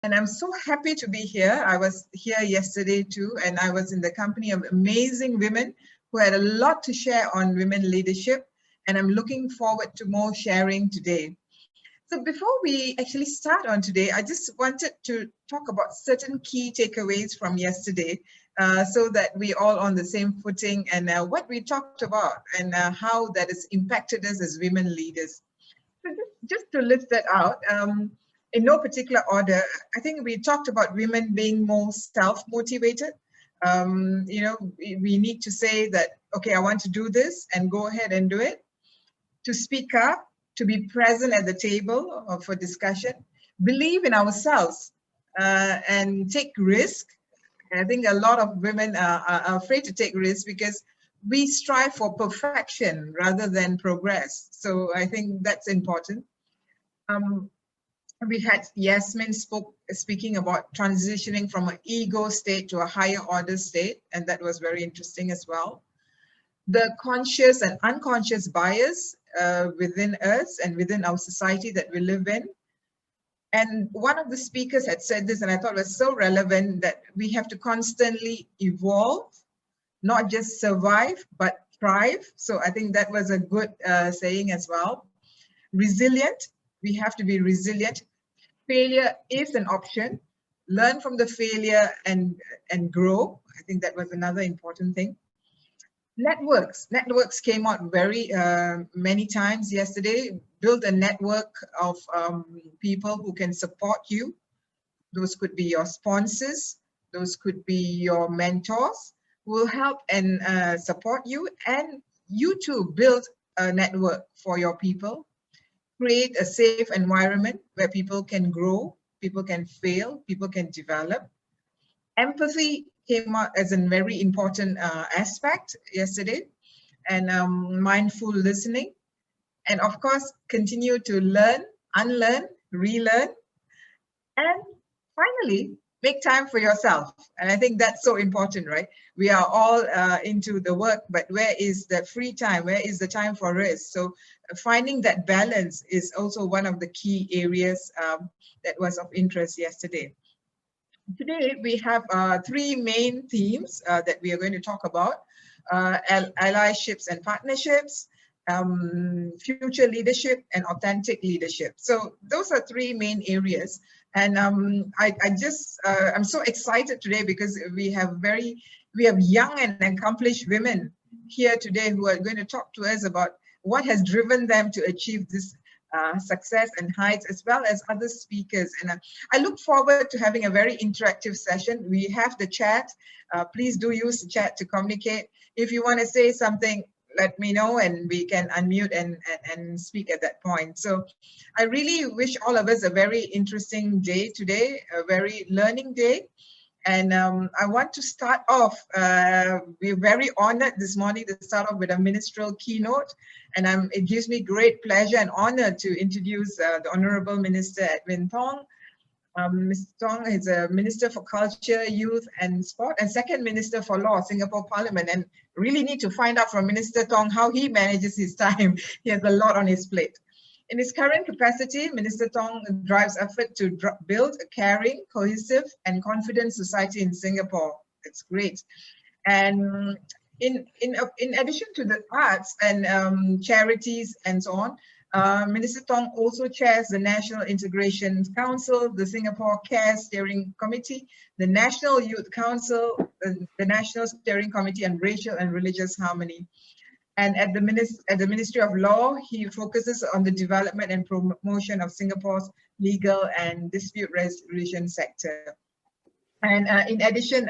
And I'm so happy to be here. I was here yesterday too, and I was in the company of amazing women who had a lot to share on women leadership. And I'm looking forward to more sharing today. So before we actually start on today, I just wanted to talk about certain key takeaways from yesterday so that we're all on the same footing and what we talked about and how that has impacted us as women leaders. So just to list that out, in no particular order, I think we talked about women being more self-motivated. We need to say that, okay, I want to do this and go ahead and do it. To speak up, to be present at the table for discussion, believe in ourselves and take risk. I think a lot of women are afraid to take risks because we strive for perfection rather than progress. So I think that's important. We had Yasmin speaking about transitioning from an ego state to a higher order state, and that was very interesting as well. The conscious and unconscious bias within us and within our society that we live in. And one of the speakers had said this, and I thought it was so relevant, that we have to constantly evolve, not just survive, but thrive. So I think that was a good saying as well. Resilient, we have to be resilient. Failure is an option. Learn from the failure and grow. I think that was another important thing. Networks came out very many times yesterday. Build a network of people who can support you. Those could be your sponsors. Those could be your mentors who will help and support you. And you too build a network for your people. Create a safe environment where people can grow, people can fail, people can develop. Empathy came out as a very important aspect yesterday, and mindful listening. And of course, continue to learn, unlearn, relearn. And finally, make time for yourself. And I think that's so important, right? We are all into the work, but where is the free time? Where is the time for rest? So finding that balance is also one of the key areas that was of interest yesterday. Today, we have three main themes that we are going to talk about. Allyships and partnerships, future leadership, and authentic leadership. So those are three main areas. And I'm so excited today because we have young and accomplished women here today who are going to talk to us about what has driven them to achieve this success and heights, as well as other speakers. And I look forward to having a very interactive session. We have the chat. Please do use the chat to communicate. If you want to say something, let me know and we can unmute and speak at that point. So I really wish all of us a very interesting day today, a very learning day. And I want to start off, we're very honored this morning to start off with a ministerial keynote. And it gives me great pleasure and honor to introduce the Honorable Minister Edwin Tong. Mr. Tong is a Minister for Culture, Youth and Sport and Second Minister for Law, Singapore Parliament. And really need to find out from Minister Tong how he manages his time. He has a lot on his plate. In his current capacity, Minister Tong drives effort to build a caring, cohesive, and confident society in Singapore. It's great. And in addition to the arts and charities and so on, Minister Tong also chairs the National Integration Council, the Singapore CARE Steering Committee, the National Youth Council, the National Steering Committee on Racial and Religious Harmony. And at the Ministry of Law, he focuses on the development and promotion of Singapore's legal and dispute resolution sector. And in addition,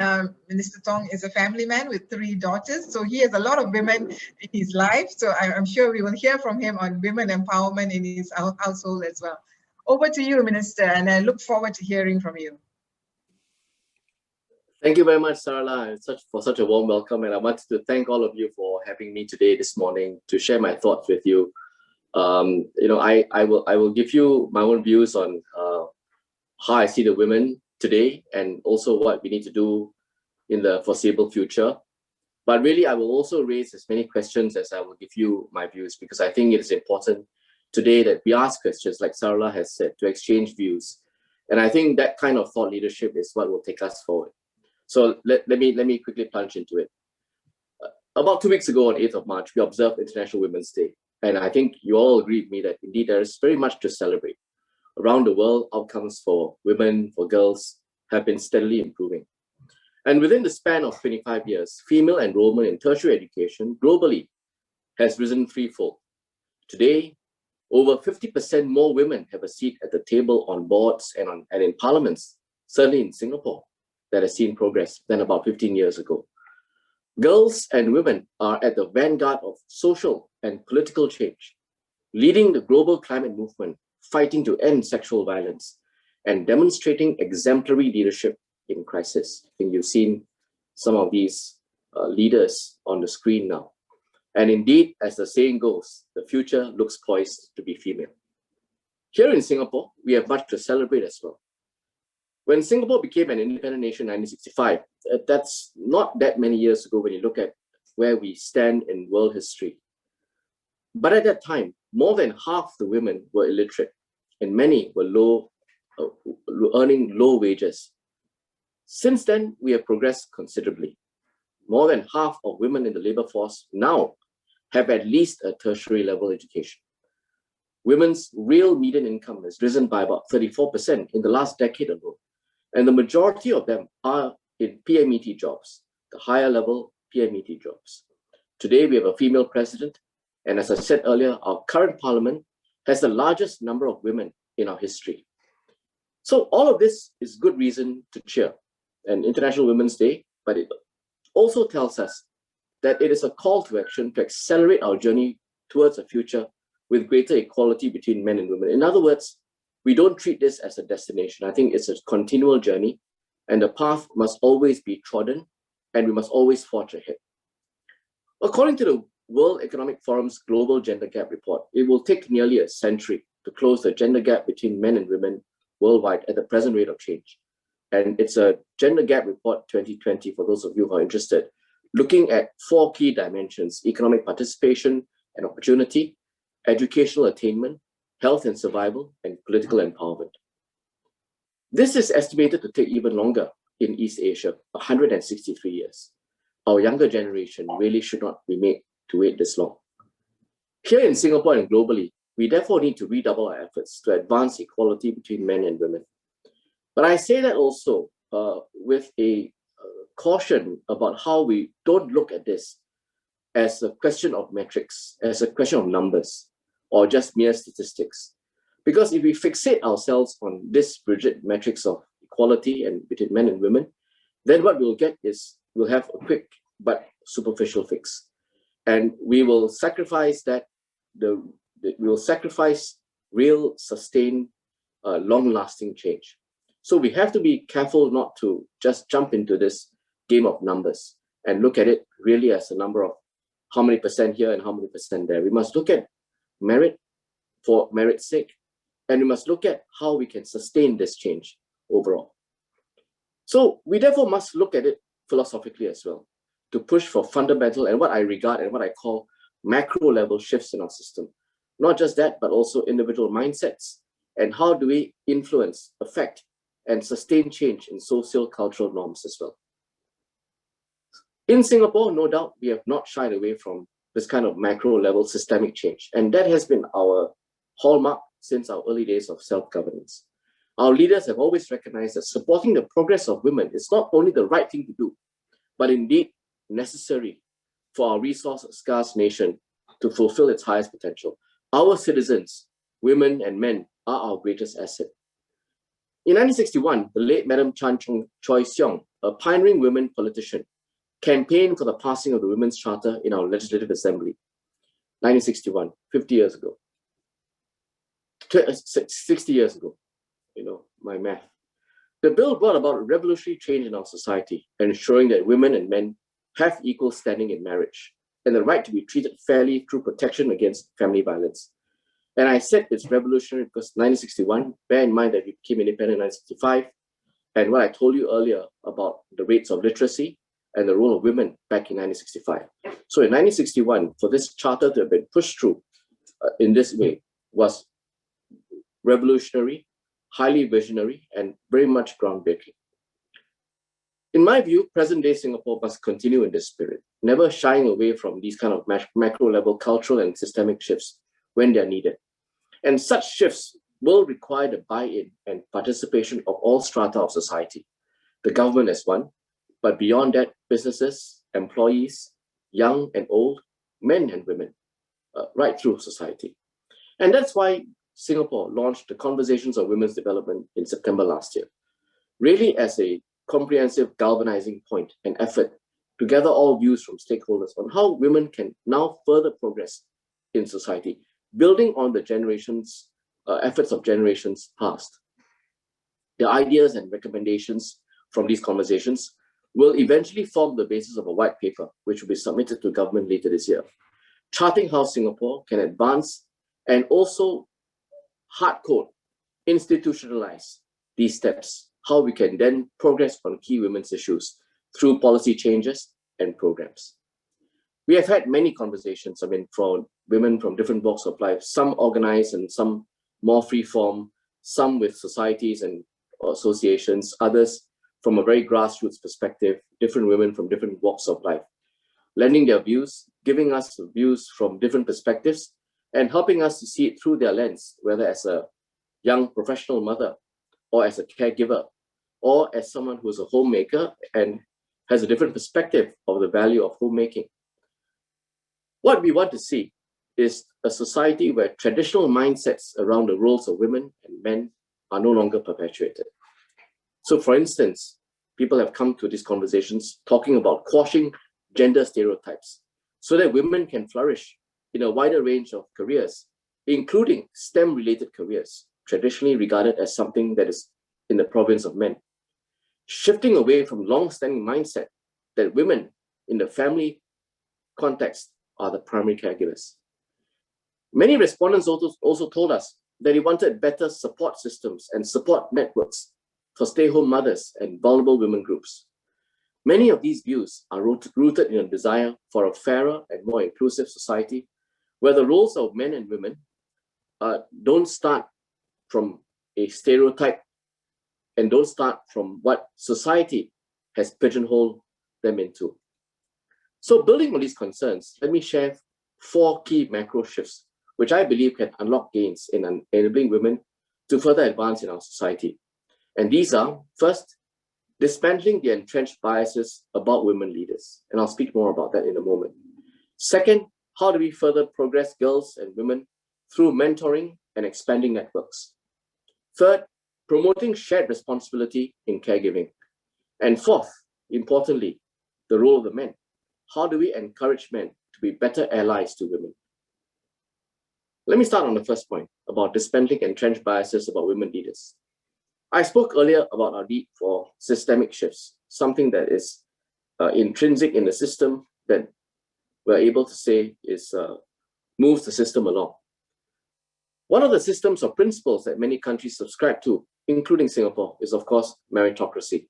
Minister Tong is a family man with 3 daughters. So he has a lot of women in his life. So I'm sure we will hear from him on women empowerment in his household as well. Over to you, Minister, and I look forward to hearing from you. Thank you very much, Sarala, for such a warm welcome. And I wanted to thank all of you for having me today, this morning, to share my thoughts with you. I will give you my own views on how I see the women today and also what we need to do in the foreseeable future. But really, I will also raise as many questions as I will give you my views, because I think it is important today that we ask questions, like Sarala has said, to exchange views. And I think that kind of thought leadership is what will take us forward. So let me quickly plunge into it. About 2 weeks ago, on 8th of March, we observed International Women's Day. And I think you all agree with me that indeed there is very much to celebrate. Around the world, outcomes for women, for girls, have been steadily improving. And within the span of 25 years, female enrollment in tertiary education globally has risen threefold. Today, over 50% more women have a seat at the table on boards and in parliaments, certainly in Singapore, that has seen progress than about 15 years ago. Girls and women are at the vanguard of social and political change, leading the global climate movement, fighting to end sexual violence, and demonstrating exemplary leadership in crisis. I think you've seen some of these leaders on the screen now. And indeed, as the saying goes, the future looks poised to be female. Here in Singapore, we have much to celebrate as well. When Singapore became an independent nation in 1965, that's not that many years ago when you look at where we stand in world history. But at that time, more than half the women were illiterate, and many were earning low wages. Since then, we have progressed considerably. More than half of women in the labor force now have at least a tertiary level education. Women's real median income has risen by about 34% in the last decade alone. And the majority of them are in PMET jobs, the higher level PMET jobs. Today, we have a female president. And as I said earlier, our current parliament has the largest number of women in our history. So all of this is good reason to cheer. And International Women's Day, but it also tells us that it is a call to action to accelerate our journey towards a future with greater equality between men and women. In other words, we don't treat this as a destination. I think it's a continual journey, and the path must always be trodden, and we must always forge ahead. According to the World Economic Forum's Global Gender Gap Report, it will take nearly a century to close the gender gap between men and women worldwide at the present rate of change. And it's a Gender Gap Report 2020, for those of you who are interested, looking at 4 key dimensions: economic participation and opportunity, educational attainment, health and survival, and political empowerment. This is estimated to take even longer in East Asia, 163 years. Our younger generation really should not be made to wait this long. Here in Singapore and globally, we therefore need to redouble our efforts to advance equality between men and women. But I say that also with a caution about how we don't look at this as a question of metrics, as a question of numbers, or just mere statistics. Because if we fixate ourselves on this rigid metrics of equality and between men and women, then what we'll get is we'll have a quick but superficial fix. And we will sacrifice that, we will sacrifice real, sustained, long-lasting change. So we have to be careful not to just jump into this game of numbers and look at it really as a number of how many percent here and how many percent there. We must look at merit for merit's sake, and we must look at how we can sustain this change overall. So we therefore must look at it philosophically as well, to push for fundamental and what I regard and what I call macro level shifts in our system. Not just that, but also individual mindsets, and how do we influence, affect, and sustain change in socio-cultural norms as well. In Singapore, no doubt, we have not shied away from this kind of macro level systemic change. And that has been our hallmark since our early days of self-governance. Our leaders have always recognized that supporting the progress of women is not only the right thing to do, but indeed necessary for our resource-scarce nation to fulfill its highest potential. Our citizens, women and men, are our greatest asset. In 1961, the late Madam Chan Choi Siong, a pioneering women politician, campaigned for the passing of the Women's Charter in our Legislative Assembly. 1961, 50 years ago. 60 years ago, my math. The bill brought about a revolutionary change in our society, ensuring that women and men have equal standing in marriage and the right to be treated fairly through protection against family violence. And I said it's revolutionary because 1961, bear in mind that we became independent in 1965, and what I told you earlier about the rates of literacy and the role of women back in 1965. So in 1961, for this charter to have been pushed through in this way was revolutionary, highly visionary, and very much groundbreaking. In my view, present-day Singapore must continue in this spirit, never shying away from these kind of macro-level cultural and systemic shifts when they're needed. And such shifts will require the buy-in and participation of all strata of society. The government as one, but beyond that, businesses, employees, young and old, men and women, right through society. And that's why Singapore launched the Conversations on Women's Development in September last year, really as a comprehensive galvanizing point and effort to gather all views from stakeholders on how women can now further progress in society, building on the efforts of generations past. The ideas and recommendations from these conversations will eventually form the basis of a white paper, which will be submitted to government later this year, charting how Singapore can advance and also hardcode, institutionalize these steps, how we can then progress on key women's issues through policy changes and programs. We have had many conversations, from women from different walks of life, some organized and some more free-form, some with societies and associations, others from a very grassroots perspective, different women from different walks of life, lending their views, giving us views from different perspectives, and helping us to see it through their lens, whether as a young professional mother, or as a caregiver, or as someone who is a homemaker and has a different perspective of the value of homemaking. What we want to see is a society where traditional mindsets around the roles of women and men are no longer perpetuated. So for instance, people have come to these conversations talking about quashing gender stereotypes so that women can flourish in a wider range of careers, including STEM-related careers, traditionally regarded as something that is in the province of men. Shifting away from long-standing mindset that women in the family context are the primary caregivers. Many respondents also told us that they wanted better support systems and support networks for stay-home mothers and vulnerable women groups. Many of these views are rooted in a desire for a fairer and more inclusive society where the roles of men and women don't start from a stereotype and don't start from what society has pigeonholed them into. So building on these concerns, let me share 4 key macro shifts, which I believe can unlock gains in enabling women to further advance in our society. And these are, first, dismantling the entrenched biases about women leaders. And I'll speak more about that in a moment. Second, how do we further progress girls and women through mentoring and expanding networks? Third, promoting shared responsibility in caregiving. And fourth, importantly, the role of the men. How do we encourage men to be better allies to women? Let me start on the first point about dismantling entrenched biases about women leaders. I spoke earlier about our need for systemic shifts, something that is intrinsic in the system that we're able to say is moves the system along. One of the systems or principles that many countries subscribe to, including Singapore, is of course meritocracy.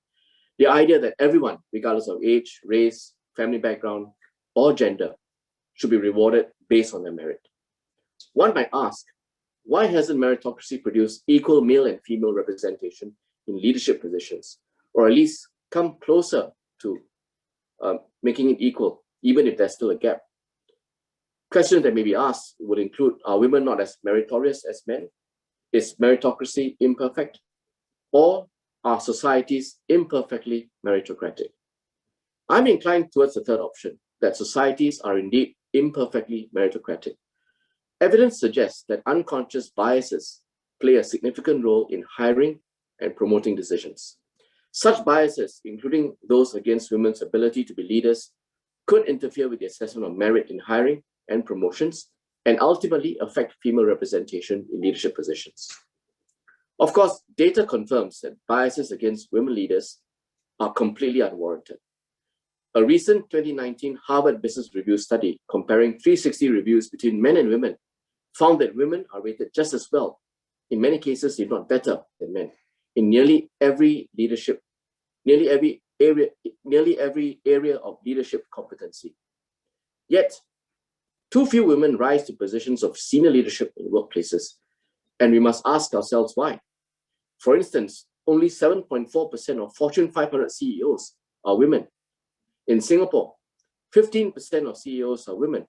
The idea that everyone, regardless of age, race, family background, or gender, should be rewarded based on their merit. One might ask, why hasn't meritocracy produced equal male and female representation in leadership positions, or at least come closer to making it equal, even if there's still a gap? Questions that may be asked would include, are women not as meritorious as men? Is meritocracy imperfect? Or are societies imperfectly meritocratic? I'm inclined towards the third option, that societies are indeed imperfectly meritocratic. Evidence suggests that unconscious biases play a significant role in hiring and promoting decisions. Such biases, including those against women's ability to be leaders, could interfere with the assessment of merit in hiring and promotions, and ultimately affect female representation in leadership positions. Of course, data confirms that biases against women leaders are completely unwarranted. A recent 2019 Harvard Business Review study comparing 360 reviews between men and women found that women are rated just as well, in many cases, if not better than men, in nearly every area of leadership competency. Yet, too few women rise to positions of senior leadership in workplaces, and we must ask ourselves why. For instance, only 7.4% of Fortune 500 CEOs are women. In Singapore, 15% of CEOs are women,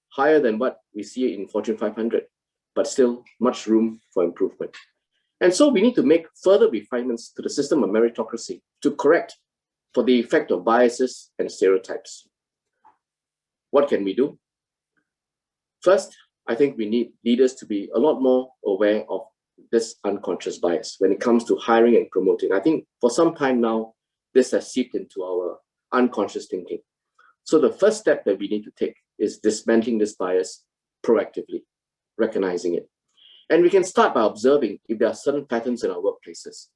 higher than what we see in Fortune 500, but still much room for improvement. And so we need to make further refinements to the system of meritocracy to correct for the effect of biases and stereotypes. What can we do? First, I think we need leaders to be a lot more aware of this unconscious bias when it comes to hiring and promoting. I think for some time now, this has seeped into our unconscious thinking. So the first step that we need to take is dismantling this bias proactively, recognizing it. And we can start by observing if there are certain patterns in our workplaces.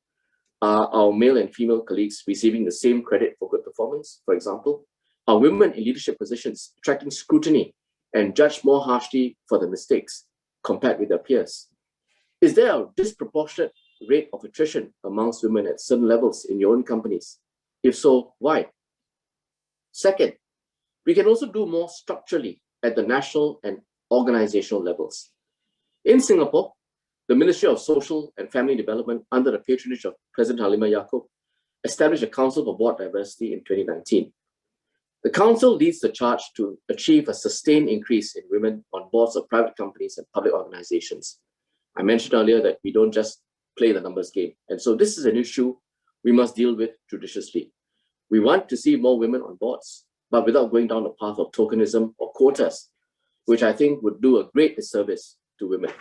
Are our male and female colleagues receiving the same credit for good performance, for example? Are women in leadership positions attracting scrutiny and judged more harshly for their mistakes compared with their peers? Is there a disproportionate rate of attrition amongst women at certain levels in your own companies? If so, why? Second, we can also do more structurally at the national and organizational levels. In Singapore, the Ministry of Social and Family Development, under the patronage of President Halimah Yacob, established a Council for Board Diversity in 2019. The Council leads the charge to achieve a sustained increase in women on boards of private companies and public organizations. I mentioned earlier that we don't just play the numbers game. And so this is an issue we must deal with judiciously. We want to see more women on boards, but without going down the path of tokenism or quotas, which I think would do a great disservice to women.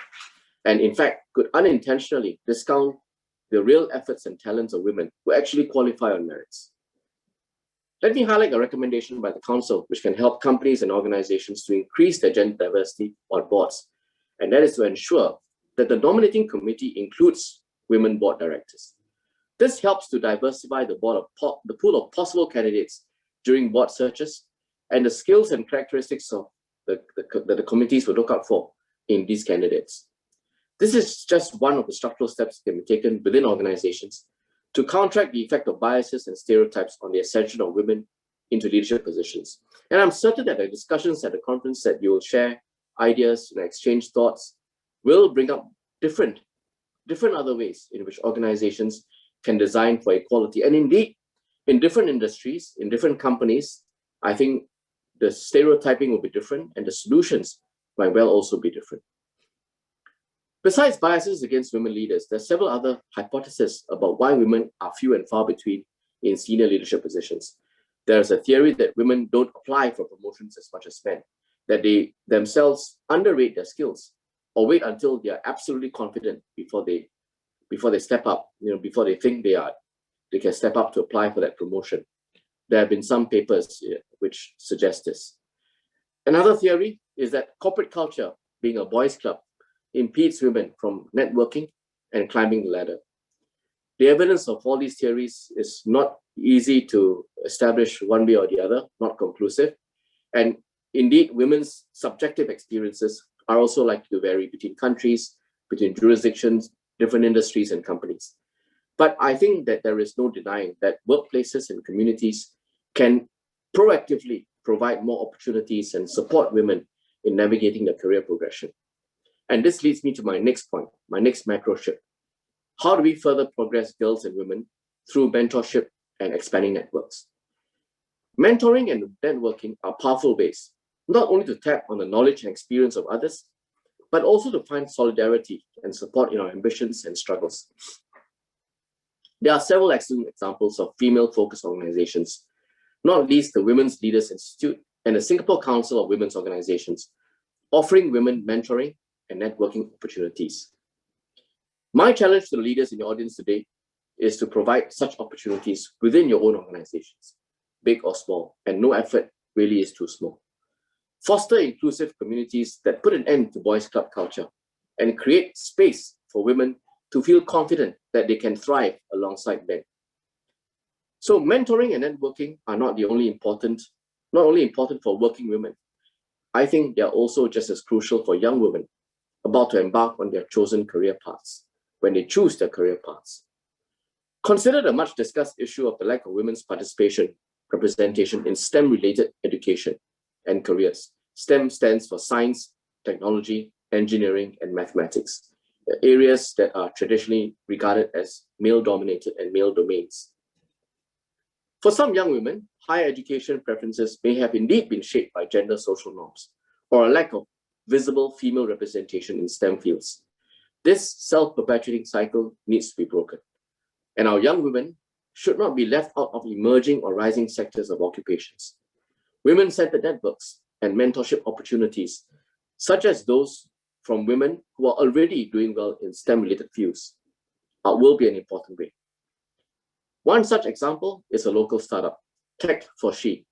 And in fact, could unintentionally discount the real efforts and talents of women who actually qualify on merits. Let me highlight a recommendation by the Council, which can help companies and organizations to increase their gender diversity on boards. And that is to ensure that the nominating committee includes women board directors. This helps to diversify the pool of possible candidates during board searches and the skills and characteristics of that the committees will look out for in these candidates. This is just one of the structural steps that can be taken within organizations to counteract the effect of biases and stereotypes on the ascension of women into leadership positions. And I'm certain that the discussions at the conference that you will share ideas and exchange thoughts will bring up different other ways in which organizations can design for equality. And indeed, in different industries, in different companies, I think the stereotyping will be different and the solutions might well also be different. Besides biases against women leaders, there are several other hypotheses about why women are few and far between in senior leadership positions. There is a theory that women don't apply for promotions as much as men, that they themselves underrate their skills or wait until they are absolutely confident before they step up, before they think they can step up to apply for that promotion. There have been some papers which suggest this. Another theory is that corporate culture, being a boys' club, impedes women from networking and climbing the ladder. The evidence of all these theories is not easy to establish one way or the other, not conclusive. And indeed, women's subjective experiences are also likely to vary between countries, between jurisdictions, different industries and companies. But I think that there is no denying that workplaces and communities can proactively provide more opportunities and support women in navigating their career progression. And this leads me to my next point, my next macro shift. How do we further progress girls and women through mentorship and expanding networks? Mentoring and networking are powerful ways, not only to tap on the knowledge and experience of others, but also to find solidarity and support in our ambitions and struggles. There are several excellent examples of female-focused organizations, not least the Women's Leaders Institute and the Singapore Council of Women's Organizations, offering women mentoring and networking opportunities. My challenge to the leaders in your audience today is to provide such opportunities within your own organizations, big or small, and no effort really is too small. Foster inclusive communities that put an end to boys' club culture and create space for women to feel confident that they can thrive alongside men. So mentoring and networking are not only important for working women. I think they're also just as crucial for young women about to embark on their chosen career paths when they choose their career paths. Consider the much discussed issue of the lack of women's representation in STEM-related education and careers. STEM stands for science, technology, engineering, and mathematics. areas that are traditionally regarded as male-dominated and male domains. For some young women, higher education preferences may have indeed been shaped by gender social norms or a lack of visible female representation in STEM fields. This self-perpetuating cycle needs to be broken, and our young women should not be left out of emerging or rising sectors of occupations. Women-centered networks and mentorship opportunities, such as those from women who are already doing well in STEM-related fields, will be an important way. One such example is a local startup, Tech for She,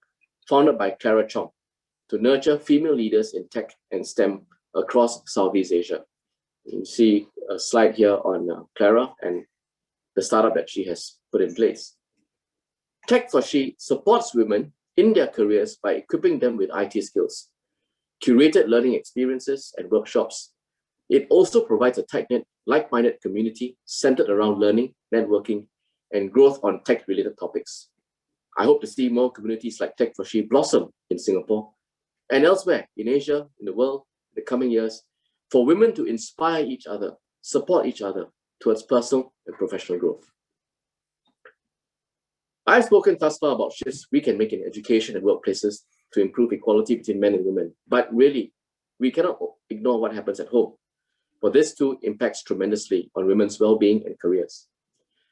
founded by Clara Chong, to nurture female leaders in tech and STEM across Southeast Asia. You see a slide here on Clara and the startup that she has put in place. Tech for She supports women in their careers by equipping them with IT skills, curated learning experiences and workshops. It also provides a tight-knit, like-minded community centered around learning, networking, and growth on tech-related topics. I hope to see more communities like Tech for She blossom in Singapore and elsewhere in Asia, in the world, in the coming years, for women to inspire each other, support each other towards personal and professional growth. I've spoken thus far about shifts we can make in education and workplaces to improve equality between men and women, but really, we cannot ignore what happens at home, for this too impacts tremendously on women's well-being and careers.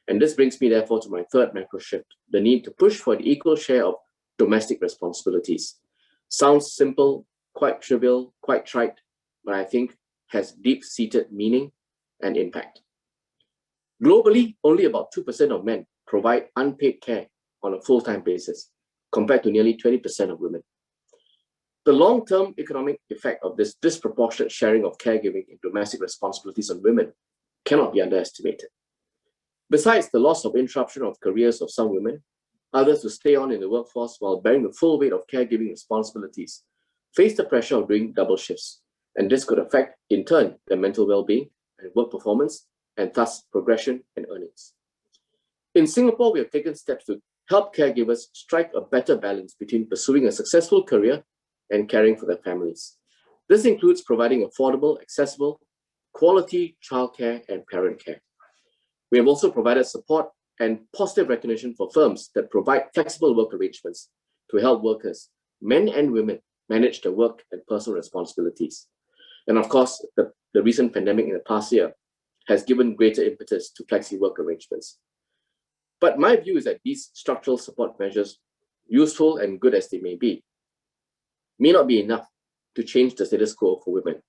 And this brings me therefore to my third macro shift, the need to push for an equal share of domestic responsibilities. Sounds simple, quite trivial, quite trite, but I think has deep-seated meaning and impact. Globally, only about 2% of men provide unpaid care on a full-time basis, compared to nearly 20% of women. The long-term economic effect of this disproportionate sharing of caregiving and domestic responsibilities on women cannot be underestimated. Besides the loss of interruption of careers of some women, others who stay on in the workforce while bearing the full weight of caregiving responsibilities face the pressure of doing double shifts, and this could affect, in turn, their mental well-being and work performance, and thus progression and earnings. In Singapore, we have taken steps to help caregivers strike a better balance between pursuing a successful career and caring for their families. This includes providing affordable, accessible, quality childcare and parent care. We have also provided support and positive recognition for firms that provide flexible work arrangements to help workers, men and women, manage their work and personal responsibilities. And of course, the recent pandemic in the past year has given greater impetus to flexi work arrangements. But my view is that these structural support measures, useful and good as they may not be enough to change the status quo for women.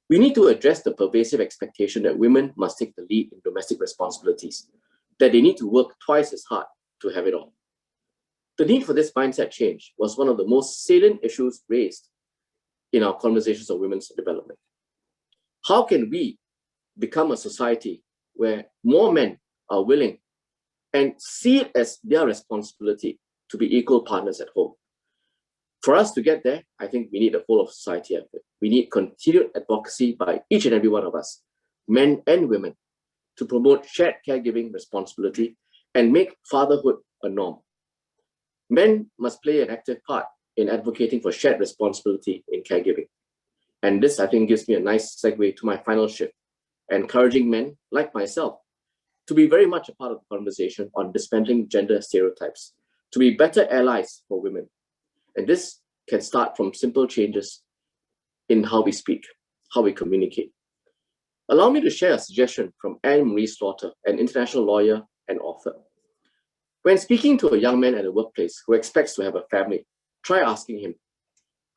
We need to address the pervasive expectation that women must take the lead in domestic responsibilities, that they need to work twice as hard to have it all. The need for this mindset change was one of the most salient issues raised in our conversations on women's development. How can we become a society where more men are willing and see it as their responsibility to be equal partners at home? For us to get there, I think we need a whole of society effort. We need continued advocacy by each and every one of us, men and women, to promote shared caregiving responsibility and make fatherhood a norm. Men must play an active part in advocating for shared responsibility in caregiving. And this, I think, gives me a nice segue to my final shift, encouraging men like myself to be very much a part of the conversation on dismantling gender stereotypes, to be better allies for women. And this can start from simple changes in how we speak, how we communicate. Allow me to share a suggestion from Anne-Marie Slaughter, an international lawyer and author. When speaking to a young man at a workplace who expects to have a family, try asking him,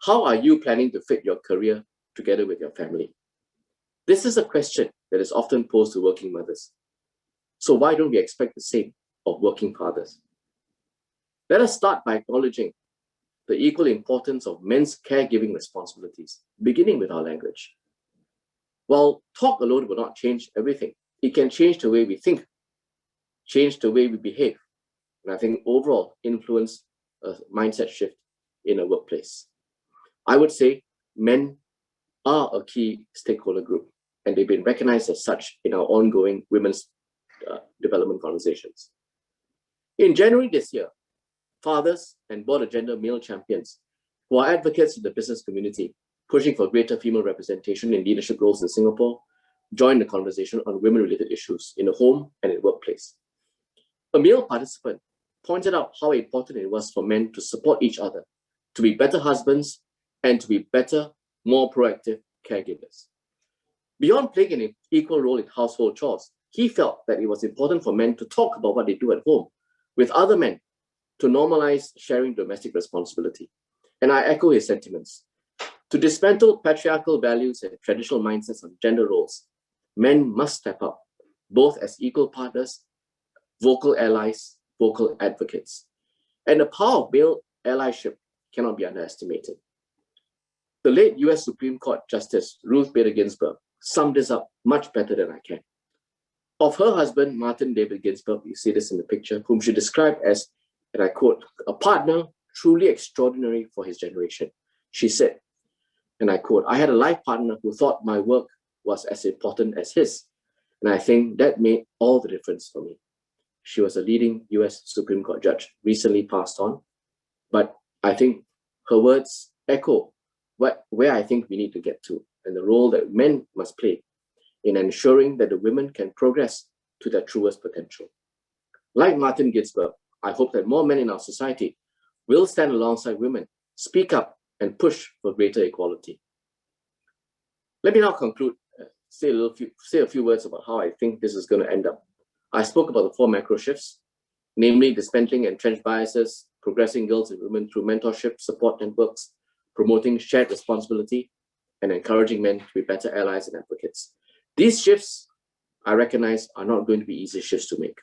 how are you planning to fit your career together with your family? This is a question that is often posed to working mothers. So why don't we expect the same of working fathers? Let us start by acknowledging the equal importance of men's caregiving responsibilities, beginning with our language. While talk alone will not change everything, it can change the way we think, change the way we behave, and I think overall influence a mindset shift in a workplace. I would say men are a key stakeholder group, and they've been recognized as such in our ongoing women's development conversations. In January this year, fathers and board agenda male champions who are advocates in the business community, pushing for greater female representation in leadership roles in Singapore, join the conversation on women-related issues in the home and in the workplace. A male participant pointed out how important it was for men to support each other, to be better husbands, and to be better, more proactive caregivers. Beyond playing an equal role in household chores, he felt that it was important for men to talk about what they do at home with other men to normalize sharing domestic responsibility. And I echo his sentiments. To dismantle patriarchal values and traditional mindsets on gender roles, men must step up, both as equal partners, vocal allies, vocal advocates. And the power of male allyship cannot be underestimated. The late US Supreme Court Justice Ruth Bader Ginsburg summed this up much better than I can. Of her husband, Martin David Ginsburg, you see this in the picture, whom she described as, and I quote, a partner truly extraordinary for his generation. She said, and I quote, I had a life partner who thought my work was as important as his. And I think that made all the difference for me. She was a leading US Supreme Court judge, recently passed on. But I think her words echo where I think we need to get to and the role that men must play in ensuring that the women can progress to their truest potential. Like Martin Ginsburg, I hope that more men in our society will stand alongside women, speak up, and push for greater equality. Let me now conclude, say a few words about how I think this is going to end up. I spoke about the 4 macro shifts, namely dismantling entrenched biases, progressing girls and women through mentorship, support networks, promoting shared responsibility, and encouraging men to be better allies and advocates. These shifts, I recognize, are not going to be easy shifts to make.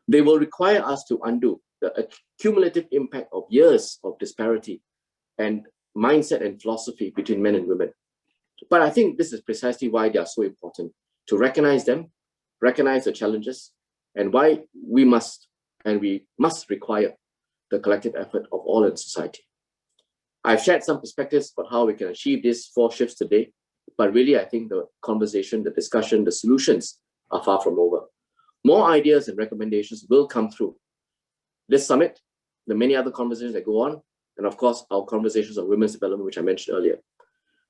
They will require us to undo the cumulative impact of years of disparity and mindset and philosophy between men and women. But I think this is precisely why they are so important, to recognize them, recognize the challenges, and why we must require the collective effort of all in society. I've shared some perspectives about how we can achieve these 4 shifts today, but really I think the conversation, the discussion, the solutions are far from over. More ideas and recommendations will come through this summit, the many other conversations that go on, and of course, our conversations on women's development, which I mentioned earlier.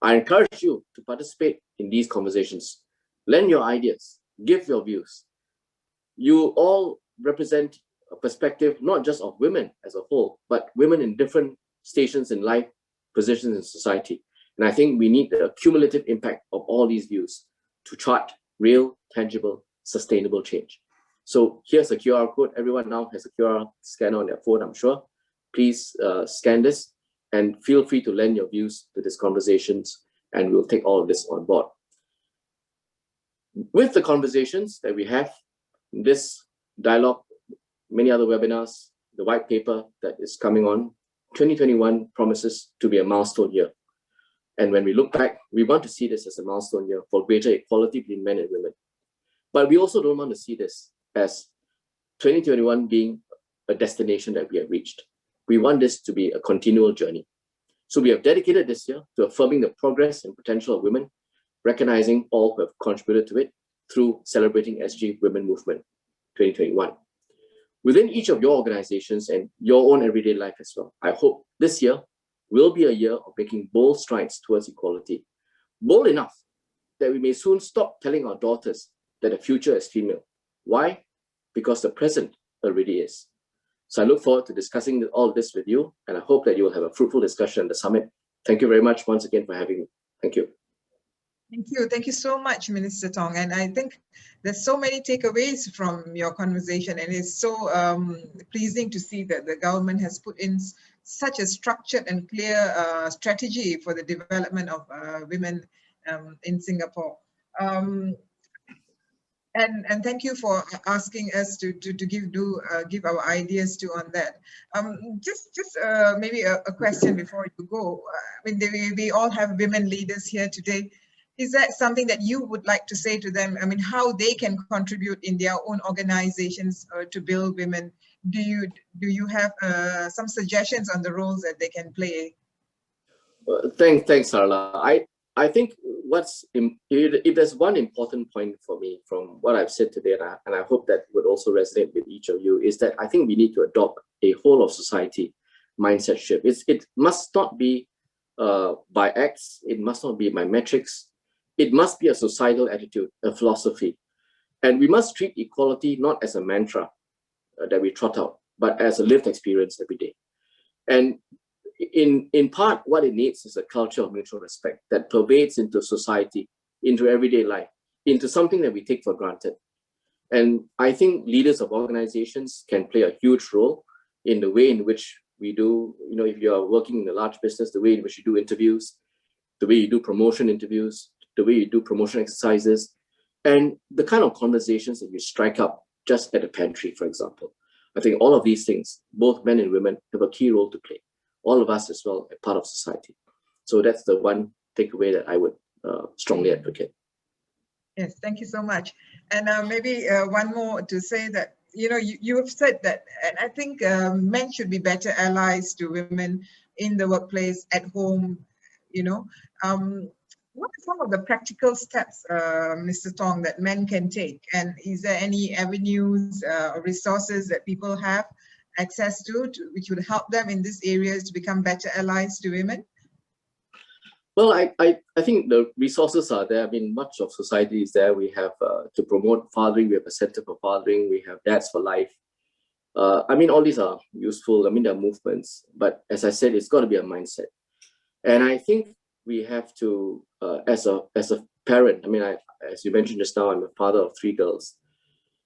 I encourage you to participate in these conversations. Lend your ideas, give your views. You all represent a perspective, not just of women as a whole, but women in different stations in life, positions in society. And I think we need the cumulative impact of all these views to chart real, tangible, sustainable change. So here's a QR code. Everyone now has a QR scanner on their phone, I'm sure. Please scan this and feel free to lend your views to these conversations, and we'll take all of this on board. With the conversations that we have, this dialogue, many other webinars, the white paper that is coming on, 2021 promises to be a milestone year. And when we look back, we want to see this as a milestone year for greater equality between men and women. But we also don't want to see this as 2021 being a destination that we have reached. We want this to be a continual journey. So we have dedicated this year to affirming the progress and potential of women, recognizing all who have contributed to it through celebrating SG Women Movement 2021. Within each of your organizations and your own everyday life as well, I hope this year will be a year of making bold strides towards equality. Bold enough that we may soon stop telling our daughters that the future is female. Why? Because the present already is. So I look forward to discussing all of this with you, and I hope that you will have a fruitful discussion at the summit. Thank you very much once again for having me. Thank you. Thank you. Thank you so much, Minister Tong. And I think there's so many takeaways from your conversation, and it's so pleasing to see that the government has put in such a structured and clear strategy for the development of women in Singapore. And thank you for asking us to give our ideas to on that. Just maybe a question before you go. I mean, we all have women leaders here today. Is that something that you would like to say to them? I mean, how they can contribute in their own organizations to build women? Do you have some suggestions on the roles that they can play? Thanks, Sarla. I think if there's one important point for me from what I've said today, and I hope that would also resonate with each of you, is that I think we need to adopt a whole of society mindset shift. It must not be by acts, it must not be by metrics, it must be a societal attitude, a philosophy. And we must treat equality not as a mantra that we trot out, but as a lived experience every day. And in part, what it needs is a culture of mutual respect that pervades into society, into everyday life, into something that we take for granted. And I think leaders of organizations can play a huge role in the way in which we do, if you are working in a large business, the way in which you do interviews, the way you do promotion interviews, the way you do promotion exercises, and the kind of conversations that you strike up just at the pantry, for example. I think all of these things, both men and women, have a key role to play. All of us as well, a part of society. So that's the one takeaway that I would strongly advocate. Yes, thank you so much. And maybe one more to say that, you have said that, and I think men should be better allies to women in the workplace, at home, what are some of the practical steps, Mr. Tong, that men can take? And is there any avenues or resources that people have access to which would help them in these areas to become better allies to women? Well, I think the resources are there. I mean, much of society is there. We have to promote fathering. We have a center for fathering. We have Dads for Life. I mean, all these are useful. I mean, they're movements. But as I said, it's got to be a mindset. And I think we have to, as a parent, I mean, as you mentioned just now, I'm a father of 3 girls.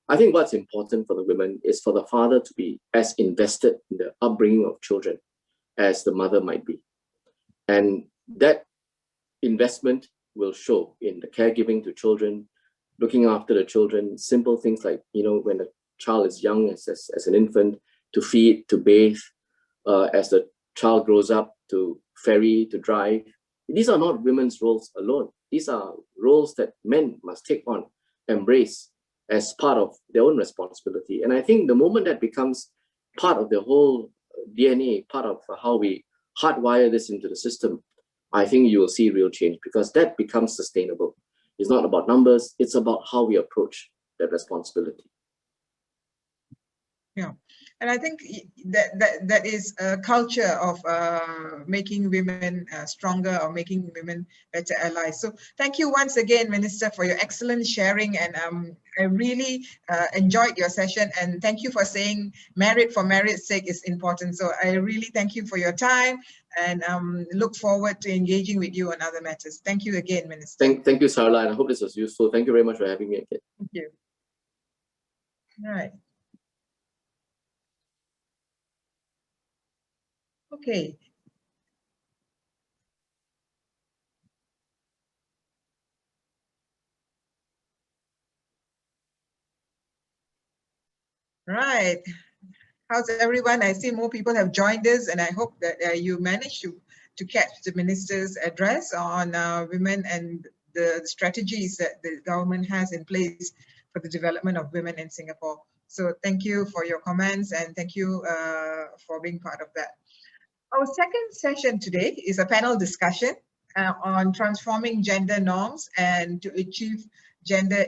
I think what's important for the women is for the father to be as invested in the upbringing of children as the mother might be. And that investment will show in the caregiving to children, looking after the children, simple things like, when a child is young as an infant, to feed, to bathe, as the child grows up, to ferry, to drive. These are not women's roles alone. These are roles that men must take on, embrace as part of their own responsibility. And I think the moment that becomes part of the whole DNA, part of how we hardwire this into the system, I think you will see real change, because that becomes sustainable. It's not about numbers, it's about how we approach that responsibility. Yeah, and I think that is a culture of making women stronger, or making women better allies. So thank you once again, Minister, for your excellent sharing, and I really enjoyed your session, and thank you for saying merit for merit's sake is important. So I really thank you for your time, and look forward to engaging with you on other matters. Thank you again, Minister. Thank you, Sarla, and I hope this was useful. Thank you very much for having me again. Thank you. All right. Okay. Right. How's everyone? I see more people have joined us, and I hope that you managed to catch the minister's address on women and the strategies that the government has in place for the development of women in Singapore. So thank you for your comments, and thank you for being part of that. Our second session today is a panel discussion on transforming gender norms and to achieve gender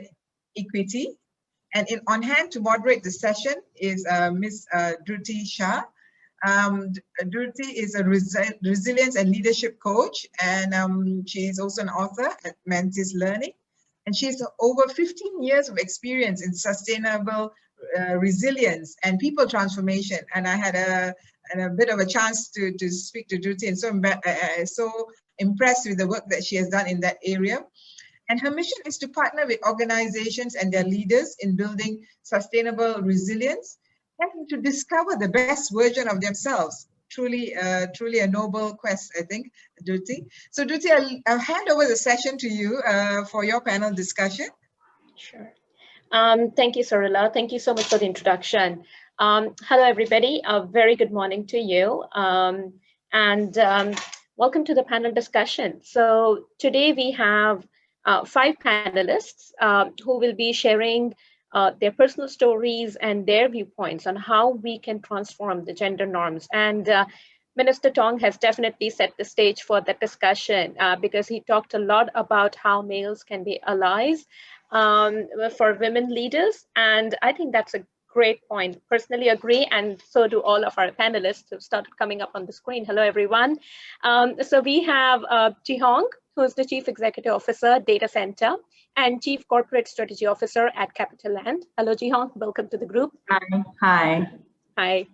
equity. And on hand to moderate the session is Ms. Dhruti Shah. Dhruti is a resilience and leadership coach, and she is also an author at Mantis Learning. And she has over 15 years of experience in sustainable resilience and people transformation. And I had a bit of a chance to speak to Dhruti, and so impressed with the work that she has done in that area. And her mission is to partner with organizations and their leaders in building sustainable resilience and to discover the best version of themselves. Truly a noble quest, I think, Dhruti. So Dhruti, I'll hand over the session to you for your panel discussion. Sure. Thank you, Sarala. Thank you so much for the introduction. Hello, everybody. A very good morning to you. Welcome to the panel discussion. So today we have 5 panelists who will be sharing their personal stories and their viewpoints on how we can transform the gender norms. And Minister Tong has definitely set the stage for that discussion because he talked a lot about how males can be allies for women leaders. And I think that's a great point. Personally agree, and so do all of our panelists who started coming up on the screen. Hello, everyone. So we have Ji Hong, who is the Chief Executive Officer, Data Center, and Chief Corporate Strategy Officer at Capital Land. Hello, Ji Hong. Welcome to the group. Hi. Hi.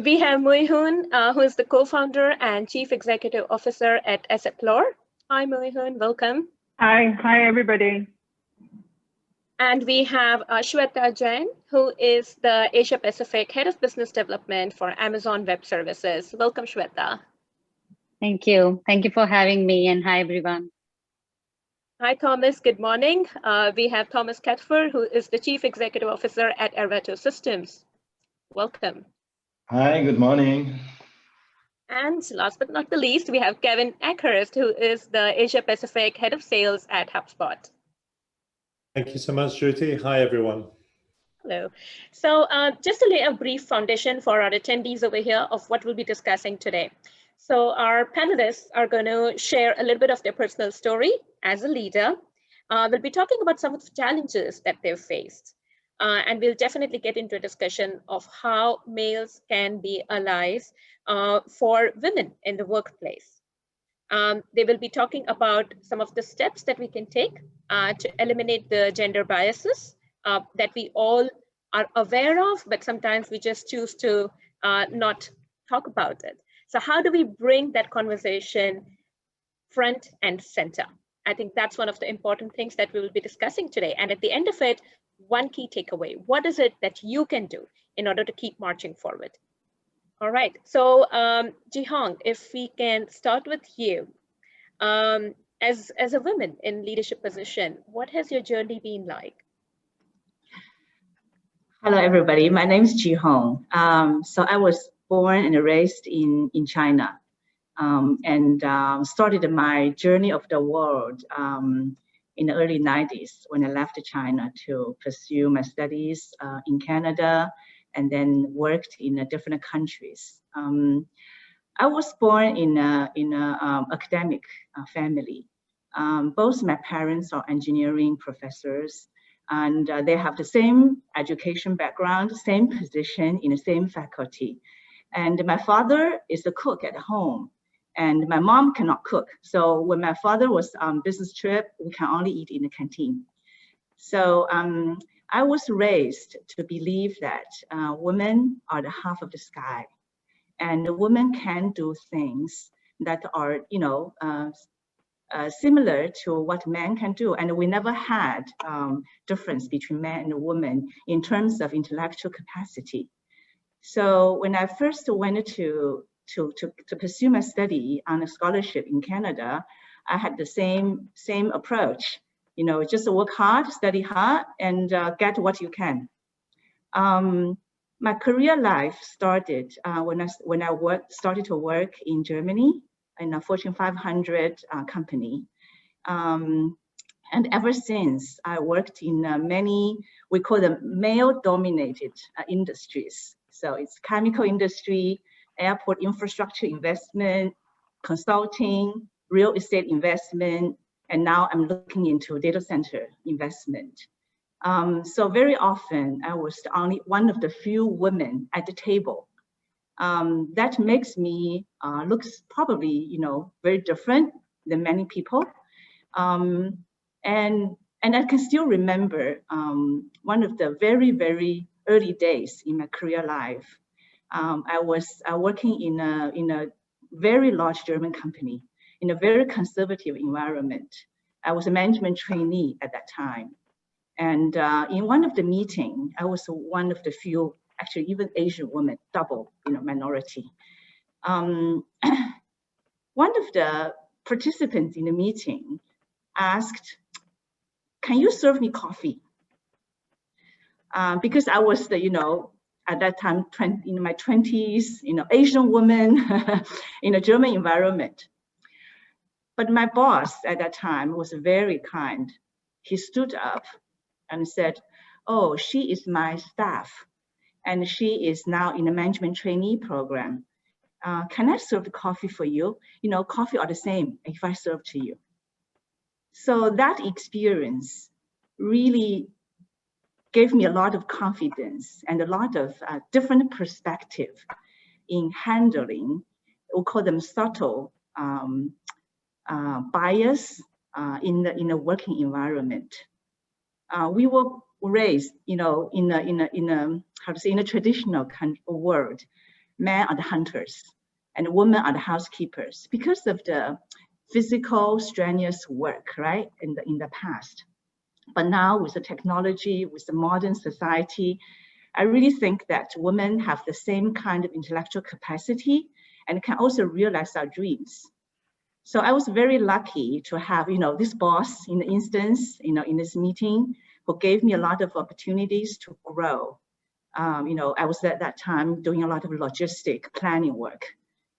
We have Mui Hoon, who is the co-founder and Chief Executive Officer at Assetlore. Hi, Mui Hoon. Welcome. Hi, everybody. And we have Shweta Jain, who is the Asia Pacific Head of Business Development for Amazon Web Services. Welcome, Shweta. Thank you. Thank you for having me, and hi, everyone. Hi, Thomas. Good morning. We have Thomas Ketfer, who is the Chief Executive Officer at Arvato Systems. Welcome. Hi, good morning. And last but not the least, we have Kevin Ackhurst, who is the Asia Pacific Head of Sales at HubSpot. Thank you so much, Jyoti. Hi, everyone. Hello. So just to lay a brief foundation for our attendees over here of what we'll be discussing today. So our panelists are going to share a little bit of their personal story as a leader. We'll be talking about some of the challenges that they've faced. And we'll definitely get into a discussion of how males can be allies for women in the workplace. They will be talking about some of the steps that we can take to eliminate the gender biases that we all are aware of, but sometimes we just choose to not talk about it. So how do we bring that conversation front and center? I think that's one of the important things that we will be discussing today. And at the end of it, one key takeaway: what is it that you can do in order to keep marching forward? All right, so Ji Hong, if we can start with you. As a woman in leadership position, what has your journey been like? Hello, everybody. My name is Ji Hong. So I was born and raised in China, and started my journey of the world in the early 90s when I left China to pursue my studies in Canada, and then worked in different countries. I was born in a academic family. Both my parents are engineering professors, and they have the same education background, same position in the same faculty. And my father is the cook at home, and my mom cannot cook. So when my father was on business trip, we can only eat in the canteen. So I was raised to believe that women are the half of the sky, and women can do things that are, similar to what men can do. And we never had difference between men and women in terms of intellectual capacity. So when I first went to pursue my study on a scholarship in Canada, I had the same approach. Just work hard, study hard, and get what you can. My career life started when I started to work in Germany in a Fortune 500 company. And ever since, I worked in many, we call them male-dominated industries. So it's chemical industry, airport infrastructure investment, consulting, real estate investment, and now I'm looking into data center investment. So very often I was only one of the few women at the table. That makes me looks probably very different than many people. And I can still remember one of the very, very early days in my career life. I was working in a very large German company in a very conservative environment. I was a management trainee at that time. And in one of the meetings, I was one of the few, actually even Asian women, double minority. One of the participants in the meeting asked, "Can you serve me coffee?" Because I was at that time in my 20s, Asian woman in a German environment. But my boss at that time was very kind. He stood up and said, "Oh, she is my staff, and she is now in the management trainee program. Can I serve the coffee for you? Coffee are the same if I serve to you." So that experience really gave me a lot of confidence and a lot of different perspective in handling, we'll call them subtle bias in a working environment. We were raised, in a traditional world, men are the hunters and women are the housekeepers because of the physical strenuous work, right, in the past. But now with the technology, with the modern society, I really think that women have the same kind of intellectual capacity and can also realize our dreams. So I was very lucky to have, this boss in the instance, in this meeting, who gave me a lot of opportunities to grow. I was at that time doing a lot of logistic planning work.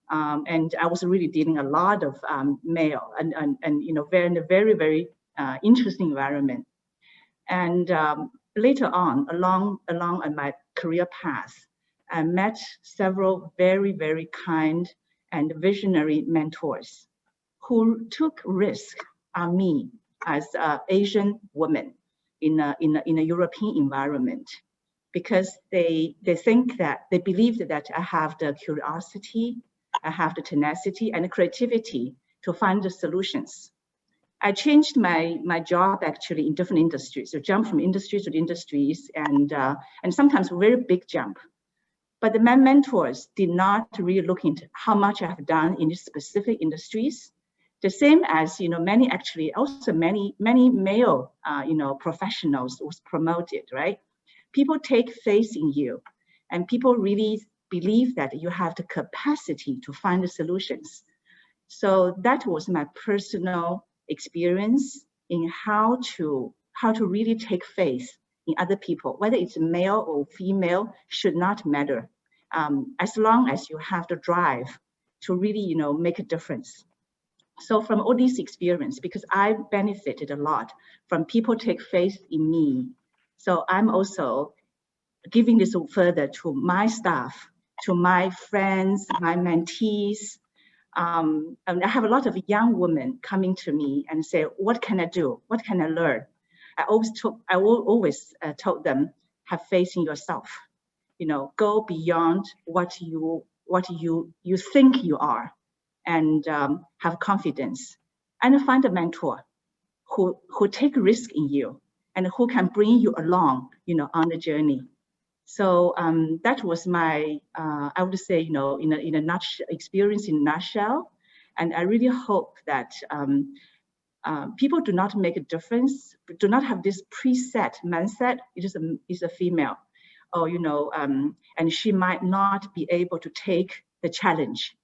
And I was really dealing a lot of male and in a very, very interesting environment. And later on, along my career path, I met several very, very kind and visionary mentors who took risk on me as an Asian woman in a European environment, because they believed that I have the curiosity, I have the tenacity and the creativity to find the solutions. I changed my job actually in different industries, so jump from industries to industries, and sometimes a very big jump. But my mentors did not really look into how much I have done in these specific industries. The same as many male professionals was promoted, right? People take faith in you, and people really believe that you have the capacity to find the solutions. So that was my personal experience in how to really take faith in other people, whether it's male or female, should not matter, as long as you have the drive to really make a difference. So from all these experience, because I benefited a lot from people take faith in me, so I'm also giving this further to my staff, to my friends, my mentees. And I have a lot of young women coming to me and say, what can I do? What can I learn? I always told them, have faith in yourself. Go beyond what you think you are, and have confidence, and find a mentor who take risk in you and who can bring you along, on the journey. So that was my, I would say, in a nutshell, experience in a nutshell. And I really hope that people do not make a difference, do not have this preset mindset. It is a female, or and she might not be able to take the challenge.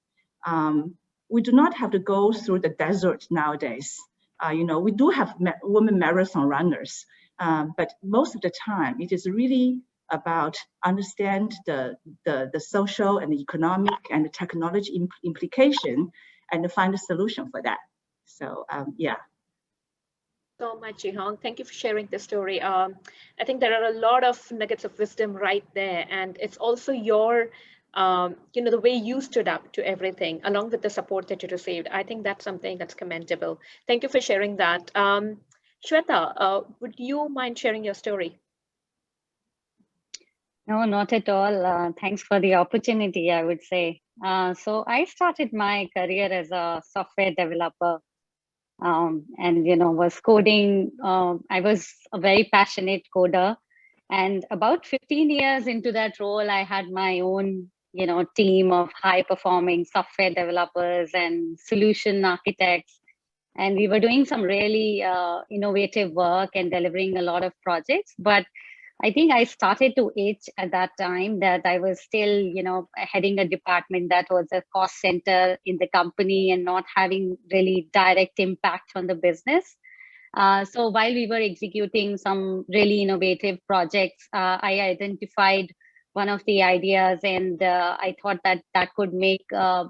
We do not have to go through the desert nowadays. We do have women marathon runners, but most of the time it is really about understand the social and the economic and the technology implication, and to find a solution for that. So yeah. So much, Ji-Hong. Thank you for sharing the story. I think there are a lot of nuggets of wisdom right there, and it's also your the way you stood up to everything, along with the support that you received. I think that's something that's commendable. Thank you for sharing that. Shweta, would you mind sharing your story? No, not at all. Thanks for the opportunity, I would say. So I started my career as a software developer, and was coding. I was a very passionate coder, and about 15 years into that role, I had my own team of high performing software developers and solution architects. And we were doing some really innovative work and delivering a lot of projects. But I think I started to itch at that time that I was still, heading a department that was a cost center in the company and not having really direct impact on the business. So while we were executing some really innovative projects, I identified one of the ideas, and I thought that could make a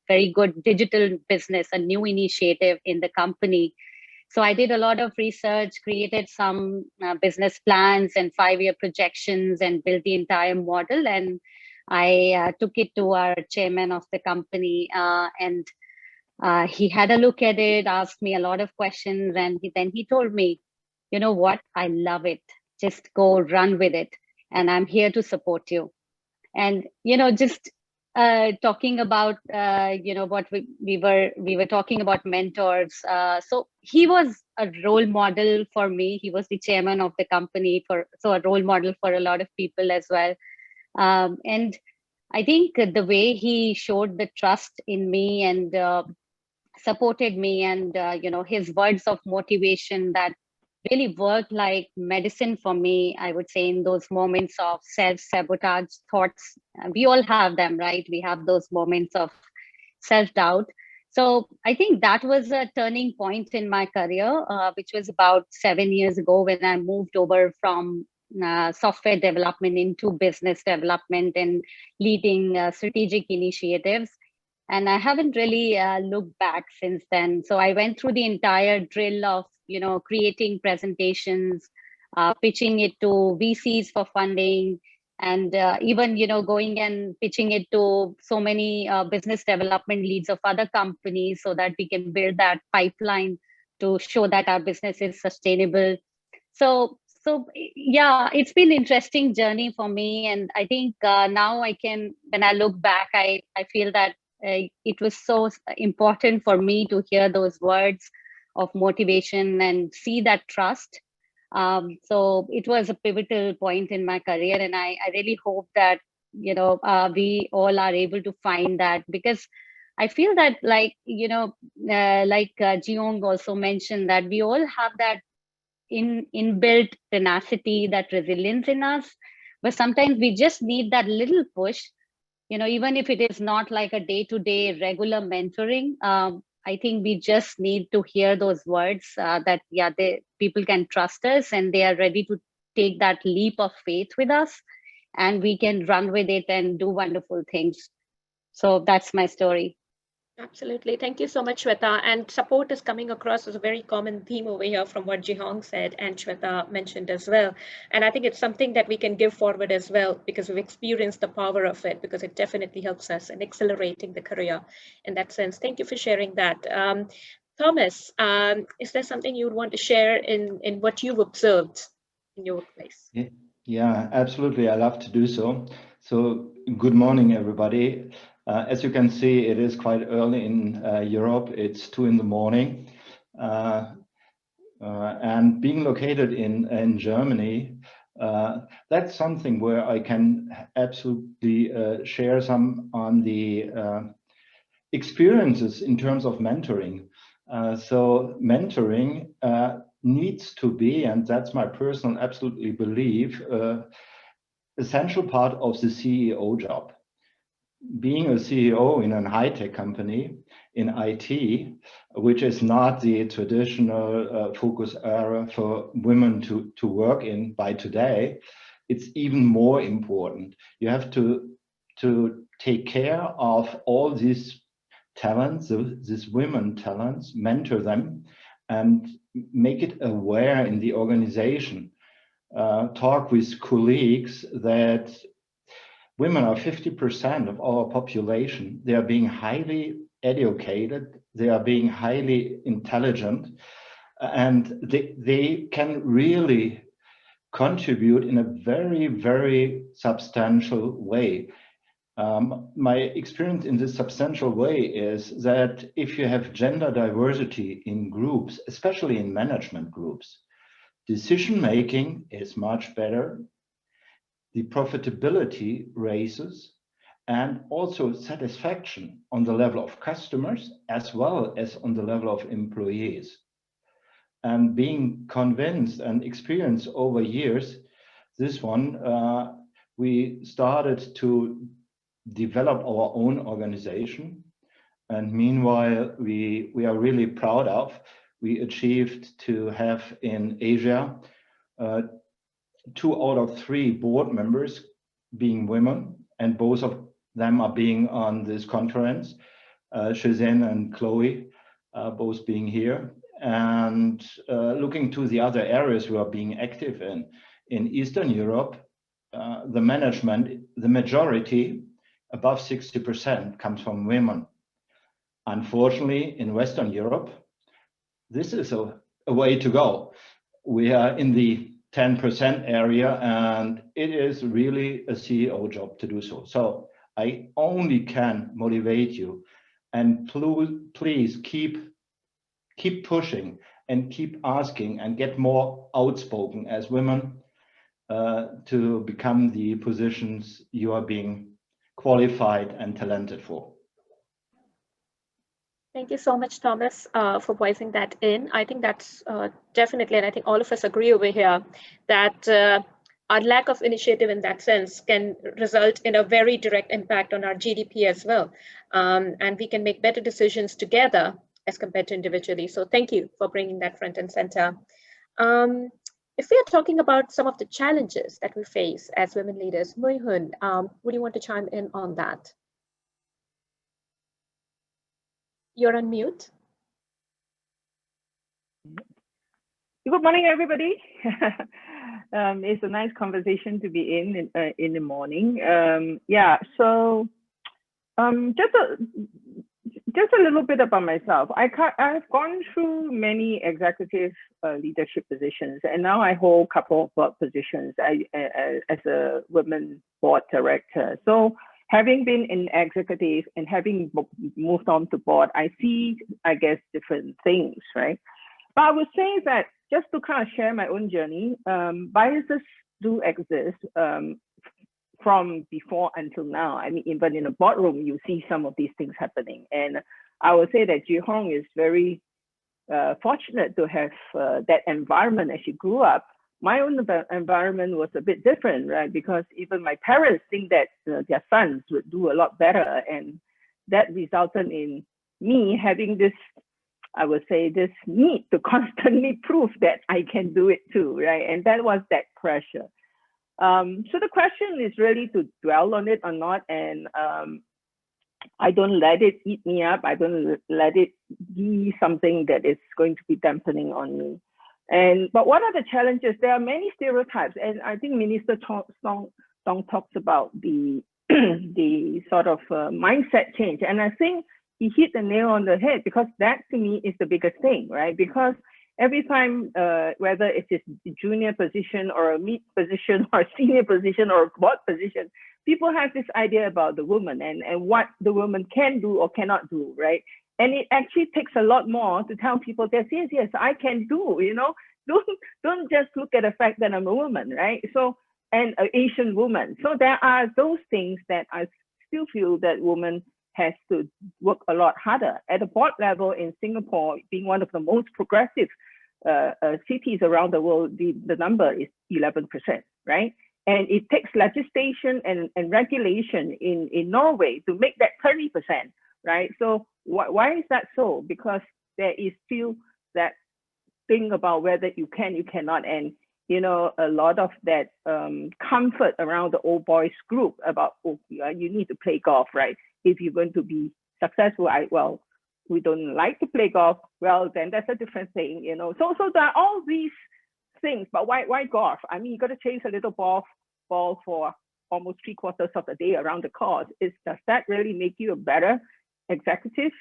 very good digital business, a new initiative in the company. So I did a lot of research, created some business plans and 5-year projections, and built the entire model. And I took it to our chairman of the company, and he had a look at it, asked me a lot of questions, and then he told me, you know what, I love it. just go run with it. And I'm here to support you. And, just talking about, what we were talking about mentors. So he was a role model for me. He was the chairman of the company, so a role model for a lot of people as well. And I think the way he showed the trust in me and supported me, and his words of motivation that really worked like medicine for me, I would say, in those moments of self-sabotage thoughts. We all have them, right? We have those moments of self-doubt. So I think that was a turning point in my career, which was about 7 years ago when I moved over from software development into business development and leading strategic initiatives. And I haven't really looked back since then. So I went through the entire drill of, creating presentations, pitching it to VCs for funding, and even, going and pitching it to so many business development leads of other companies so that we can build that pipeline to show that our business is sustainable. So yeah, it's been an interesting journey for me. And I think now when I look back, I feel that it was so important for me to hear those words of motivation and see that trust. So it was a pivotal point in my career. And I really hope that, we all are able to find that, because I feel that like Jiong also mentioned, that we all have that inbuilt tenacity, that resilience in us, but sometimes we just need that little push, even if it is not like a day-to-day regular mentoring. I think we just need to hear those words that, people can trust us and they are ready to take that leap of faith with us, and we can run with it and do wonderful things. So that's my story. Absolutely. Thank you so much, Shweta. And support is coming across as a very common theme over here from what Jihong said and Shweta mentioned as well. And I think it's something that we can give forward as well, because we've experienced the power of it, because it definitely helps us in accelerating the career in that sense. Thank you for sharing that. Thomas, is there something you would want to share in what you've observed in your workplace? Yeah, absolutely. I love to do so. So good morning, everybody. As you can see, it is quite early in Europe. It's 2 in the morning. And being located in Germany, that's something where I can absolutely share some on the experiences in terms of mentoring. So mentoring needs to be, and that's my personal absolutely belief, essential part of the CEO job. Being a CEO in a high-tech company in IT, which is not the traditional focus area for women to work in by today, it's even more important. You have to take care of all these talents, these women talents, mentor them, and make it aware in the organization. Talk with colleagues that women are 50% of our population. They are being highly educated. They are being highly intelligent, and they can really contribute in a very, very substantial way. My experience in this substantial way is that if you have gender diversity in groups, especially in management groups, decision-making is much better. The profitability raises, and also satisfaction on the level of customers as well as on the level of employees. And being convinced and experienced over years, this one, we started to develop our own organization. And meanwhile, we are really proud of, we achieved to have in Asia 2 out of 3 board members being women, and both of them are being on this conference, Shizhen and Chloe, both being here. And looking to the other areas we are being active in Eastern Europe, the management, the majority, above 60%, comes from women. Unfortunately, in Western Europe, this is a way to go. We are in the 10% area, and it is really a CEO job to do so. So I only can motivate you, and please keep pushing and keep asking and get more outspoken as women to become the positions you are being qualified and talented for. Thank you so much, Thomas, for voicing that in. I think that's definitely, and I think all of us agree over here, that our lack of initiative in that sense can result in a very direct impact on our GDP as well. And we can make better decisions together as compared to individually. So thank you for bringing that front and center. If we are talking about some of the challenges that we face as women leaders, Mui Hun, would you want to chime in on that? You're on mute. Good morning, everybody. It's a nice conversation to be in the morning. Yeah, so just a little bit about myself. I've gone through many executive leadership positions, and now I hold a couple of board positions as a women board director. So having been in executive and having moved on to board, I see, I guess, different things, right? But I would say that just to kind of share my own journey, biases do exist from before until now. I mean, even in a boardroom, you see some of these things happening. And I would say that Ji Hong is very fortunate to have that environment as she grew up. My own environment was a bit different, right? Because even my parents think that their sons would do a lot better. And that resulted in me having this, I would say, this need to constantly prove that I can do it too, right? And that was that pressure. So the question is really to dwell on it or not. And I don't let it eat me up. I don't let it be something that is going to be dampening on me. But what are the challenges? There are many stereotypes, and I think Minister Song talks about the the sort of mindset change, and I think he hit the nail on the head, because that to me is the biggest thing, right? Because every time, whether it is a junior position or a mid position or a senior position or a board position, people have this idea about the woman and what the woman can do or cannot do, right? And it actually takes a lot more to tell people that, yes, I can do, you know, don't just look at the fact that I'm a woman, right? So, and an Asian woman. So there are those things that I still feel that women has to work a lot harder. At the board level in Singapore, being one of the most progressive cities around the world, the number is 11%, right? And it takes legislation and regulation in Norway to make that 30%, right? So why is that so? Because there is still that thing about whether you can, you cannot, and you know, a lot of that comfort around the old boys group about, oh, you need to play golf, right? If you're going to be successful, well, we don't like to play golf. Well, then that's a different thing, you know. So there are all these things, but why golf? I mean, you got to chase a little ball for almost 3/4 of the day around the course. Does that really make you a better executive?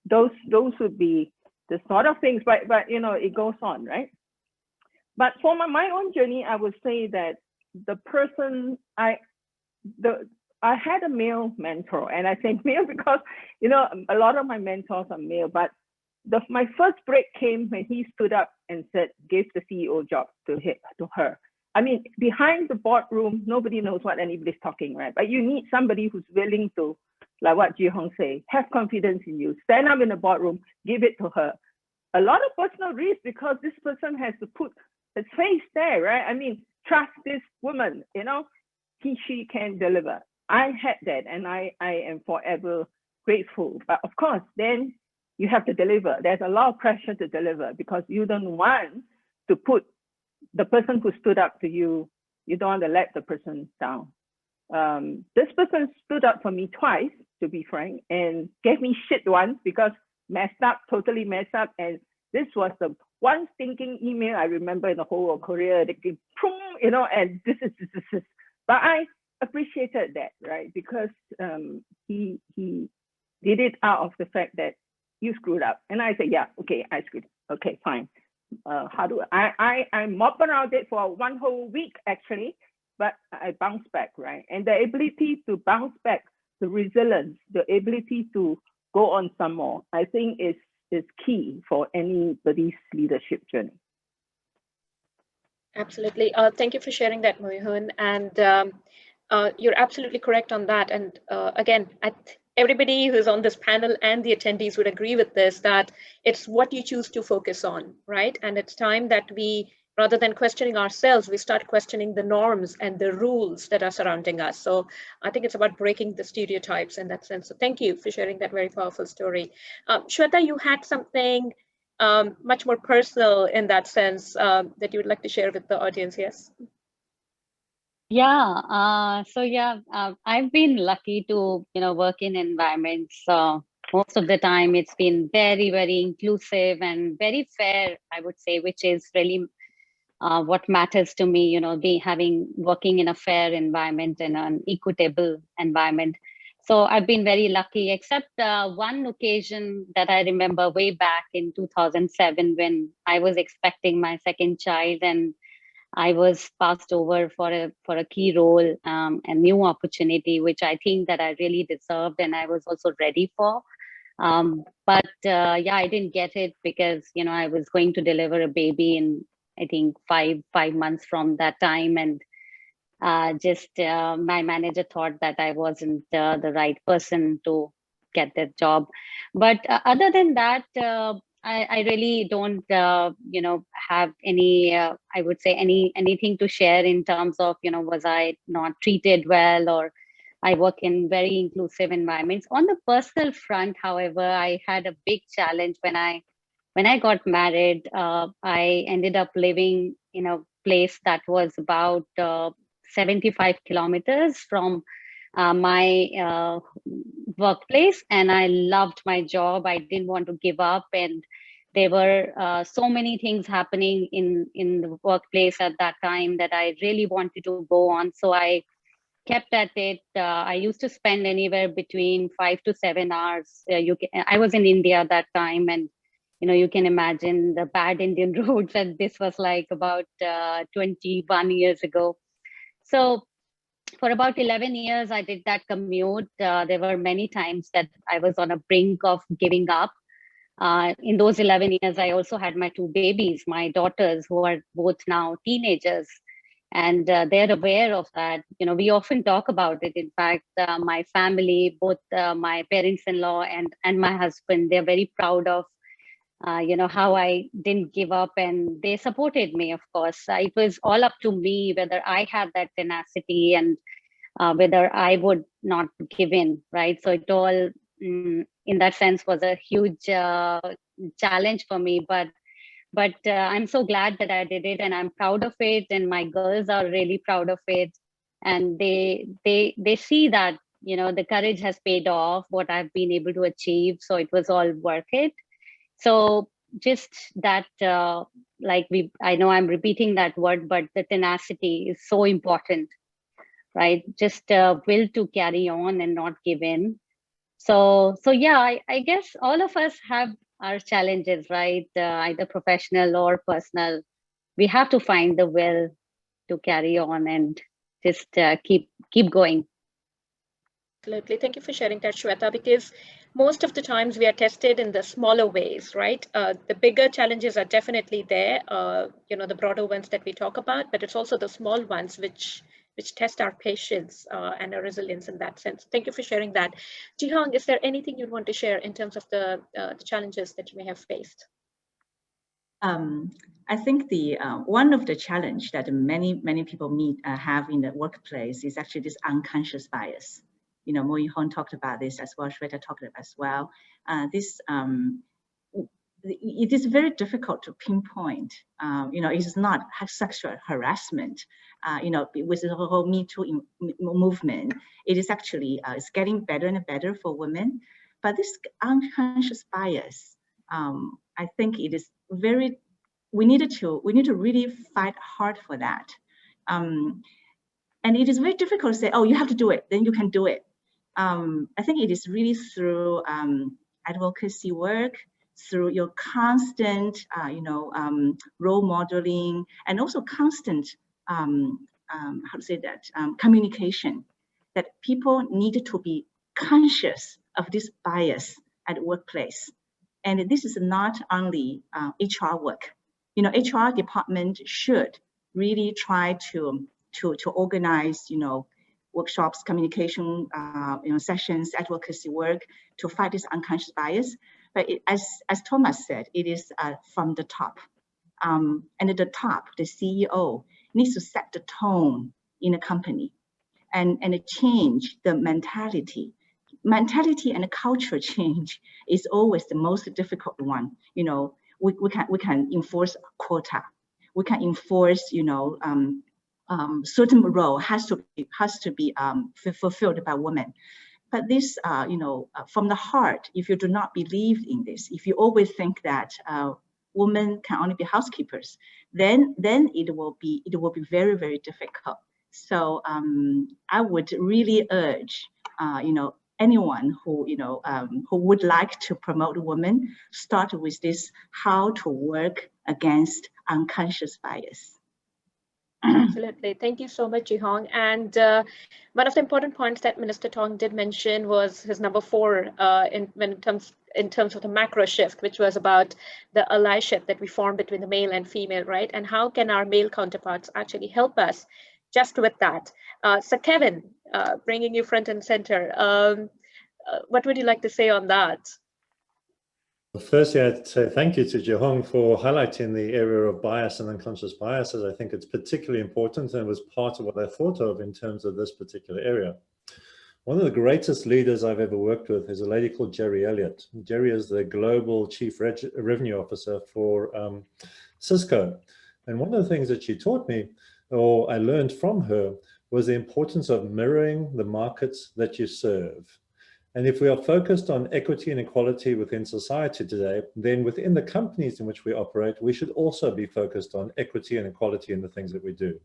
Those would be the sort of things, but you know, it goes on, right? But for my own journey, I would say that the person I had a male mentor, and I say male because, you know, a lot of my mentors are male, but my first break came when he stood up and said, gave the CEO job to her. I mean, behind the boardroom, nobody knows what anybody's talking, right? But you need somebody who's willing to, like what Ji Hong say, have confidence in you, stand up in the boardroom, give it to her. A lot of personal risk, because this person has to put his face there, right? I mean, trust this woman, you know, she can deliver. I had that, and I am forever grateful. But of course, then you have to deliver. There's a lot of pressure to deliver, because you don't want to put the person who stood up to you, you don't want to let the person down. This person stood up for me twice, to be frank, and gave me shit once because totally messed up. And this was the one stinking email I remember in the whole of Korea. They gave, you know, and this is. But I appreciated that, right? Because he did it out of the fact that you screwed up. And I said, yeah, okay, I screwed up. Okay, fine. I mop around it for one whole week actually, but I bounce back, right? And the ability to bounce back, the resilience, the ability to go on some more, I think is key for anybody's leadership journey. Absolutely. Thank you for sharing that, Mui Hun. And you're absolutely correct on that. And again, everybody who's on this panel and the attendees would agree with this, that it's what you choose to focus on, right? And it's time that we, rather than questioning ourselves, we start questioning the norms and the rules that are surrounding us. So I think it's about breaking the stereotypes in that sense. So thank you for sharing that very powerful story. Shweta, you had something much more personal in that sense that you would like to share with the audience, yes? Yeah, I've been lucky to, work in environments. Most of the time it's been very, very inclusive and very fair, I would say, which is really what matters to me, working in a fair environment and an equitable environment. So I've been very lucky, except one occasion that I remember way back in 2007 when I was expecting my second child and I was passed over for a key role, a new opportunity, which I think that I really deserved and I was also ready for. But I didn't get it because, I was going to deliver a baby in, I think, five months from that time. And my manager thought that I wasn't the right person to get that job. But other than that, I really don't, have any, I would say anything to share in terms of, was I not treated well, or I work in very inclusive environments. On the personal front, however, I had a big challenge when I got married. I ended up living in a place that was about 75 kilometers from my workplace, and I loved my job. I didn't want to give up, and there were so many things happening in the workplace at that time that I really wanted to go on. So I kept at it. I used to spend anywhere between 5 to 7 hours. I was in India at that time, and you can imagine the bad Indian roads, and this was like about 21 years ago. So for about 11 years, I did that commute. There were many times that I was on a brink of giving up. In those 11 years, I also had my 2 babies, my daughters, who are both now teenagers, and they're aware of that. We often talk about it. In fact, my family, both my parents-in-law and my husband, they're very proud of how I didn't give up, and they supported me, of course. It was all up to me whether I had that tenacity and whether I would not give in, right? So it all, in that sense, was a huge challenge for me, but I'm so glad that I did it, and I'm proud of it, and my girls are really proud of it, and they see that, the courage has paid off, what I've been able to achieve, so it was all worth it. So just that, I know I'm repeating that word, but the tenacity is so important, right? Just will to carry on and not give in. So yeah, I guess all of us have our challenges, right? Either professional or personal. We have to find the will to carry on and just keep going. Absolutely. Thank you for sharing that, Shweta, because most of the times we are tested in the smaller ways, right? The bigger challenges are definitely there, the broader ones that we talk about, but it's also the small ones which test our patience and our resilience in that sense. Thank you for sharing that. Ji Hong, is there anything you'd want to share in terms of the challenges that you may have faced? I think the one of the challenge that many people have in the workplace is actually this unconscious bias. Mui Hun talked about this as well, Shweta talked about as well. It is very difficult to pinpoint. It is not sexual harassment. With the whole Me Too movement, it is actually it's getting better and better for women. But this unconscious bias, I think it is very. We need to really fight hard for that. And it is very difficult to say, oh, you have to do it, then you can do it. I think it is really through advocacy work, through your constant, role modeling, and also constant, communication, that people need to be conscious of this bias at workplace. And this is not only HR work. HR department should really try to organize, workshops, communication, sessions, advocacy work to fight this unconscious bias. But as Thomas said, it is from the top. And at the top, the CEO needs to set the tone in a company and change the mentality. Mentality and culture change is always the most difficult one. We can enforce quota. We can enforce, certain role has to be fulfilled by women. But this, from the heart, if you do not believe in this, if you always think that women can only be housekeepers, then it will be very, very difficult. So I would really urge, anyone who would like to promote women, start with this: how to work against unconscious bias. Absolutely. Thank you so much, Jihong. And one of the important points that Minister Tong did mention was his number 4 in terms of the macro shift, which was about the allyship that we formed between the male and female, right? And how can our male counterparts actually help us just with that? So Kevin, bringing you front and center, what would you like to say on that? Well, firstly, I'd say thank you to Jihong for highlighting the area of bias and unconscious biases. I think it's particularly important and was part of what I thought of in terms of this particular area. One of the greatest leaders I've ever worked with is a lady called Jerry Elliott. Jerry is the Global Chief Revenue Officer for Cisco. And one of the things that she taught me, or I learned from her, was the importance of mirroring the markets that you serve. And if we are focused on equity and equality within society today, then within the companies in which we operate, we should also be focused on equity and equality in the things that we do.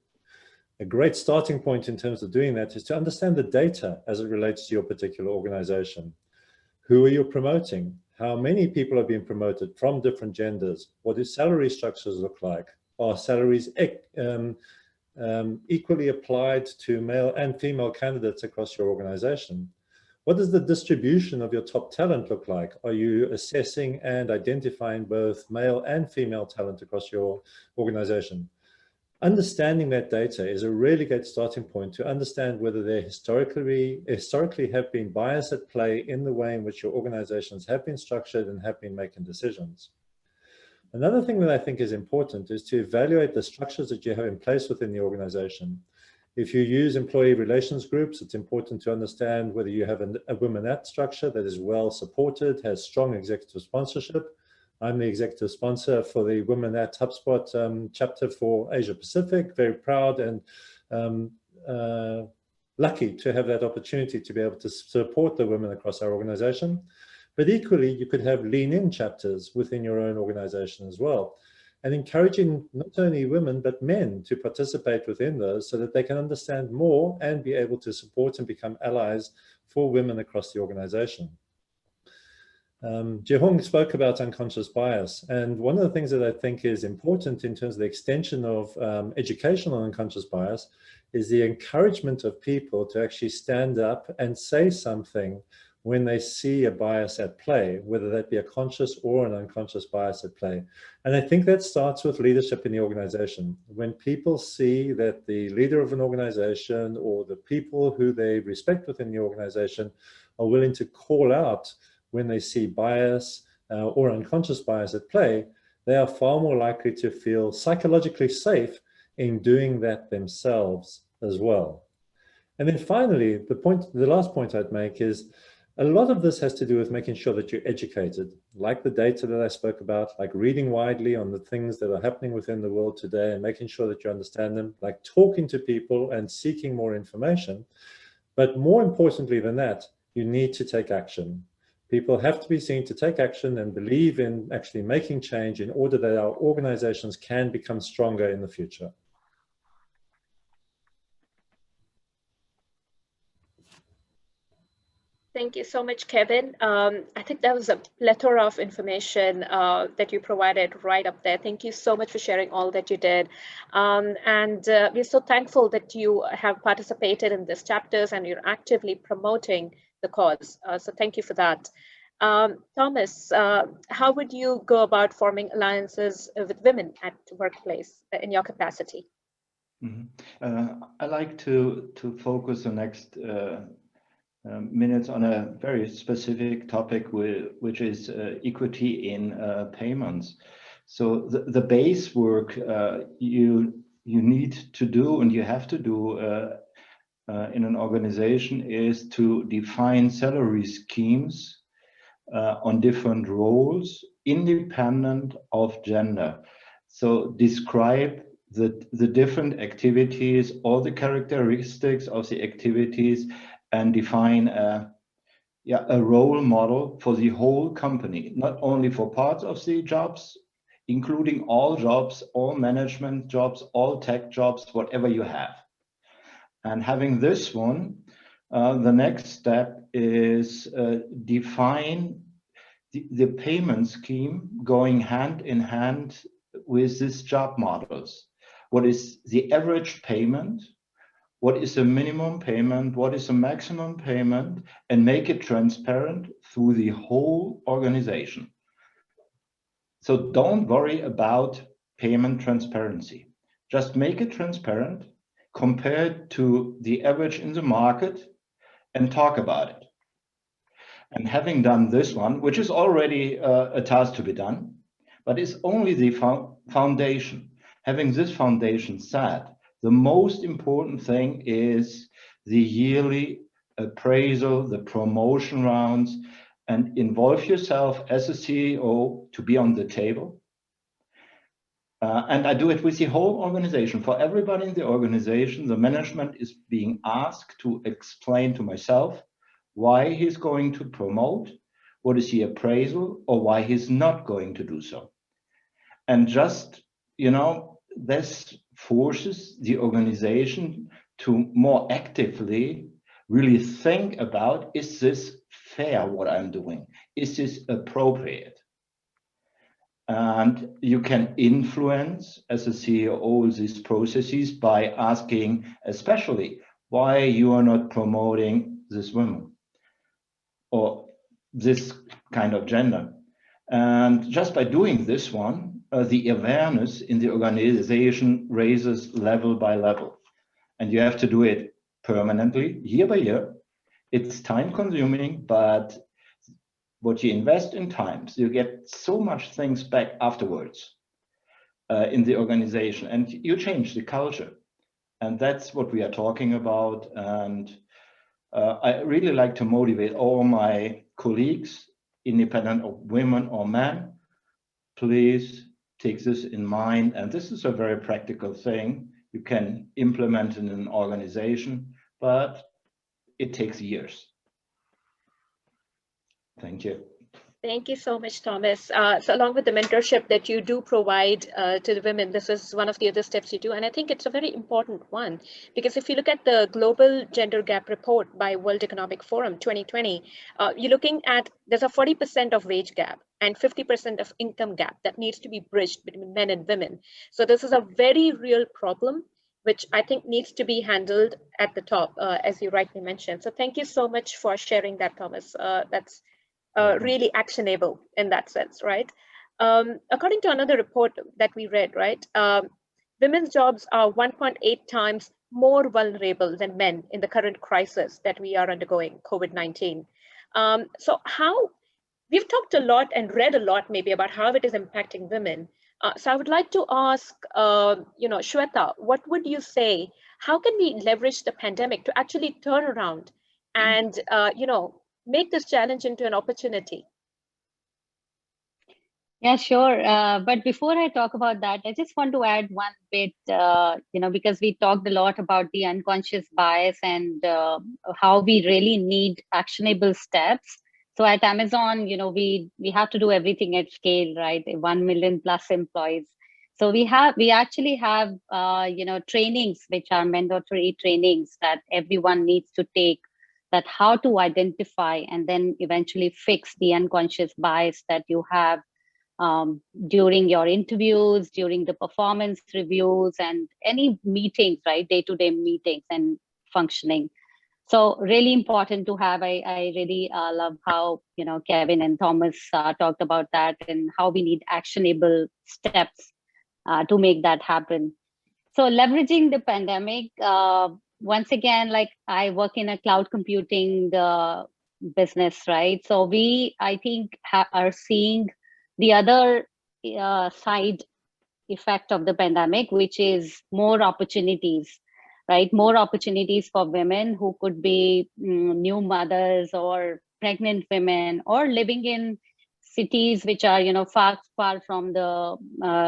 A great starting point in terms of doing that is to understand the data as it relates to your particular organization. Who are you promoting? How many people are being promoted from different genders? What do salary structures look like? Are salaries equally applied to male and female candidates across your organization? What does the distribution of your top talent look like? Are you assessing and identifying both male and female talent across your organization? Understanding that data is a really good starting point to understand whether there historically have been bias at play in the way in which your organizations have been structured and have been making decisions. Another thing that I think is important is to evaluate the structures that you have in place within the organization. If you use employee relations groups, it's important to understand whether you have a women-at structure that is well supported, has strong executive sponsorship. I'm the executive sponsor for the Women-at HubSpot chapter for Asia Pacific. Very proud and lucky to have that opportunity to be able to support the women across our organization. But equally, you could have lean-in chapters within your own organization as well, and encouraging not only women, but men to participate within those so that they can understand more and be able to support and become allies for women across the organization. Jihong spoke about unconscious bias, and one of the things that I think is important in terms of the extension of education on unconscious bias is the encouragement of people to actually stand up and say something when they see a bias at play, whether that be a conscious or an unconscious bias at play. And I think that starts with leadership in the organization. When people see that the leader of an organization or the people who they respect within the organization are willing to call out when they see bias or unconscious bias at play, they are far more likely to feel psychologically safe in doing that themselves as well. And then finally, the last point I'd make is a lot of this has to do with making sure that you're educated, like the data that I spoke about, like reading widely on the things that are happening within the world today and making sure that you understand them, like talking to people and seeking more information. But more importantly than that, you need to take action. People have to be seen to take action and believe in actually making change in order that our organizations can become stronger in the future. Thank you so much, Kevin. I think that was a plethora of information that you provided right up there. Thank you so much for sharing all that you did. And we're so thankful that you have participated in these chapters and you're actively promoting the cause. So thank you for that. Thomas, how would you go about forming alliances with women at workplace in your capacity? I like to focus the next minutes on a very specific topic, which is equity in payments. So the base work you need to do and you have to do in an organization is to define salary schemes on different roles independent of gender. So describe the different activities, all the characteristics of the activities, and define a role model for the whole company, not only for parts of the jobs, including all jobs, all management jobs, all tech jobs, whatever you have. And having this one, the next step is define the payment scheme going hand in hand with these job models. What is the average payment? What is the minimum payment? What is the maximum payment? And make it transparent through the whole organization. So don't worry about payment transparency. Just make it transparent, compare it to the average in the market, and talk about it. And having done this one, which is already a task to be done, but it's only the foundation. Having this foundation set, the most important thing is the yearly appraisal, the promotion rounds, and involve yourself as a CEO to be on the table. And I do it with the whole organization. For everybody in the organization, the management is being asked to explain to myself why he's going to promote, what is the appraisal, or why he's not going to do so. And just, you know, this forces the organization to more actively really think about, is this fair what I'm doing? Is this appropriate? And you can influence as a CEO these processes by asking, especially, why you are not promoting this woman or this kind of gender. And just by doing this one, the awareness in the organization raises level by level. And you have to do it permanently, year by year. It's time consuming, but what you invest in times, you get so much things back afterwards in the organization, and you change the culture. And that's what we are talking about. And I really like to motivate all my colleagues, independent of women or men, please take this in mind. And this is a very practical thing you can implement in an organization, but it takes years. Thank you. Thank you so much, Thomas. So along with the mentorship that you do provide to the women, this is one of the other steps you do. And I think it's a very important one, because if you look at the Global Gender Gap Report by World Economic Forum 2020, you're looking at, there's a 40% of wage gap and 50% of income gap that needs to be bridged between men and women. So this is a very real problem, which I think needs to be handled at the top, as you rightly mentioned. So thank you so much for sharing that, Thomas. That's really actionable in that sense, right? According to another report that we read, right, women's jobs are 1.8 times more vulnerable than men in the current crisis that we are undergoing, COVID-19. So how, we've talked a lot and read a lot maybe about how it is impacting women. So I would like to ask, Shweta, what would you say, how can we leverage the pandemic to actually turn around and, make this challenge into an opportunity? Yeah, sure. But before I talk about that, I just want to add one bit, because we talked a lot about the unconscious bias and how we really need actionable steps. So at Amazon, we have to do everything at scale, right? 1 million plus employees. So we actually have, trainings, which are mandatory trainings that everyone needs to take that how to identify and then eventually fix the unconscious bias that you have during your interviews, during the performance reviews, and any meetings, right? Day-to-day meetings and functioning. So really important to have. I really love how, you know, Kevin and Thomas talked about that and how we need actionable steps to make that happen. So leveraging the pandemic, once again, like I work in a cloud computing business, right? So we, I think, are seeing the other side effect of the pandemic, which is more opportunities, right? More opportunities for women who could be new mothers or pregnant women or living in cities which are, you know, far from the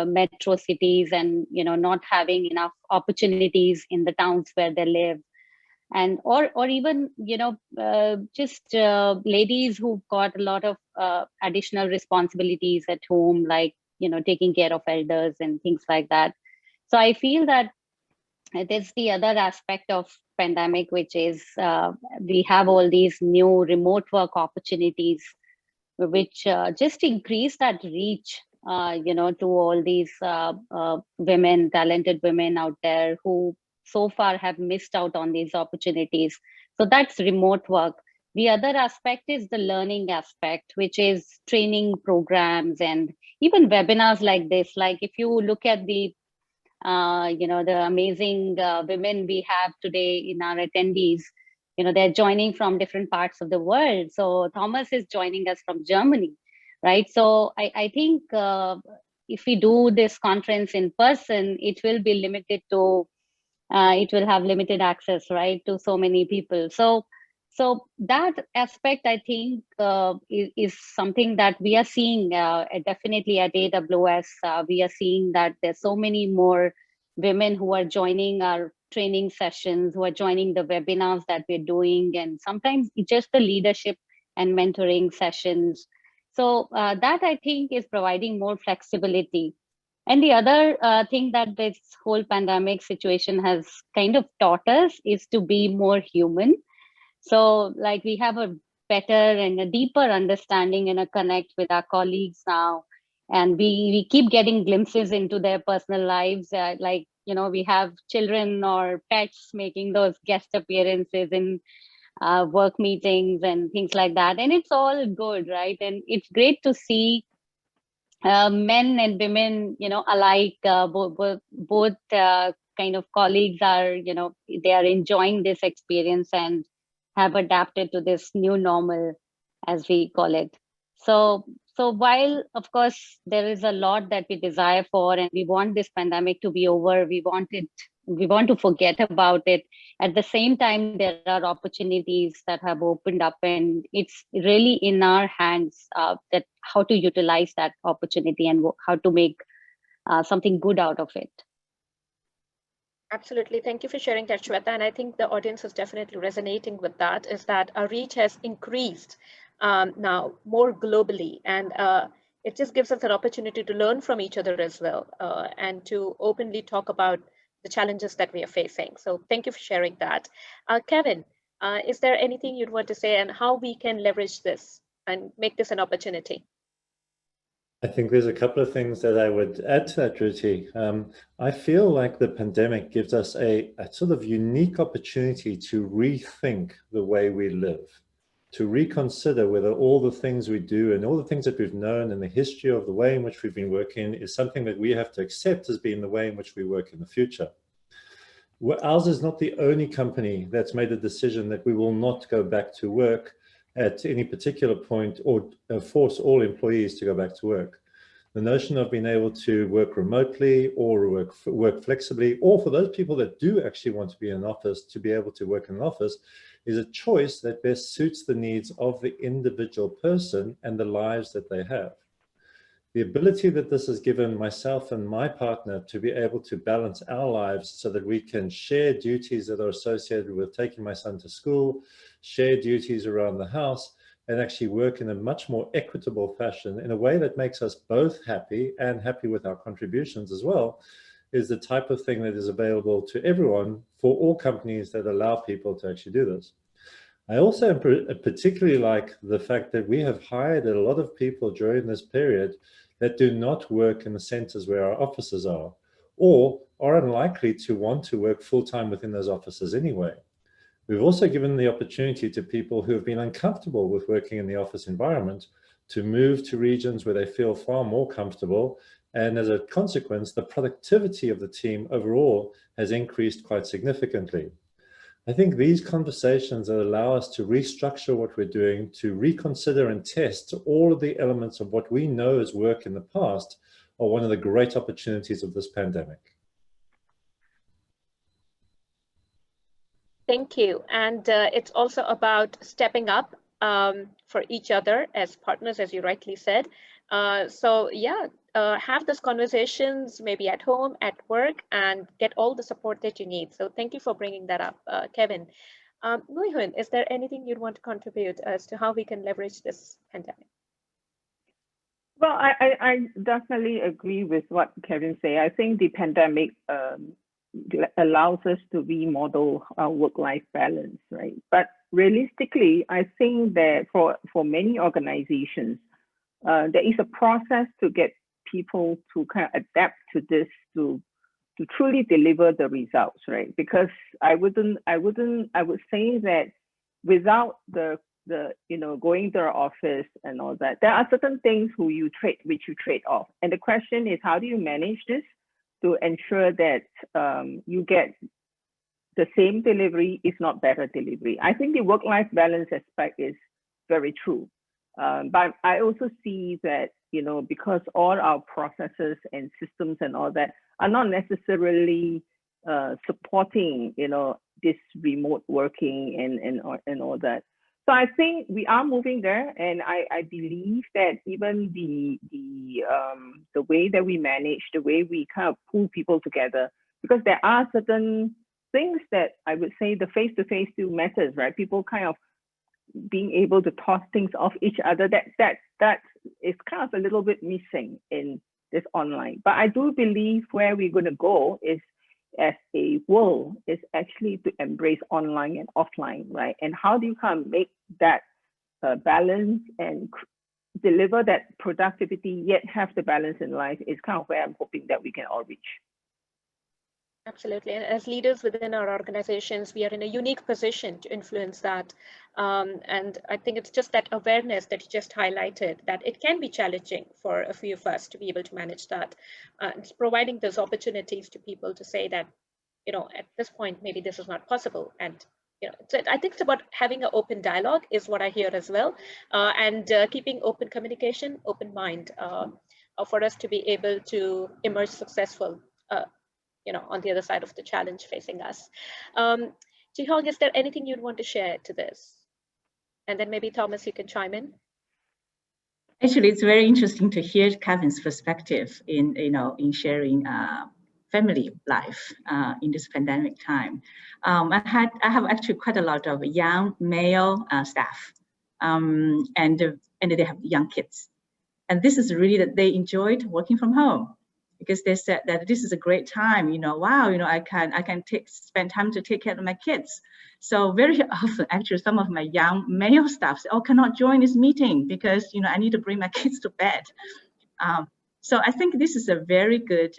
metro cities, and, you know, not having enough opportunities in the towns where they live. And or even, you know, just ladies who've got a lot of additional responsibilities at home, like, you know, taking care of elders and things like that. So I feel that there's the other aspect of pandemic, which is we have all these new remote work opportunities, which just increase that reach, you know, to all these women, talented women out there who so far have missed out on these opportunities. So that's remote work. The other aspect is the learning aspect, which is training programs and even webinars like this. Like if you look at the, you know, the amazing women we have today in our attendees, you know, they're joining from different parts of the world. So Thomas is joining us from Germany, right? So I think if we do this conference in person, it will be limited to, it will have limited access, right, to so many people. So that aspect, I think, is something that we are seeing definitely at AWS. We are seeing that there's so many more women who are joining our training sessions, who are joining the webinars that we're doing, and sometimes just the leadership and mentoring sessions. So that, I think, is providing more flexibility. And the other thing that this whole pandemic situation has kind of taught us is to be more human. So like we have a better and a deeper understanding and a connect with our colleagues now. And we keep getting glimpses into their personal lives. Like, you know, we have children or pets making those guest appearances in work meetings and things like that. And it's all good, right? And it's great to see men and women, you know, alike, both kind of colleagues are, you know, they are enjoying this experience and have adapted to this new normal, as we call it. So while, of course, there is a lot that we desire for, and we want this pandemic to be over, we want to forget about it. At the same time, there are opportunities that have opened up, and it's really in our hands that how to utilize that opportunity and how to make something good out of it. Absolutely. Thank you for sharing that, Shweta. And I think the audience is definitely resonating with that, is that our reach has increased now more globally. And it just gives us an opportunity to learn from each other as well, and to openly talk about the challenges that we are facing. So thank you for sharing that. Kevin, is there anything you'd want to say and how we can leverage this and make this an opportunity? I think there's a couple of things that I would add to that, Ruti. I feel like the pandemic gives us a sort of unique opportunity to rethink the way we live, to reconsider whether all the things we do and all the things that we've known in the history of the way in which we've been working is something that we have to accept as being the way in which we work in the future. Ours is not the only company that's made a decision that we will not go back to work at any particular point or force all employees to go back to work. The notion of being able to work remotely or work flexibly, or for those people that do actually want to be in an office, to be able to work in an office, is a choice that best suits the needs of the individual person and the lives that they have. The ability that this has given myself and my partner to be able to balance our lives so that we can share duties that are associated with taking my son to school, share duties around the house, and actually work in a much more equitable fashion in a way that makes us both happy and happy with our contributions as well, is the type of thing that is available to everyone for all companies that allow people to actually do this. I also particularly like the fact that we have hired a lot of people during this period that do not work in the centers where our offices are, or are unlikely to want to work full-time within those offices anyway. We've also given the opportunity to people who have been uncomfortable with working in the office environment to move to regions where they feel far more comfortable. And as a consequence, the productivity of the team overall has increased quite significantly. I think these conversations that allow us to restructure what we're doing, to reconsider and test all of the elements of what we know as work in the past, are one of the great opportunities of this pandemic. Thank you. And it's also about stepping up for each other as partners, as you rightly said. So yeah, have those conversations maybe at home, at work, and get all the support that you need. So thank you for bringing that up, Kevin. Nguyen Huynh, is there anything you'd want to contribute as to how we can leverage this pandemic? Well, I definitely agree with what Kevin said. I think the pandemic allows us to remodel our work-life balance, right? But realistically, I think that for many organizations, there is a process to get people to kind of adapt to this to truly deliver the results, right? Because I would say that without the going to our office and all that, there are certain things which you trade off. And the question is, how do you manage this to ensure that you get the same delivery, if not better delivery? I think the work-life balance aspect is very true. But I also see that, because all our processes and systems and all that are not necessarily supporting, this remote working and all that. So I think we are moving there, and I believe that even the way that we manage, the way we kind of pull people together, because there are certain things that I would say the face-to-face still matters, right? People kind of being able to toss things off each other, that is kind of a little bit missing in this online. But I do believe where we're going to go is, as a world, is actually to embrace online and offline, right? And how do you kind of make that balance and deliver that productivity, yet have the balance in life, is kind of where I'm hoping that we can all reach. Absolutely. And as leaders within our organizations, we are in a unique position to influence that. And I think it's just that awareness that you just highlighted, that it can be challenging for a few of us to be able to manage that. It's providing those opportunities to people to say that, at this point, maybe this is not possible. And, I think it's about having an open dialogue is what I hear as well. And keeping open communication, open mind for us to be able to emerge successful on the other side of the challenge facing us. Chee Hong, is there anything you'd want to share to this? And then maybe Thomas, you can chime in. Actually, it's very interesting to hear Kevin's perspective in sharing family life in this pandemic time. I have actually quite a lot of young male staff, and they have young kids, and this is really that they enjoyed working from home, because they said that this is a great time, wow, I can spend time to take care of my kids. So very often, actually, some of my young male staff say, oh, cannot join this meeting because, I need to bring my kids to bed. So I think this is a very good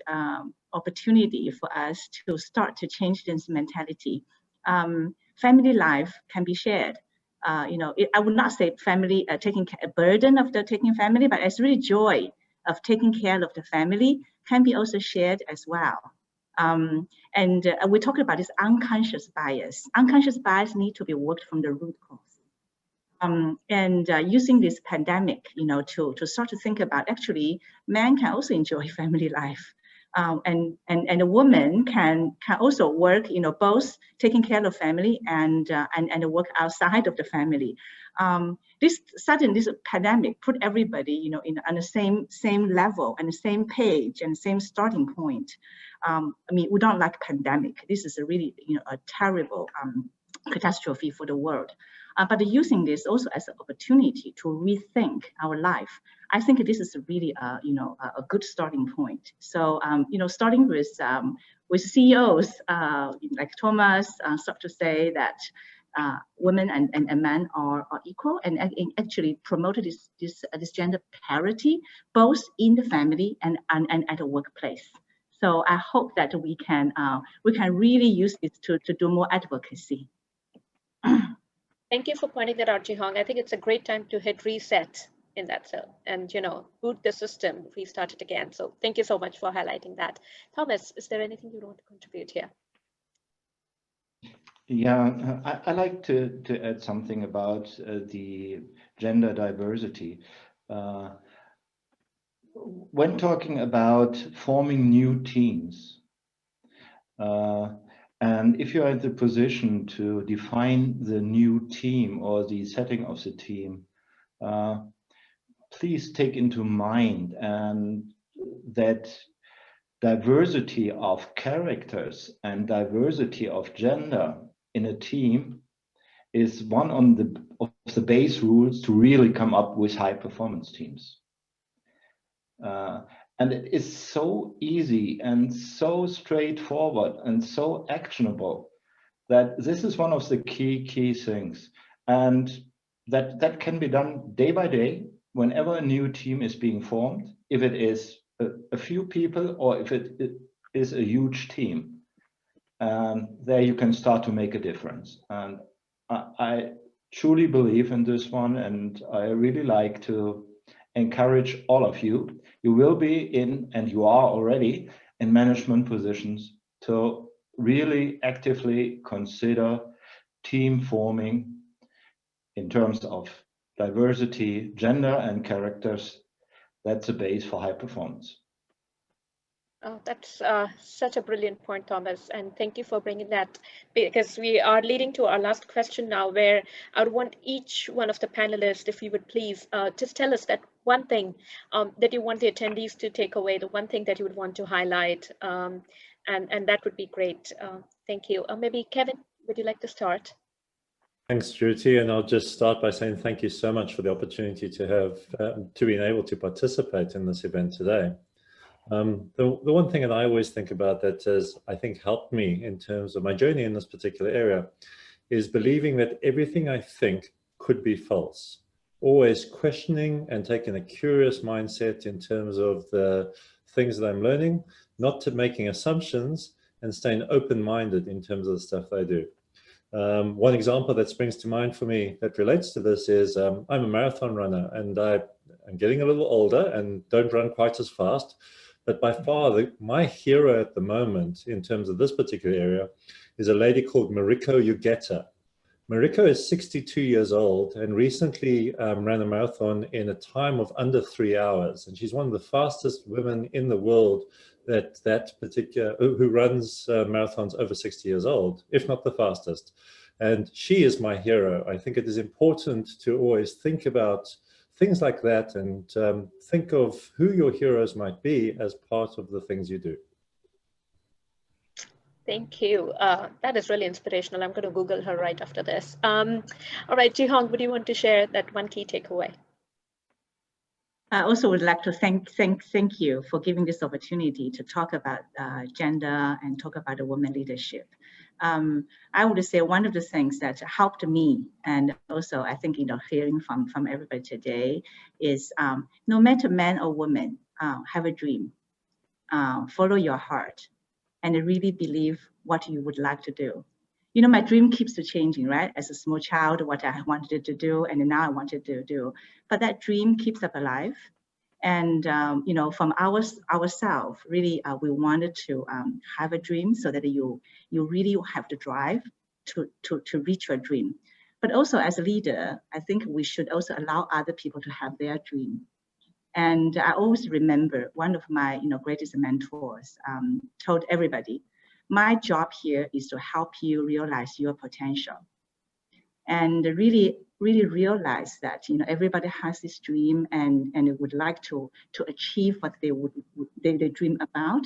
opportunity for us to start to change this mentality. Family life can be shared. I would not say family taking a burden of taking family, but it's really joy of taking care of the family can be also shared as well. And we're talking about this unconscious bias. Unconscious bias need to be worked from the root cause. Using this pandemic, to start to think about, actually, men can also enjoy family life. And a woman can also work, both taking care of family and work outside of the family. This pandemic put everybody, on the same level and the same page and same starting point. We don't like pandemic. This is a really, a terrible catastrophe for the world. But using this also as an opportunity to rethink our life, I think this is really a good starting point. So starting with CEOs like Thomas, start to say that women and men are equal, and actually promoted this gender parity both in the family and at the workplace. So I hope that we can really use this to do more advocacy. Thank you for pointing that out, Ji-Hong. I think it's a great time to hit reset in that cell and, boot the system, restart it again. So thank you so much for highlighting that. Thomas, is there anything you want to contribute here? Yeah, I like to add something about the gender diversity. When talking about forming new teams, and if you are in the position to define the new team or the setting of the team, please take into mind that diversity of characters and diversity of gender in a team is one of the base rules to really come up with high performance teams. And it is so easy and so straightforward and so actionable that this is one of the key things. And that can be done day by day whenever a new team is being formed, if it is a few people or if it is a huge team. There you can start to make a difference. And I truly believe in this one, and I really like to encourage all of you. You will be in, and you are already in, management positions to really actively consider team forming in terms of diversity, gender, and characters. That's a base for high performance. Oh, that's such a brilliant point, Thomas, and thank you for bringing that, because we are leading to our last question now, where I would want each one of the panelists, if you would please, just tell us that one thing that you want the attendees to take away, the one thing that you would want to highlight, and that would be great. Thank you. Maybe Kevin, would you like to start? Thanks, Jyoti, and I'll just start by saying thank you so much for the opportunity to have to be able to participate in this event today. The one thing that I always think about that has, I think, helped me in terms of my journey in this particular area is believing that everything I think could be false. Always questioning and taking a curious mindset in terms of the things that I'm learning, not to making assumptions, and staying open-minded in terms of the stuff I do. One example that springs to mind for me that relates to this is I'm a marathon runner, and I'm getting a little older and don't run quite as fast. But by far, my hero at the moment in terms of this particular area is a lady called Mariko Ugeta. Mariko is 62 years old and recently ran a marathon in a time of under 3 hours. And she's one of the fastest women in the world who runs marathons over 60 years old, if not the fastest. And she is my hero. I think it is important to always think about things like that and think of who your heroes might be as part of the things you do. Thank you. That is really inspirational. I'm going to Google her right after this. All right, Ji-Hong, would you want to share that one key takeaway? I also would like to thank you for giving this opportunity to talk about gender and talk about the women leadership. I would say one of the things that helped me, and also I think hearing from everybody today, is no matter man or woman, have a dream, follow your heart, and really believe what you would like to do. My dream keeps changing, right? As a small child, what I wanted to do, and now I wanted to do. But that dream keeps up alive. And, from ourselves, really, we wanted to have a dream so that you really have to drive to reach your dream. But also as a leader, I think we should also allow other people to have their dream. And I always remember one of my greatest mentors told everybody, my job here is to help you realize your potential. And really realize that everybody has this dream and would like to achieve what they dream about,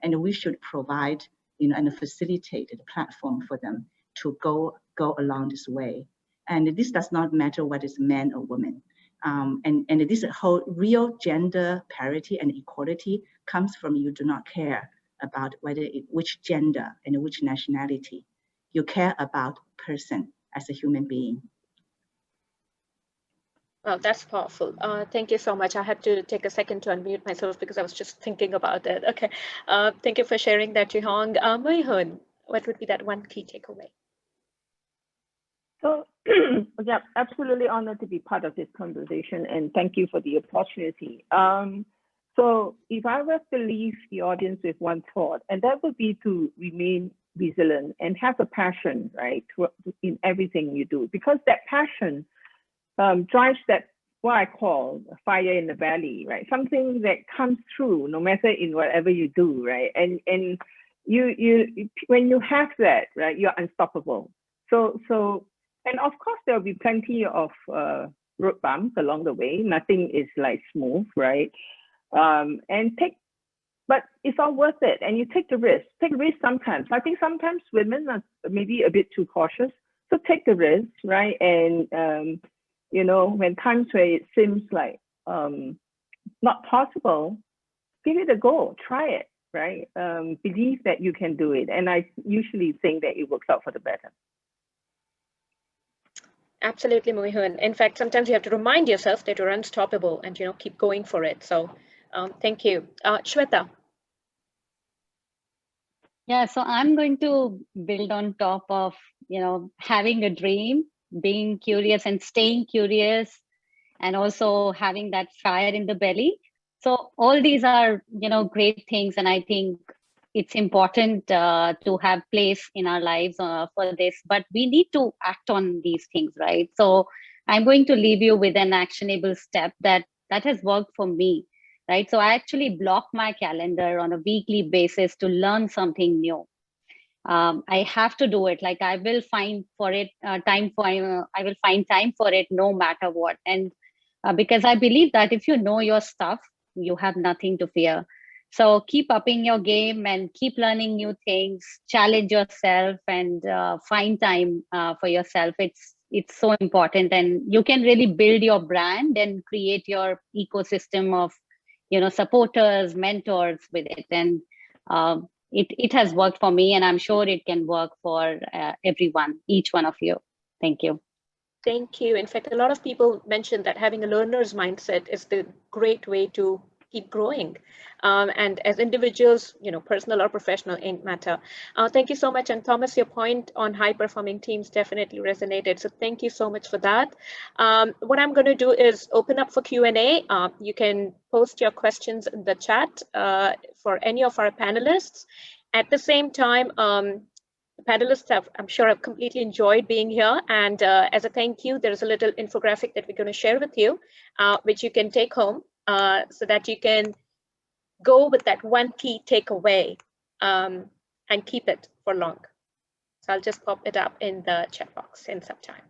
and we should provide and facilitate the platform for them to go along this way. And this does not matter whether it's man or woman. And this whole real gender parity and equality comes from you do not care about which gender and which nationality. You care about person as a human being. Well, that's powerful. Thank you so much. I had to take a second to unmute myself because I was just thinking about it. Okay. Thank you for sharing that, Chee Hong. Mui Hun, what would be that one key takeaway? So, yeah, absolutely honored to be part of this conversation, and thank you for the opportunity. So if I were to leave the audience with one thought, and that would be to remain resilient and have a passion, right, in everything you do, because that passion drives that, what I call fire in the belly, right? Something that comes through no matter in whatever you do, right? And you when you have that, right, you're unstoppable. So and of course there'll be plenty of road bumps along the way. Nothing is like smooth, right? But it's all worth it, and you take the risk. Take risk sometimes. I think sometimes women are maybe a bit too cautious. So take the risk, right? And you know, when times where it seems like not possible, give it a go, try it, right? Believe that you can do it. And I usually think that it works out for the better. Absolutely, Mui Hun. In fact, sometimes you have to remind yourself that you're unstoppable and, you know, keep going for it. So thank you. Shweta. Yeah, so I'm going to build on top of, you know, having a dream, being curious and staying curious, and also having that fire in the belly. So all these are, you know, great things. And I think it's important to have place in our lives for this, but we need to act on these things, right? So I'm going to leave you with an actionable step that has worked for me, right? So I actually block my calendar on a weekly basis to learn something new. I have to do it. Like I will find for it I will find time for it no matter what. And because I believe that if you know your stuff, you have nothing to fear. So keep upping your game and keep learning new things, challenge yourself, and find time for yourself. It's so important, and you can really build your brand and create your ecosystem of, you know, supporters, mentors with it. And it has worked for me, and I'm sure it can work for everyone, each one of you. Thank you. Thank you. In fact, a lot of people mentioned that having a learner's mindset is the great way to keep growing. And as individuals, you know, personal or professional, ain't matter. Thank you so much. And Thomas, your point on high performing teams definitely resonated. So thank you so much for that. What I'm going to do is open up for Q&A. You can post your questions in the chat for any of our panelists. At the same time, panelists I'm sure have completely enjoyed being here. And as a thank you, there's a little infographic that we're going to share with you, which you can take home so that you can go with that one key takeaway and keep it for long. So I'll just pop it up in the chat box in some time.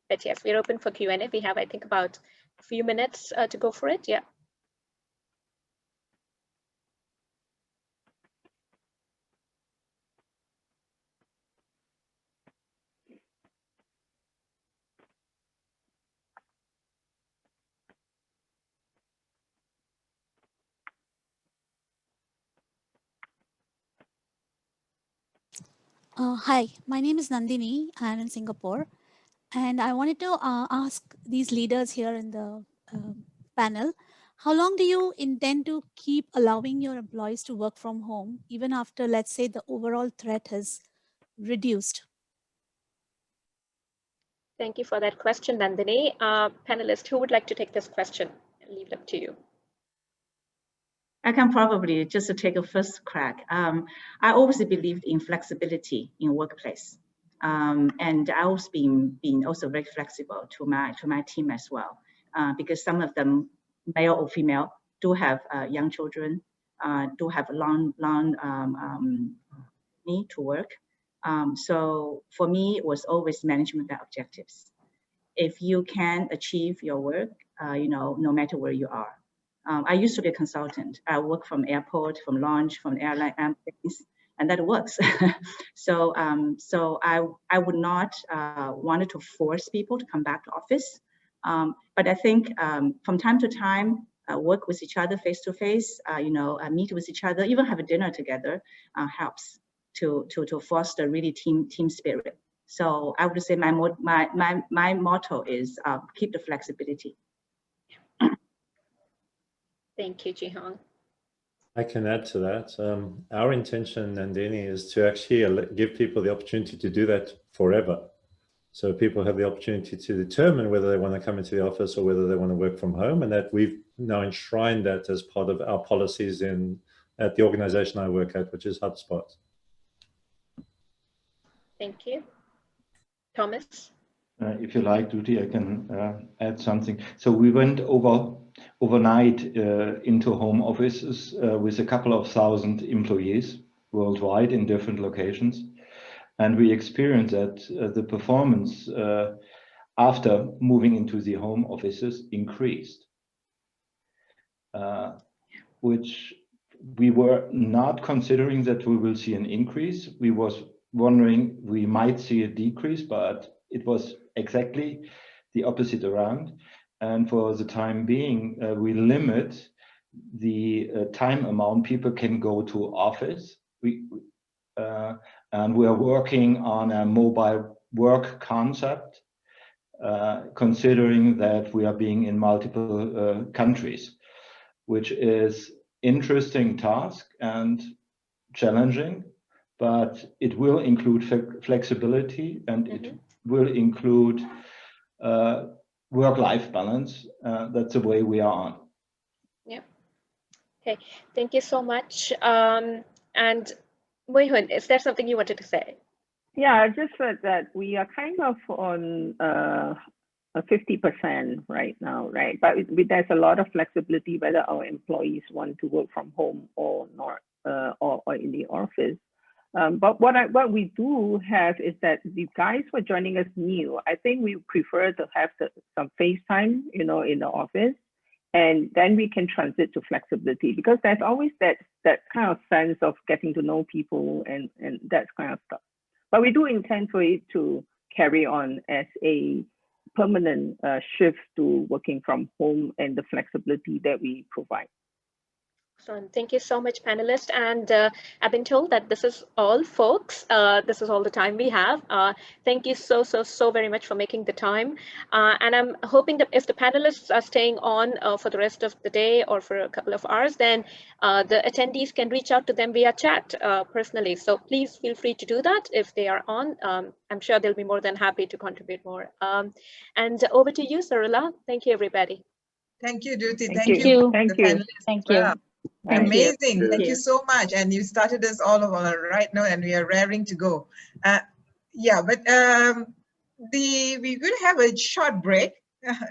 But yes, we're open for Q&A. We have, I think, about a few minutes to go for it. Yeah. Hi, my name is Nandini. I'm in Singapore, and I wanted to ask these leaders here in the panel, how long do you intend to keep allowing your employees to work from home, even after, let's say, the overall threat has reduced? Thank you for that question, Nandini. Panelist, who would like to take this question? I'll leave it up to you. I can probably just take a first crack. I always believed in flexibility in workplace. And I always been also very flexible to my team as well, because some of them, male or female, do have young children, do have long need to work. So for me, it was always management objectives. If you can achieve your work, you know, no matter where you are. I used to be a consultant. I work from airport, from launch, from airline airplanes, and that works. So I would not wanted to force people to come back to office. But I think from time to time, work with each other face to face, you know, meet with each other, even have a dinner together helps to foster really team spirit. So I would say my motto is keep the flexibility. Thank you, Jihong. I can add to that. Our intention, Nandini, is to actually give people the opportunity to do that forever. So people have the opportunity to determine whether they want to come into the office or whether they want to work from home, and that we've now enshrined that as part of our policies at the organization I work at, which is HubSpot. Thank you. Thomas? If you like, Duty, I can add something. So we went overnight into home offices with a couple of thousand employees worldwide in different locations. And we experienced that the performance after moving into the home offices increased, which we were not considering that we will see an increase. We was wondering we might see a decrease, but it was exactly the opposite around. And for the time being, we limit the time amount people can go to office. And we are working on a mobile work concept, considering that we are being in multiple countries, which is interesting task and challenging, but it will include flexibility, and it will include work-life balance. That's the way we are on. Yeah. Okay. Thank you so much. And Wei-Hun, is there something you wanted to say? Yeah, I just said that we are kind of on a 50% right now, right? But there's a lot of flexibility whether our employees want to work from home or not, or in the office. But what we do have is that the guys who are joining us new, I think we prefer to have some FaceTime, in the office, and then we can transit to flexibility, because there's always that kind of sense of getting to know people and that kind of stuff. But we do intend for it to carry on as a permanent shift to working from home and the flexibility that we provide. Excellent. Thank you so much, panelists. And I've been told that this is all, folks. This is all the time we have. Thank you so very much for making the time. And I'm hoping that if the panelists are staying on for the rest of the day or for a couple of hours, then the attendees can reach out to them via chat personally. So please feel free to do that if they are on. I'm sure they'll be more than happy to contribute more. And over to you, Sarala. Thank you, everybody. Thank you, Duty. Thank you. Thank you. Thank you. Amazing. Thank you so much. And you started us all on a right note, and we are raring to go. Yeah, but we're going to have a short break,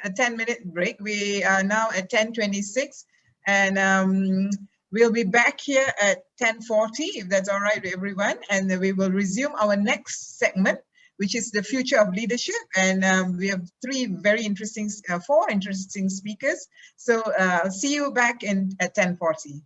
a 10-minute break. We are now at 10:26, and we'll be back here at 10:40, if that's all right with everyone. And then we will resume our next segment, which is the future of leadership. And we have four interesting speakers. So I'll see you back at 10:40.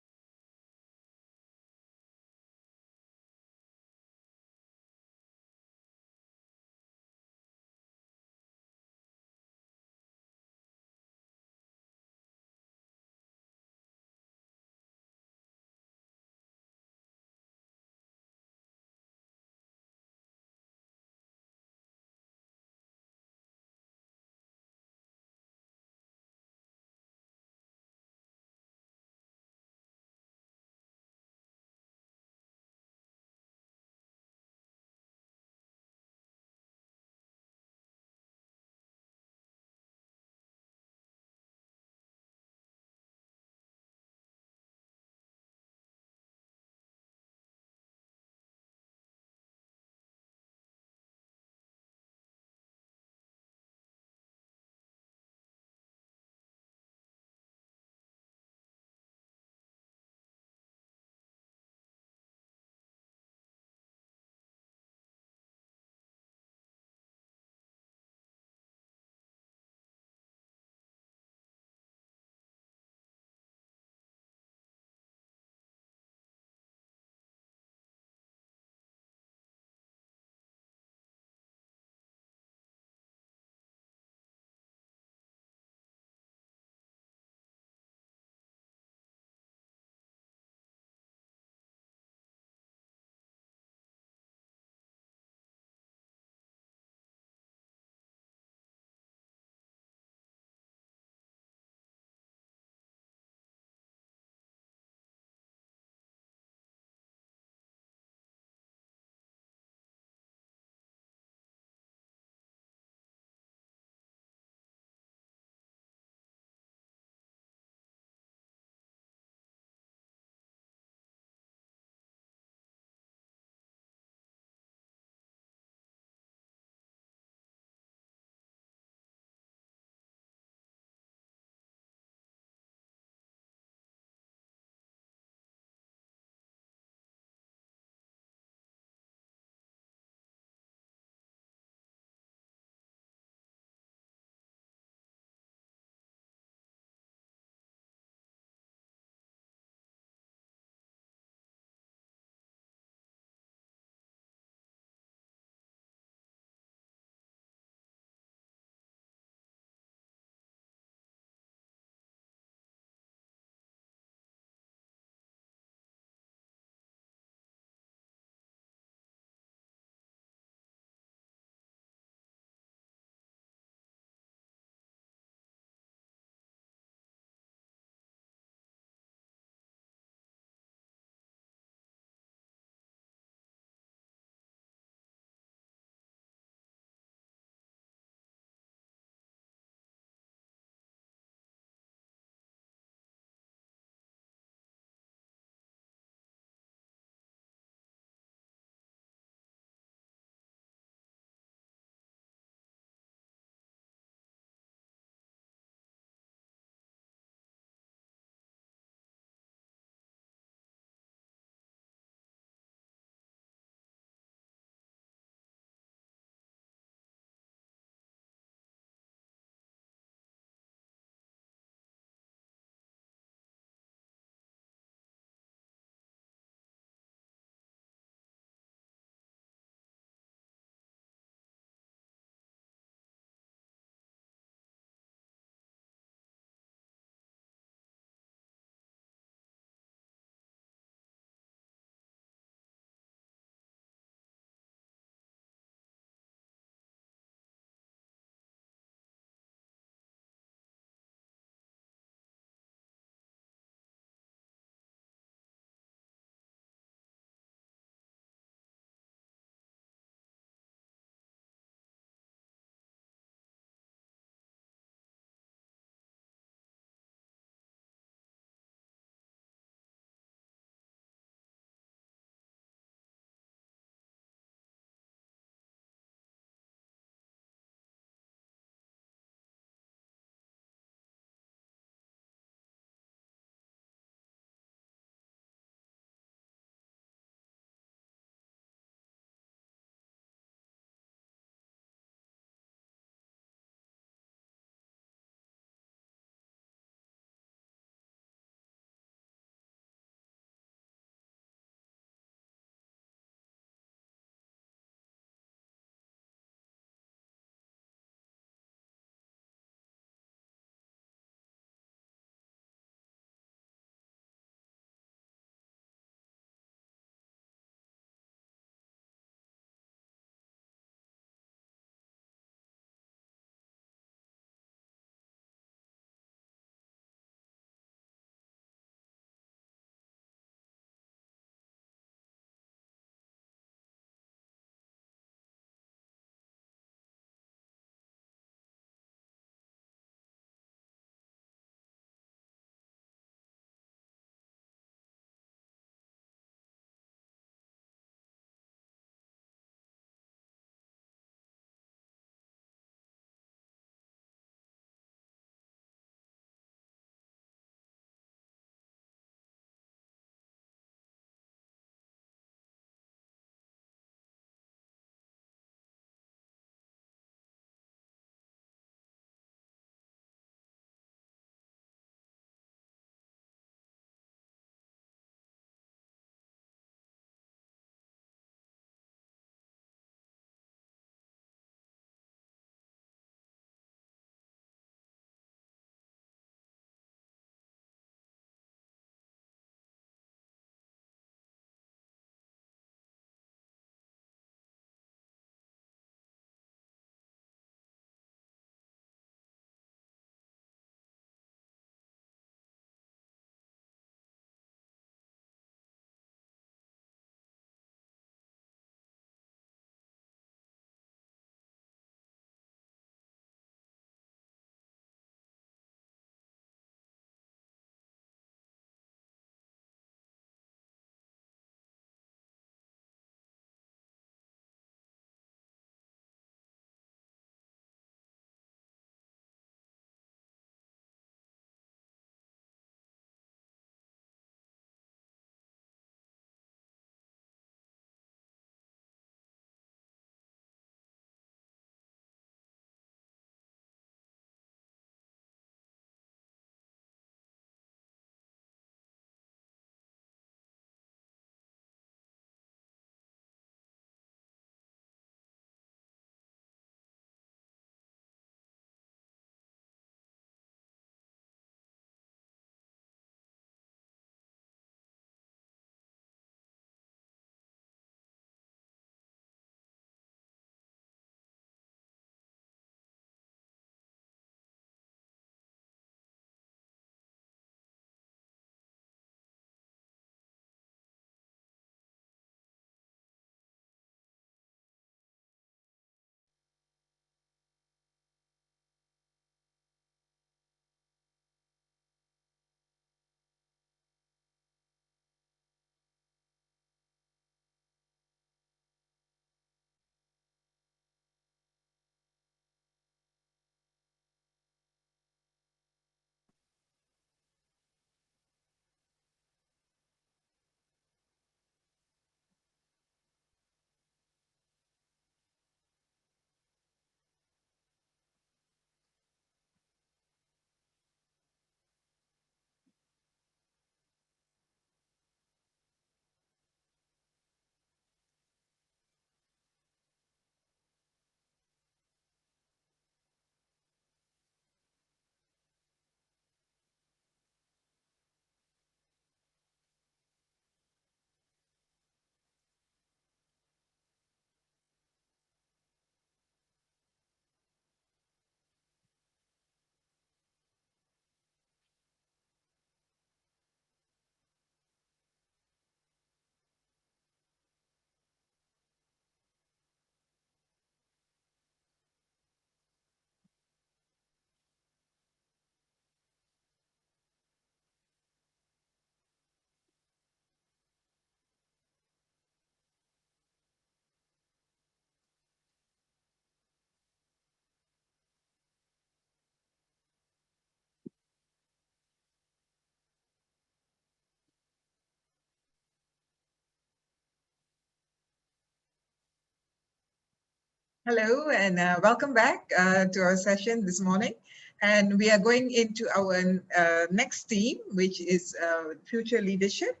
Hello and welcome back to our session this morning. And we are going into our next theme, which is future leadership.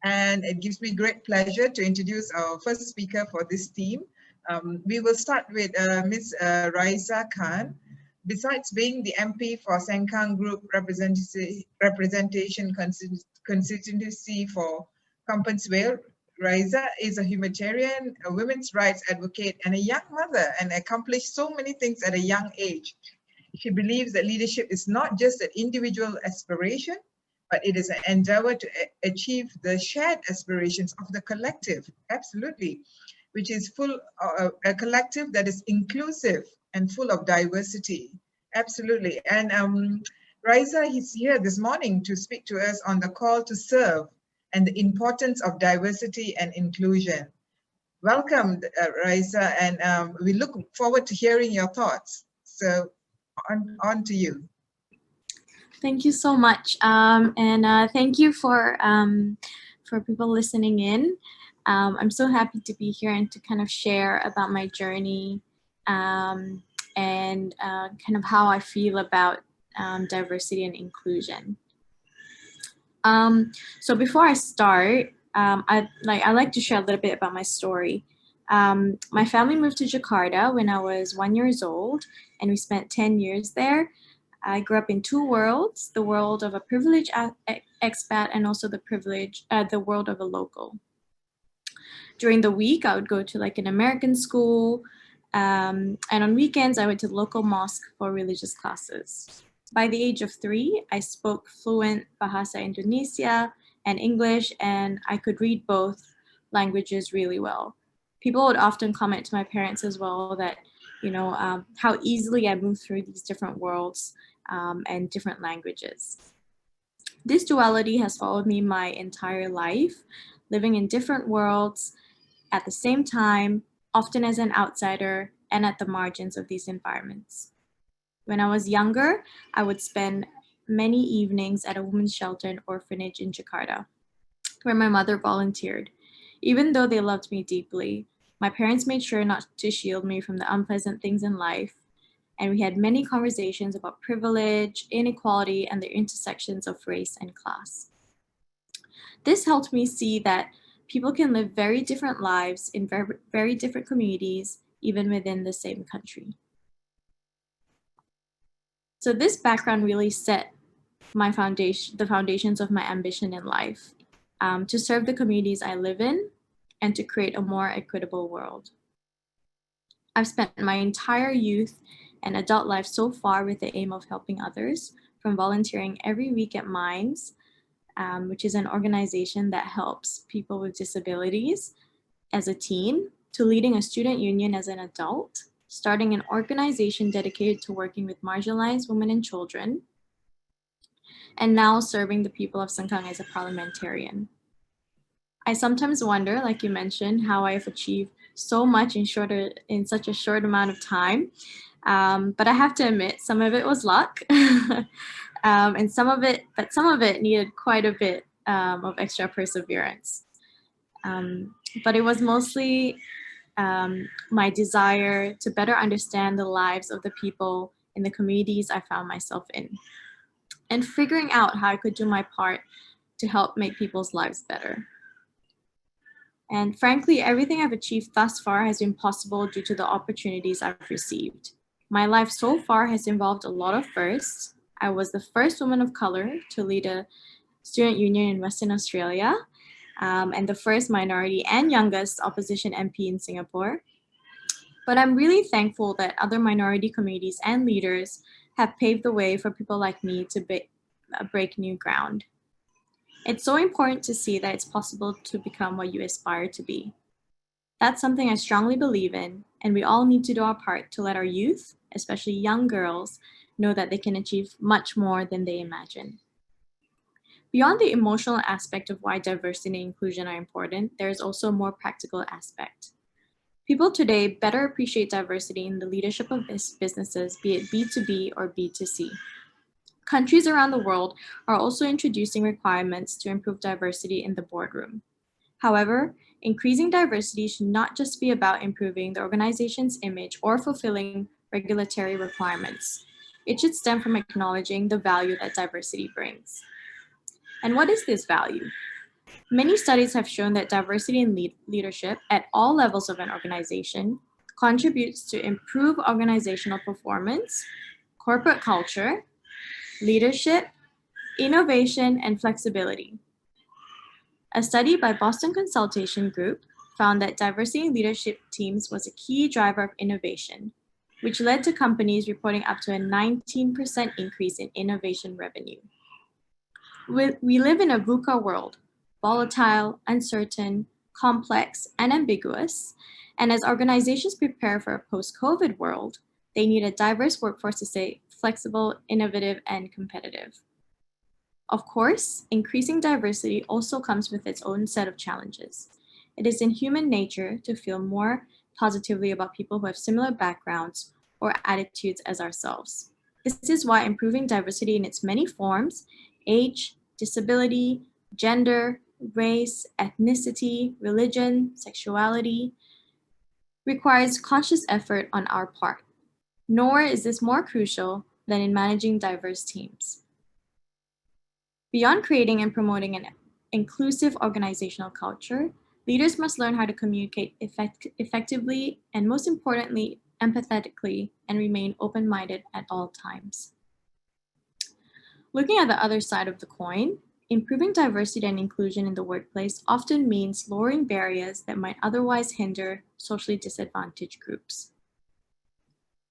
And it gives me great pleasure to introduce our first speaker for this theme. We will start with Ms. Raisa Khan. Besides being the MP for Sengkang Group Representation Constituency for Componsville, Raisa is a humanitarian, a women's rights advocate, and a young mother, and accomplished so many things at a young age. She believes that leadership is not just an individual aspiration, but it is an endeavor to achieve the shared aspirations of the collective, absolutely, which is a collective that is inclusive and full of diversity, absolutely. And Raisa is here this morning to speak to us on the call to serve and the importance of diversity and inclusion. Welcome, Raisa, and we look forward to hearing your thoughts. So on to you. Thank you so much, and thank you for people listening in. I'm so happy to be here and to kind of share about my journey and kind of how I feel about diversity and inclusion. So before I start, I like to share a little bit about my story. My family moved to Jakarta when I was 1 year old, and we spent 10 years there. I grew up in two worlds, the world of a privileged expat and also the world of a local. During the week, I would go to like an American school, and on weekends, I went to the local mosque for religious classes. By the age of 3, I spoke fluent Bahasa Indonesia and English, and I could read both languages really well. People would often comment to my parents as well that, how easily I moved through these different worlds and different languages. This duality has followed me my entire life, living in different worlds at the same time, often as an outsider and at the margins of these environments. When I was younger, I would spend many evenings at a women's shelter and orphanage in Jakarta, where my mother volunteered. Even though they loved me deeply, my parents made sure not to shield me from the unpleasant things in life, and we had many conversations about privilege, inequality, and the intersections of race and class. This helped me see that people can live very different lives in very, very different communities, even within the same country. So this background really set the foundations of my ambition in life, to serve the communities I live in and to create a more equitable world. I've spent my entire youth and adult life so far with the aim of helping others, from volunteering every week at Minds, which is an organization that helps people with disabilities as a teen, to leading a student union as an adult, starting an organization dedicated to working with marginalized women and children, and now serving the people of Sengkang as a parliamentarian. I sometimes wonder, like you mentioned, how I have achieved so much in such a short amount of time. But I have to admit, some of it was luck, and some of it needed quite a bit of extra perseverance. But it was mostly my desire to better understand the lives of the people in the communities I found myself in, and figuring out how I could do my part to help make people's lives better. And frankly, everything I've achieved thus far has been possible due to the opportunities I've received. My life so far has involved a lot of firsts. I was the first woman of color to lead a student union in Western Australia, and the first minority and youngest opposition MP in Singapore. But I'm really thankful that other minority communities and leaders have paved the way for people like me to break new ground. It's so important to see that it's possible to become what you aspire to be. That's something I strongly believe in, and we all need to do our part to let our youth, especially young girls, know that they can achieve much more than they imagine. Beyond the emotional aspect of why diversity and inclusion are important, there is also a more practical aspect. People today better appreciate diversity in the leadership of businesses, be it B2B or B2C. Countries around the world are also introducing requirements to improve diversity in the boardroom. However, increasing diversity should not just be about improving the organization's image or fulfilling regulatory requirements. It should stem from acknowledging the value that diversity brings. And what is this value? Many studies have shown that diversity in leadership at all levels of an organization contributes to improved organizational performance, corporate culture, leadership, innovation, and flexibility. A study by Boston Consultation Group found that diversity in leadership teams was a key driver of innovation, which led to companies reporting up to a 19% increase in innovation revenue. We live in a VUCA world, volatile, uncertain, complex, and ambiguous. And as organizations prepare for a post-COVID world, they need a diverse workforce to stay flexible, innovative, and competitive. Of course, increasing diversity also comes with its own set of challenges. It is in human nature to feel more positively about people who have similar backgrounds or attitudes as ourselves. This is why improving diversity in its many forms, age, disability, gender, race, ethnicity, religion, sexuality, requires conscious effort on our part. Nor is this more crucial than in managing diverse teams. Beyond creating and promoting an inclusive organizational culture, leaders must learn how to communicate effectively and, most importantly, empathetically, and remain open-minded at all times. Looking at the other side of the coin, improving diversity and inclusion in the workplace often means lowering barriers that might otherwise hinder socially disadvantaged groups,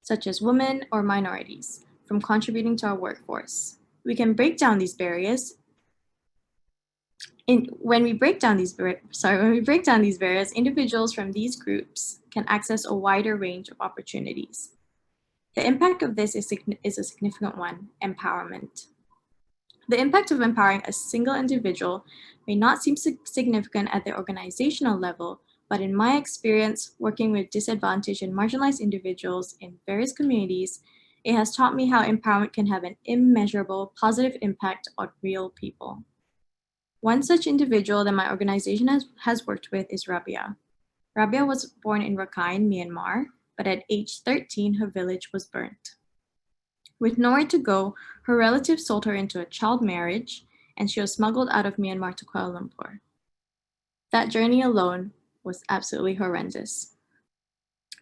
such as women or minorities, from contributing to our workforce. We can break down these barriers. When we break down these barriers, individuals from these groups can access a wider range of opportunities. The impact of this is a significant one: empowerment. The impact of empowering a single individual may not seem significant at the organizational level, but in my experience working with disadvantaged and marginalized individuals in various communities, it has taught me how empowerment can have an immeasurable positive impact on real people. One such individual that my organization has worked with is Rabia. Rabia was born in Rakhine, Myanmar, but at age 13, her village was burnt. With nowhere to go, her relatives sold her into a child marriage, and she was smuggled out of Myanmar to Kuala Lumpur. That journey alone was absolutely horrendous.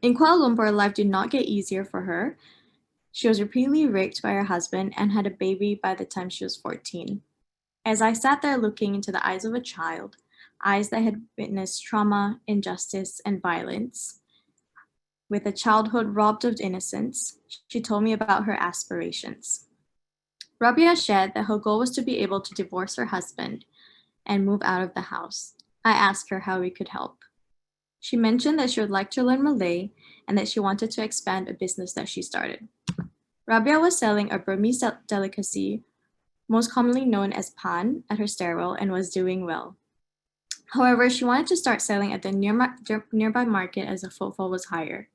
In Kuala Lumpur, life did not get easier for her. She was repeatedly raped by her husband and had a baby by the time she was 14. As I sat there looking into the eyes of a child, eyes that had witnessed trauma, injustice, and violence, with a childhood robbed of innocence, she told me about her aspirations. Rabia shared that her goal was to be able to divorce her husband and move out of the house. I asked her how we could help. She mentioned that she would like to learn Malay and that she wanted to expand a business that she started. Rabia was selling a Burmese delicacy, most commonly known as pan, at her stairwell and was doing well. However, she wanted to start selling at the nearby market as the footfall was higher.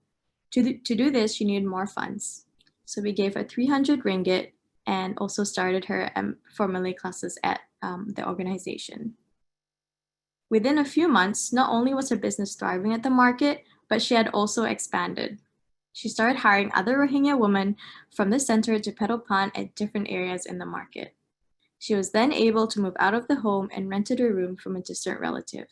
To do this, she needed more funds. So we gave her 300 ringgit and also started her for Malay classes at the organization. Within a few months, not only was her business thriving at the market, but she had also expanded. She started hiring other Rohingya women from the center to peddle pan at different areas in the market. She was then able to move out of the home and rented a room from a distant relative.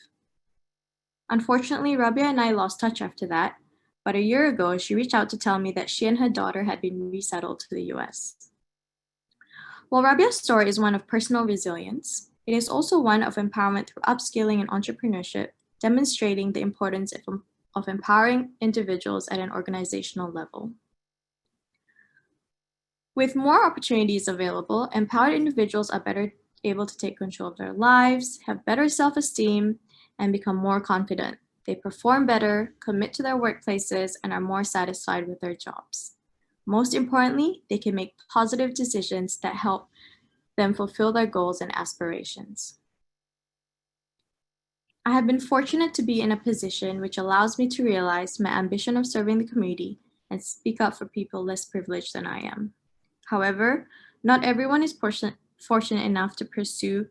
Unfortunately, Rabia and I lost touch after that, but a year ago, she reached out to tell me that she and her daughter had been resettled to the US. While Rabia's story is one of personal resilience, it is also one of empowerment through upskilling and entrepreneurship, demonstrating the importance of empowering individuals at an organizational level. With more opportunities available, empowered individuals are better able to take control of their lives, have better self-esteem, and become more confident. They perform better, commit to their workplaces, and are more satisfied with their jobs. Most importantly, they can make positive decisions that help them fulfill their goals and aspirations. I have been fortunate to be in a position which allows me to realize my ambition of serving the community and speak up for people less privileged than I am. However, not everyone is fortunate enough to pursue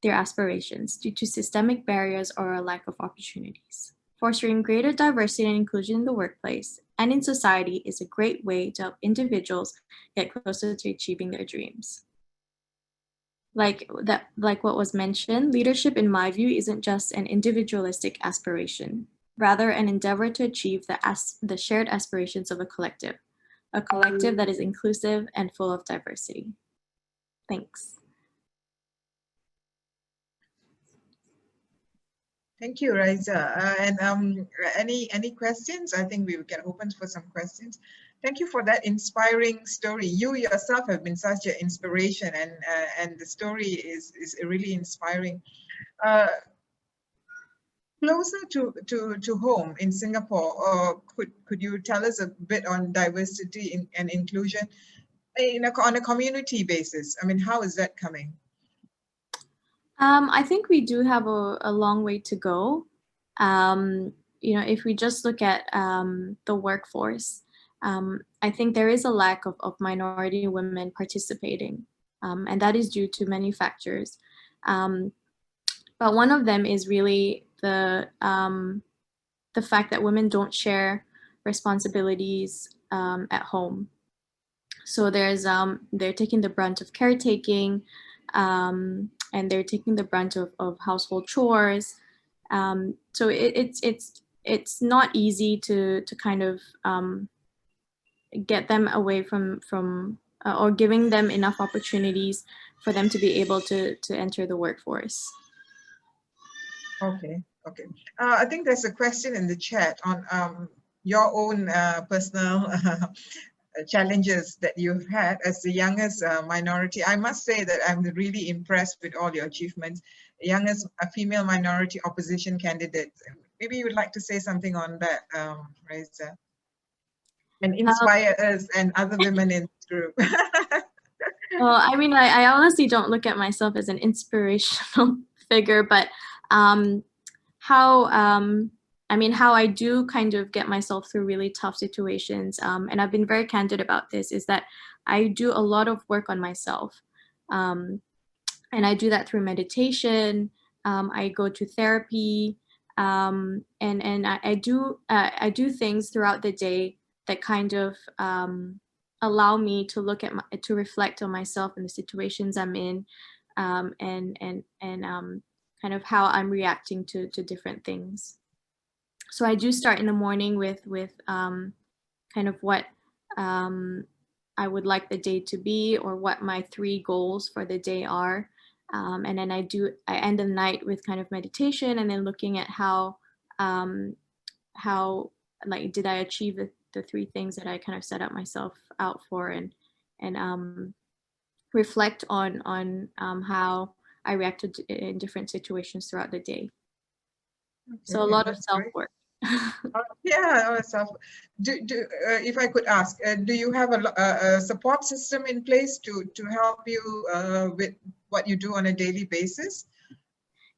their aspirations due to systemic barriers or a lack of opportunities. Fostering greater diversity and inclusion in the workplace and in society is a great way to help individuals get closer to achieving their dreams. Like what was mentioned, leadership in my view isn't just an individualistic aspiration, rather an endeavor to achieve the shared aspirations of a collective that is inclusive and full of diversity. Thanks. Thank you, Raisa. And any questions? I think we can open for some questions. Thank you for that inspiring story. You yourself have been such an inspiration, and the story is really inspiring. Closer to home in Singapore, could you tell us a bit on diversity and inclusion on a community basis? I mean, how is that coming? I think we do have a long way to go. You know, if we just look at the workforce, I think there is a lack of minority women participating, and that is due to many factors. But one of them is really the fact that women don't share responsibilities at home. So there's they're taking the brunt of caretaking, and they're taking the brunt of household chores. So it's not easy to kind of get them away from or giving them enough opportunities for them to be able to enter the workforce. Okay. I think there's a question in the chat on your own personal challenges that you've had as the youngest minority. I must say that I'm really impressed with all your achievements. Youngest female minority opposition candidate. Maybe you would like to say something on that, Raisa, and inspire us and other women in this group. Well, I mean, I honestly don't look at myself as an inspirational figure, but how I do kind of get myself through really tough situations, and I've been very candid about this, is that I do a lot of work on myself, and I do that through meditation. I go to therapy, and I do things throughout the day that kind of allow me to look at to reflect on myself and the situations I'm in, and kind of how I'm reacting to different things. So I do start in the morning with kind of what I would like the day to be, or what my 3 goals for the day are. And then I end the night with kind of meditation, and then looking at how like, did I achieve the 3 things that I kind of set up myself out for, and reflect on how I reacted in different situations throughout the day. Okay, so a lot of self-work. Yeah, if I could ask, do you have a support system in place to help you with what you do on a daily basis?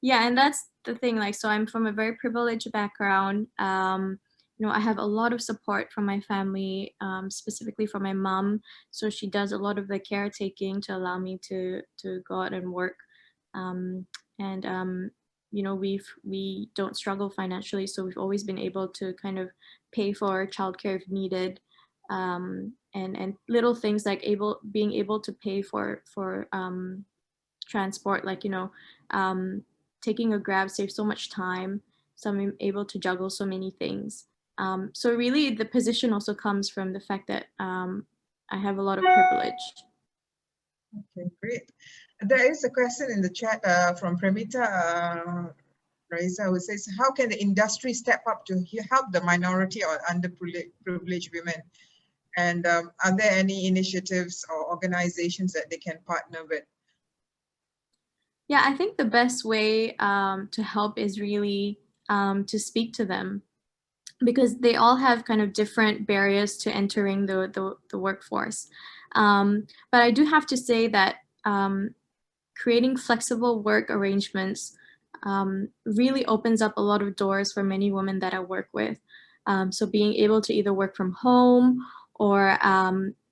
Yeah, and that's the thing. Like, so I'm from a very privileged background. You know, I have a lot of support from my family, specifically from my mom. So she does a lot of the caretaking to allow me to go out and work. You know, we don't struggle financially, so we've always been able to kind of pay for childcare if needed, and little things like being able to pay for transport, like, you know, taking a Grab saves so much time, so I'm able to juggle so many things. So really, the position also comes from the fact that I have a lot of privilege. Okay, great. There is a question in the chat from Premita Raisa, who says, how can the industry step up to help the minority or underprivileged women? And are there any initiatives or organizations that they can partner with? Yeah, I think the best way to help is really to speak to them, because they all have kind of different barriers to entering the workforce. But I do have to say that creating flexible work arrangements really opens up a lot of doors for many women that I work with. So being able to either work from home, or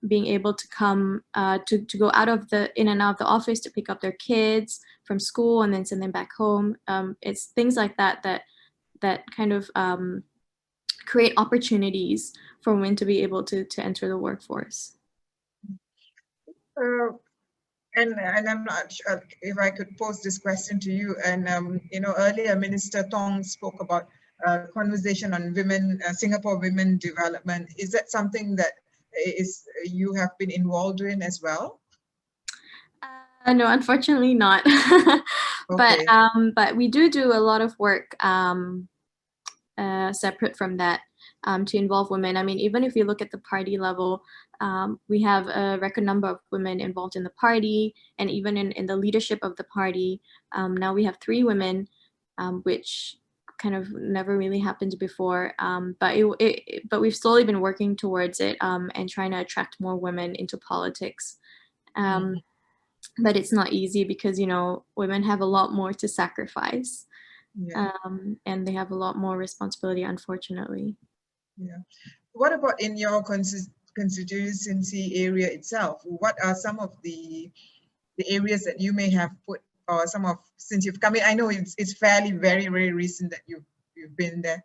being able to come to go in and out of the office to pick up their kids, from school and then send them back home. It's things like that that kind of create opportunities for women to be able to enter the workforce. And I'm not sure if I could pose this question to you. And earlier Minister Tong spoke about conversation on women, Singapore women development. Is that something that you have been involved in as well? No, unfortunately not. Okay. But we do a lot of work separate from that to involve women. I mean, even if you look at the party level, we have a record number of women involved in the party, and even in the leadership of the party. Now we have 3 women, which kind of never really happened before. But we've slowly been working towards it and trying to attract more women into politics. But it's not easy because, women have a lot more to sacrifice. Yeah. And they have a lot more responsibility, unfortunately. Yeah. What about in your constituency area itself? What are some of the areas that you may have put, or since you've come in? I know it's fairly very recent that you've been there,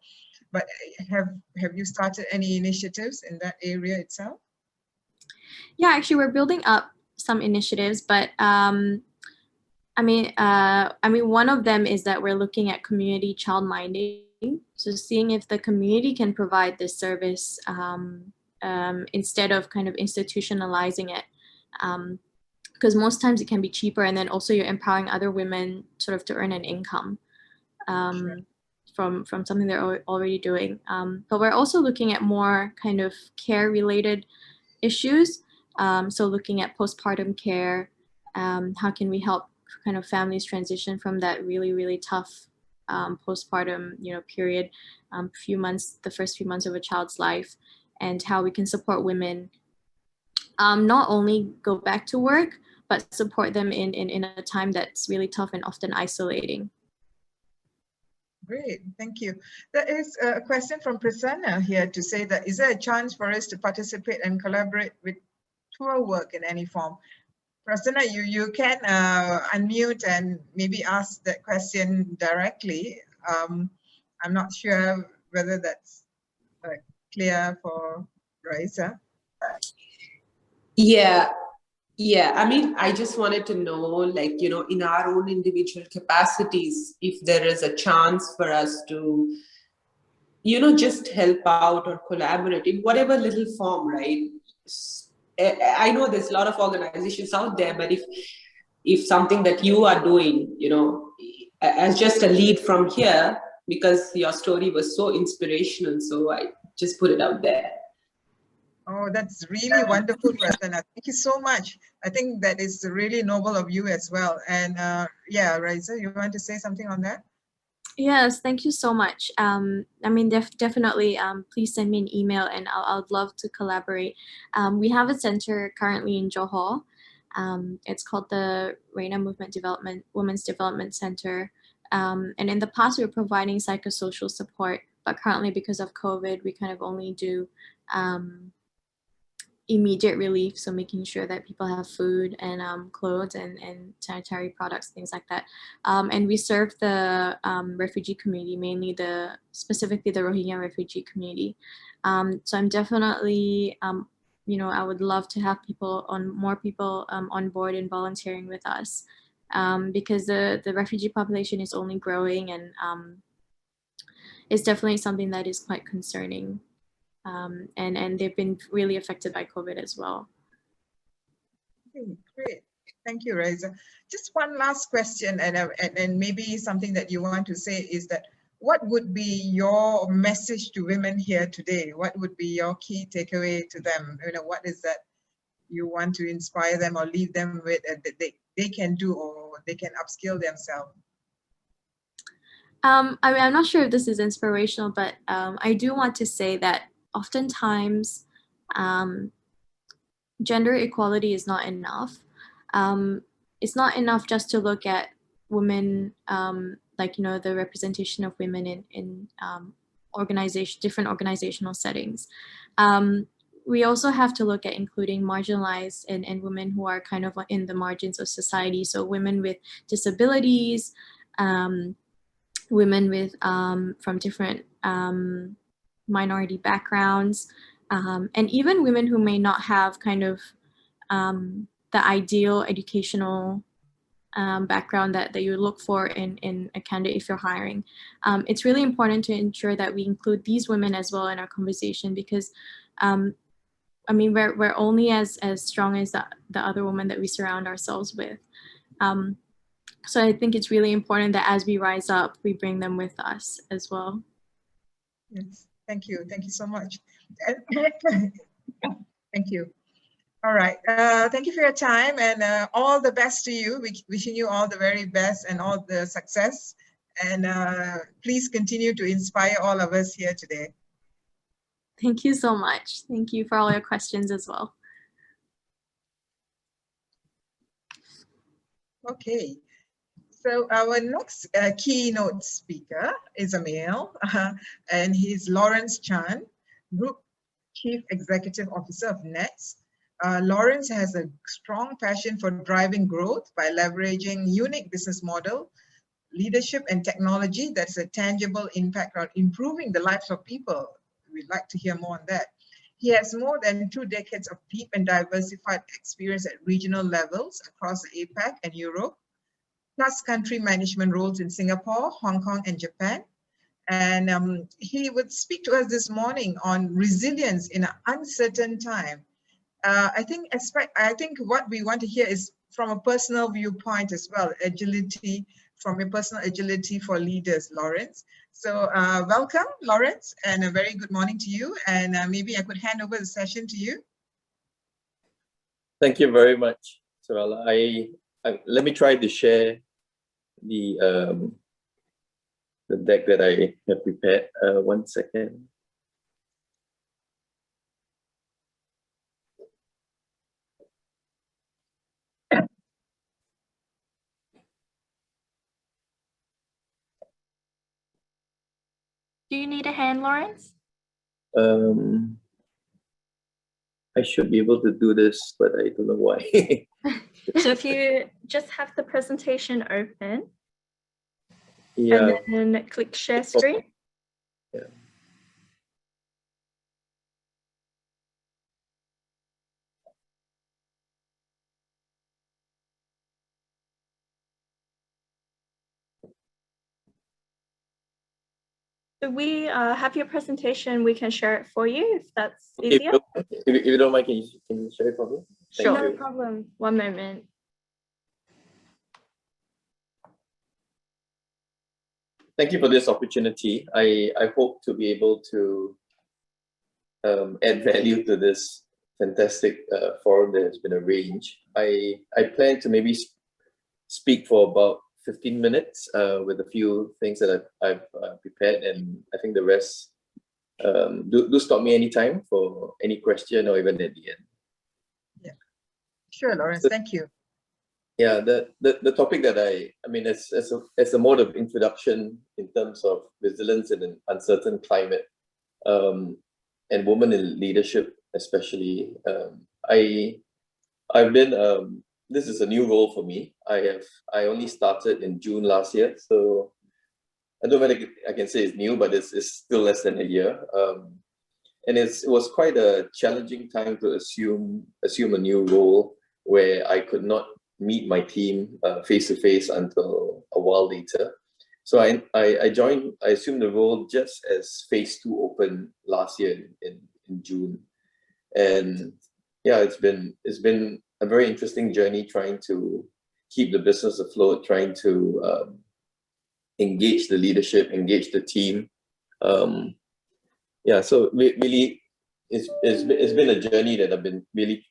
but have you started any initiatives in that area itself? Yeah, actually, we're building up some initiatives, but I mean, one of them is that we're looking at community childminding. So seeing if the community can provide this service instead of kind of institutionalizing it. Because most times it can be cheaper, and then also you're empowering other women sort of to earn an income from something they're already doing. But we're also looking at more kind of care-related issues. So looking at postpartum care, how can we help kind of families transition from that really tough postpartum period, the first few months of a child's life, and how we can support women not only go back to work, but support them in a time that's really tough and often isolating. Great, thank you. There is a question from Prasanna here to say that, is there a chance for us to participate and collaborate with tour work in any form? Prasanna, you can unmute and maybe ask that question directly. I'm not sure whether that's clear for Raisa. Yeah. I mean, I just wanted to know, like, in our own individual capacities, if there is a chance for us to, just help out or collaborate in whatever little form, right? I know there's a lot of organizations out there, but if something that you are doing, as just a lead from here, because your story was so inspirational, so I just put it out there. Oh, that's really wonderful, Prasanna. Thank you so much. I think that is really noble of you as well. And yeah, Raisa, you want to say something on that? Yes, thank you so much. I mean, definitely, please send me an email and I'd love to collaborate. We have a center currently in Johor. It's called the Reina Movement Women's Development Center. And in the past, we were providing psychosocial support, but currently because of COVID, we kind of only do immediate relief, so making sure that people have food and clothes and sanitary products, things like that. And we serve the refugee community, mainly specifically the Rohingya refugee community. So I'm definitely, I would love to have more people on board and volunteering with us, because the refugee population is only growing, and it's definitely something that is quite concerning. And they've been really affected by COVID as well. Okay, great. Thank you, Raisa. Just one last question, and maybe something that you want to say is that, what would be your message to women here today? What would be your key takeaway to them? What is that you want to inspire them or leave them with that they can do, or they can upskill themselves? I mean, I'm not sure if this is inspirational, but I do want to say that oftentimes gender equality is not enough. It's not enough just to look at women, the representation of women in different organizational settings. we also have to look at including marginalized and women who are kind of in the margins of society. So women with disabilities, women with from different minority backgrounds, and even women who may not have kind of the ideal educational background that you look for in a candidate if you're hiring. It's really important to ensure that we include these women as well in our conversation, because I mean, we're only as strong as the other women that we surround ourselves with. So I think it's really important that as we rise up, we bring them with us as well. Yes, thank you. Thank you so much. Thank you. All right. Thank you for your time, and all the best to you. Wishing you all the very best and all the success. And please continue to inspire all of us here today. Thank you so much. Thank you for all your questions as well. Okay. So our next keynote speaker is a male, and he's Lawrence Chan, Group Chief Executive Officer of NETS. Lawrence has a strong passion for driving growth by leveraging unique business model, leadership and technology that's a tangible impact on improving the lives of people. We'd like to hear more on that. He has more than 2 decades of deep and diversified experience at regional levels across the APAC and Europe, plus country management roles in Singapore, Hong Kong, and Japan. And he would speak to us this morning on resilience in an uncertain time. I think what we want to hear is from a personal viewpoint as well, agility, from your personal agility for leaders, Lawrence. So welcome, Lawrence, and a very good morning to you. And maybe I could hand over the session to you. Thank you very much, Sarala. Let me try to share the deck that I have prepared. 1 second. Do you need a hand, Lawrence? I should be able to do this, but I don't know why. So if you just have the presentation open, Yeah. and then click share screen. Yeah. Do we have your presentation? We can share it for you if that's easier. If you don't mind, can you share it for me? Sure, no problem. 1 moment. Thank you for this opportunity. I hope to be able to add value to this fantastic forum that has been arranged. I plan to maybe speak for about 15 minutes with a few things that I've prepared, and I think the rest, do stop me anytime for any question or even at the end. Yeah, sure, Lawrence, thank you. Yeah, the topic that I mean, as a mode of introduction in terms of resilience in an uncertain climate, and women in leadership especially, I've been, this is a new role for me. I only started in June last year, so I don't know whether I can say it's new, but it's still less than a year. And it was quite a challenging time to assume a new role where I could not meet my team face to face until a while later. So I assumed the role just as phase 2 opened last year in June. And yeah, it's been a very interesting journey trying to keep the business afloat, trying to engage the leadership, engage the team. Yeah, so really, it's been a journey that I've been really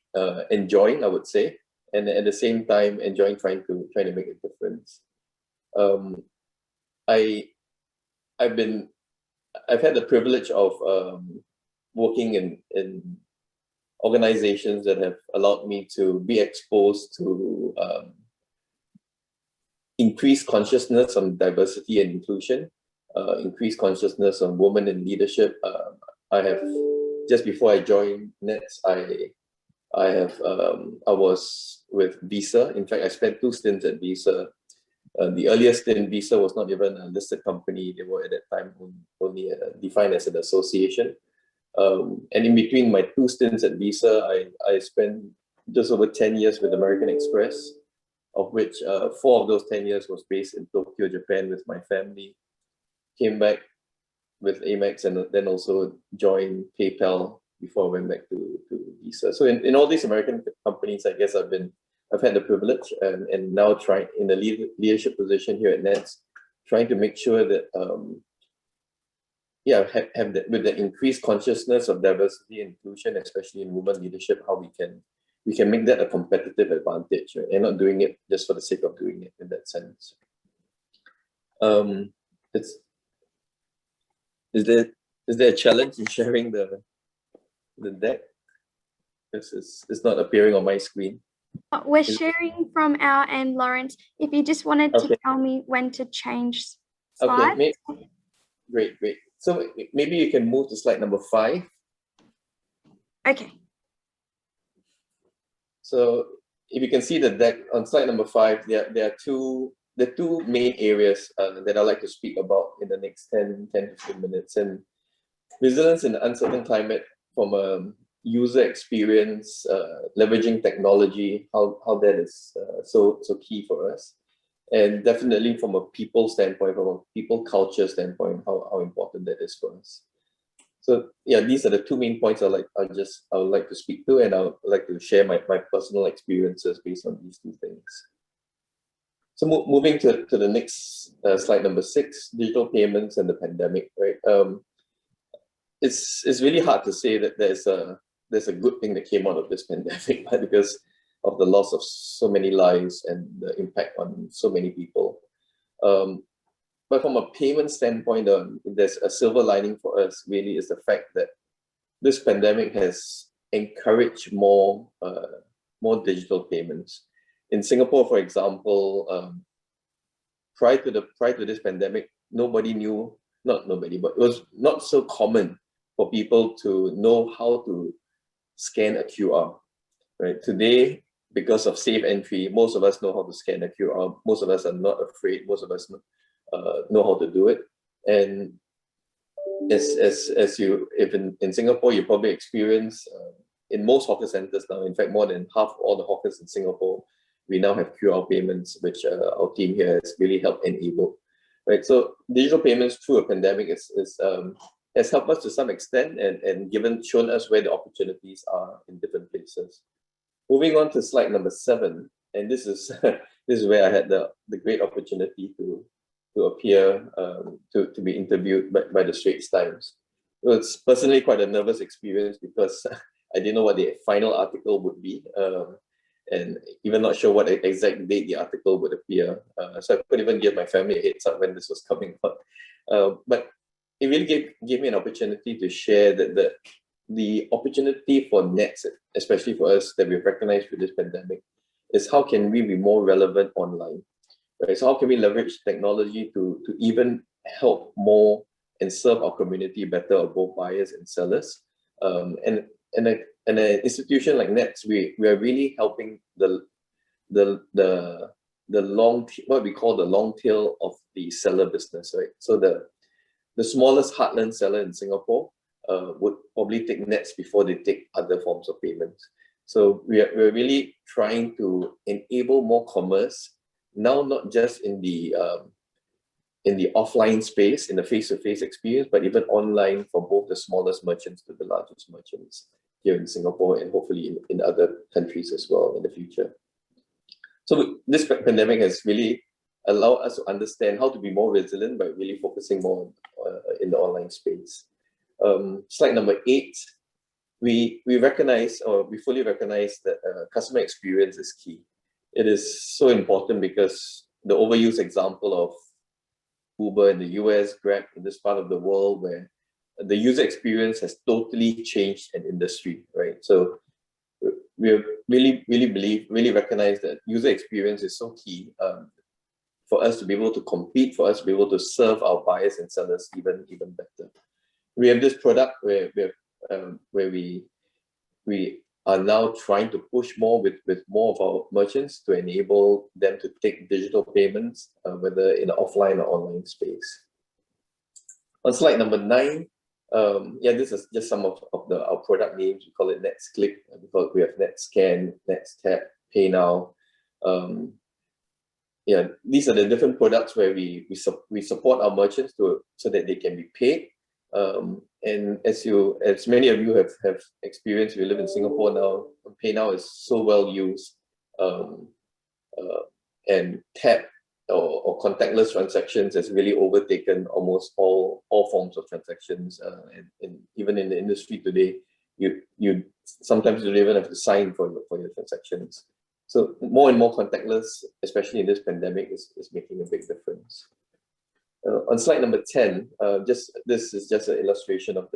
enjoying, I would say, and at the same time enjoying trying to make a difference. I've had the privilege of working in organizations that have allowed me to be exposed to increased consciousness on diversity and inclusion, increased consciousness on women in leadership. I have just before I joined Nets, I was with Visa. In fact, I spent 2 stints at Visa. The earliest stint, Visa was not even a listed company. They were at that time only defined as an association. And in between my 2 stints at Visa, I spent just over 10 years with American Express, of which 4 of those 10 years was based in Tokyo, Japan with my family. Came back with Amex and then also joined PayPal before I went back to Visa. So in all these American companies, I guess I've had the privilege and now trying in the leadership position here at Nets, trying to make sure that have that with the increased consciousness of diversity and inclusion, especially in women leadership, how we can make that a competitive advantage, right? And not doing it just for the sake of doing it in that sense. Is there a challenge in sharing the deck? It's not appearing on my screen. We're sharing from our end, Lawrence. If you just wanted to tell me when to change slides. Okay, great. So maybe you can move to slide number 5. Okay. So if you can see the deck on slide number 5, there are two main areas that I'd like to speak about in the next 10 to 15 minutes. And resilience in an uncertain climate from a user experience, leveraging technology, how that is so key for us. And definitely from a people standpoint, from a people culture standpoint, how important that is for us. So yeah, these are the 2 main points I would like to speak to, and I would like to share my personal experiences based on these 2 things. So moving to the next slide, number 6, digital payments and the pandemic, right? It's really hard to say that there's a good thing that came out of this pandemic, right? Because of the loss of so many lives and the impact on so many people. But from a payment standpoint, there's a silver lining for us really is the fact that this pandemic has encouraged more digital payments. In Singapore, for example, prior to this pandemic, but it was not so common for people to know how to scan a QR. Right? Today, because of safe entry, most of us know how to scan a QR. Most of us are not afraid. Most of us know how to do it. And if in Singapore, you probably experience in most hawker centers now, in fact, more than half all the hawkers in Singapore, we now have QR payments, which our team here has really helped enable. Right? So digital payments through a pandemic has helped us to some extent and shown us where the opportunities are in different places. Moving on to slide number 7, and this is where I had the great opportunity to appear to be interviewed by the Straits Times. It was personally quite a nervous experience because I didn't know what the final article would be, and even not sure what exact date the article would appear. So I couldn't even give my family a heads up when this was coming out. But it really gave me an opportunity to share that the opportunity for Nets, especially for us that we've recognized through this pandemic, is how can we be more relevant online, right? So how can we leverage technology to even help more and serve our community better, of both buyers and sellers? And an institution like Nets, we are really helping the what we call the long tail of the seller business, right? So the smallest heartland seller in Singapore would probably take Nets before they take other forms of payments. So we're really trying to enable more commerce now, not just in the offline space, in the face-to-face experience, but even online for both the smallest merchants to the largest merchants here in Singapore and hopefully in other countries as well in the future. So this pandemic has really allowed us to understand how to be more resilient by really focusing more in the online space. Slide number 8, we recognize, or we fully recognize that customer experience is key. It is so important because the overused example of Uber in the US, Grab in this part of the world, where the user experience has totally changed an industry, right? So we really recognize that user experience is so key for us to be able to compete, for us to be able to serve our buyers and sellers even better. We have this product where we have where we are now trying to push more with more of our merchants to enable them to take digital payments, whether in the offline or online space. On slide number 9, yeah, this is just some of our product names. We call it NetsClick because we have NetsScan, NetsTap, PayNow. Yeah, these are the different products where we support our merchants so that they can be paid. And as many of you have experienced, we live in Singapore now. PayNow is so well used, and tap or contactless transactions has really overtaken almost all forms of transactions. And even in the industry today, you sometimes you don't even have to sign for your transactions. So more and more contactless, especially in this pandemic, is making a big difference. On slide number 10, this is just an illustration of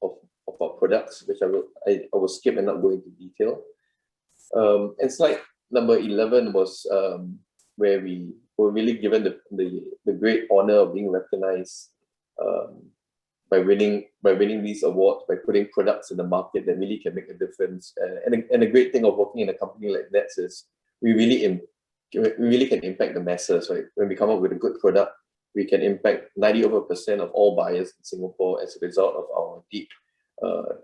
our products, which I will skip and not go into detail. And slide number 11 was where we were really given the great honor of being recognized by winning these awards, by putting products in the market that really can make a difference. And the great thing of working in a company like Nets is we really can impact the masses, right? When we come up with a good product, we can impact 90% of all buyers in Singapore as a result of our deep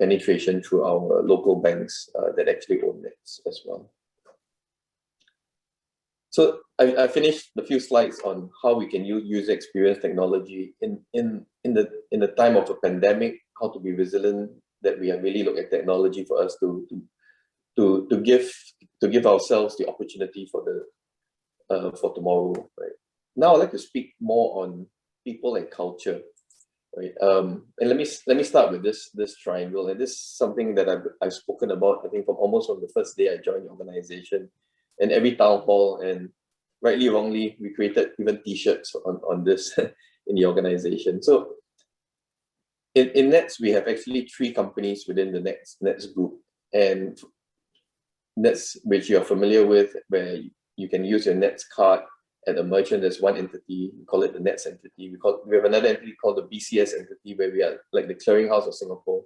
penetration through our local banks that actually own Nets as well. So I finished the few slides on how we can use user experience technology in the time of a pandemic, how to be resilient, that we have really looked at technology for us to give ourselves the opportunity for tomorrow, right? Now I'd like to speak more on people and culture, right? And let me start with this triangle, and this is something that I've spoken about, I think, from the first day I joined the organization. And every town hall, and rightly wrongly, we created even t-shirts on this in the organization. So in Nets, we have actually 3 companies within the Nets group, and Nets, which you're familiar with, where you can use your Nets card at a merchant. There's one entity, we call it the Nets entity. We have another entity called the BCS entity, where we are like the clearinghouse of Singapore.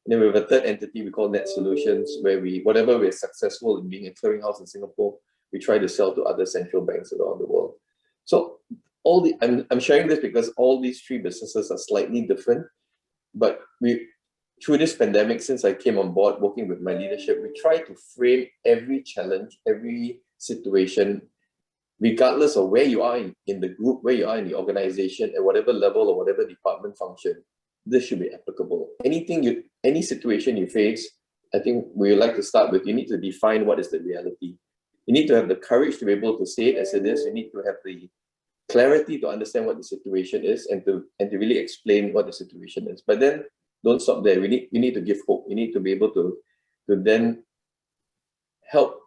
And then we have a third entity we call Net Solutions, where whatever we're successful in being a clearinghouse in Singapore, we try to sell to other central banks around the world. So I'm sharing this because all these 3 businesses are slightly different, but through this pandemic, since I came on board working with my leadership, we try to frame every challenge, every situation, regardless of where you are in the group, where you are in the organization, at whatever level or whatever department function, this should be applicable. Any situation you face, I think we would like to start with, you need to define what is the reality. You need to have the courage to be able to say it as it is. You need to have the clarity to understand what the situation is and to really explain what the situation is. But then don't stop there. You need to give hope. You need to be able to then help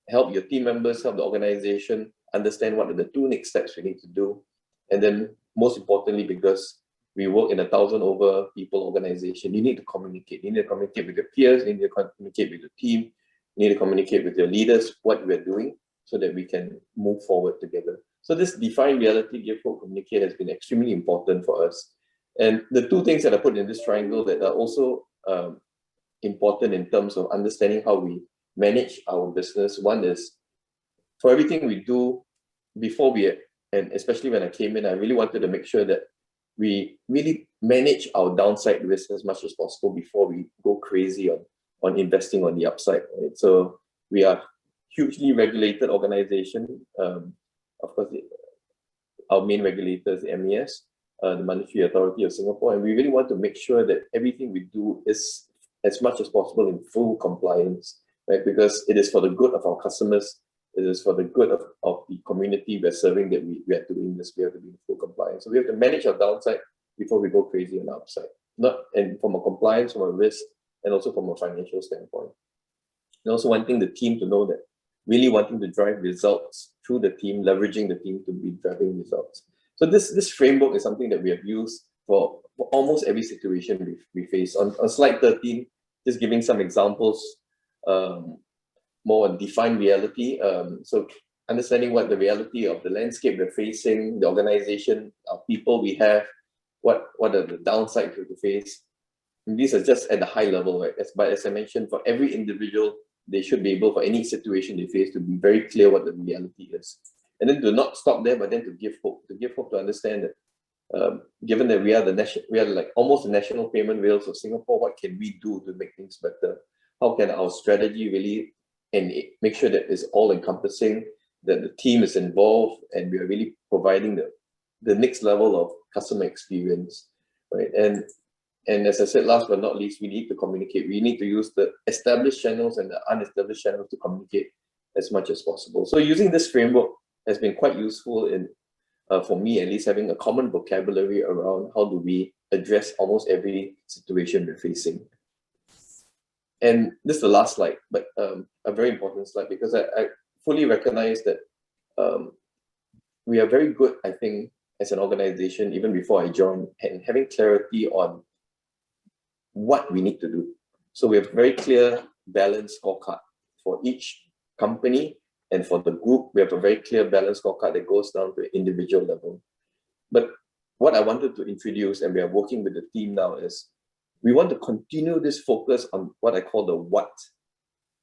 your team members, help the organization understand what are the 2 next steps we need to do. And then most importantly, because we work in 1,000 over people organization, you need to communicate. You need to communicate with your peers, you need to communicate with your team, you need to communicate with your leaders what we're doing so that we can move forward together. So this define reality, give hope, communicate has been extremely important for us. And the 2 things that I put in this triangle that are also important in terms of understanding how we manage our business. One is, for everything we do and especially when I came in, I really wanted to make sure that we really manage our downside risk as much as possible before we go crazy on investing on the upside, right? So we are hugely regulated organization. Of course, our main regulator is the MES, the Monetary Authority of Singapore, and we really want to make sure that everything we do is as much as possible in full compliance, right? Because it is for the good of our customers, it is for the good of the community we're serving that we are doing this. We have to be in full compliance. So we have to manage our downside before we go crazy on the upside. And from a compliance, from a risk, and also from a financial standpoint. And also wanting the team to know that, really wanting to drive results through the team, leveraging the team to be driving results. So this framework is something that we have used for almost every situation we face. On slide 13, just giving some examples, more on defined reality. So understanding what the reality of the landscape we're facing, the organization, our people we have, what are the downsides we have to face. these are just at the high level, right? But as I mentioned, for every individual, they should be able, for any situation they face, to be very clear what the reality is. And then to not stop there, but then to give hope to understand that given that we are like almost the national payment rails of Singapore, what can we do to make things better? How can our strategy really and make sure that it's all encompassing, that the team is involved, and we are really providing the next level of customer experience, right? And as I said, last but not least, we need to communicate. We need to use the established channels and the unestablished channels to communicate as much as possible. So using this framework has been quite useful in, for me at least, having a common vocabulary around how do we address almost every situation we're facing. And this is the last slide, but a very important slide, because I fully recognize that we are very good, I think, as an organization, even before I joined, and having clarity on what we need to do. So we have a very clear, balanced scorecard for each company, and for the group, we have a very clear, balanced scorecard that goes down to an individual level. But what I wanted to introduce, and we are working with the team now, is we want to continue this focus on what I call the what,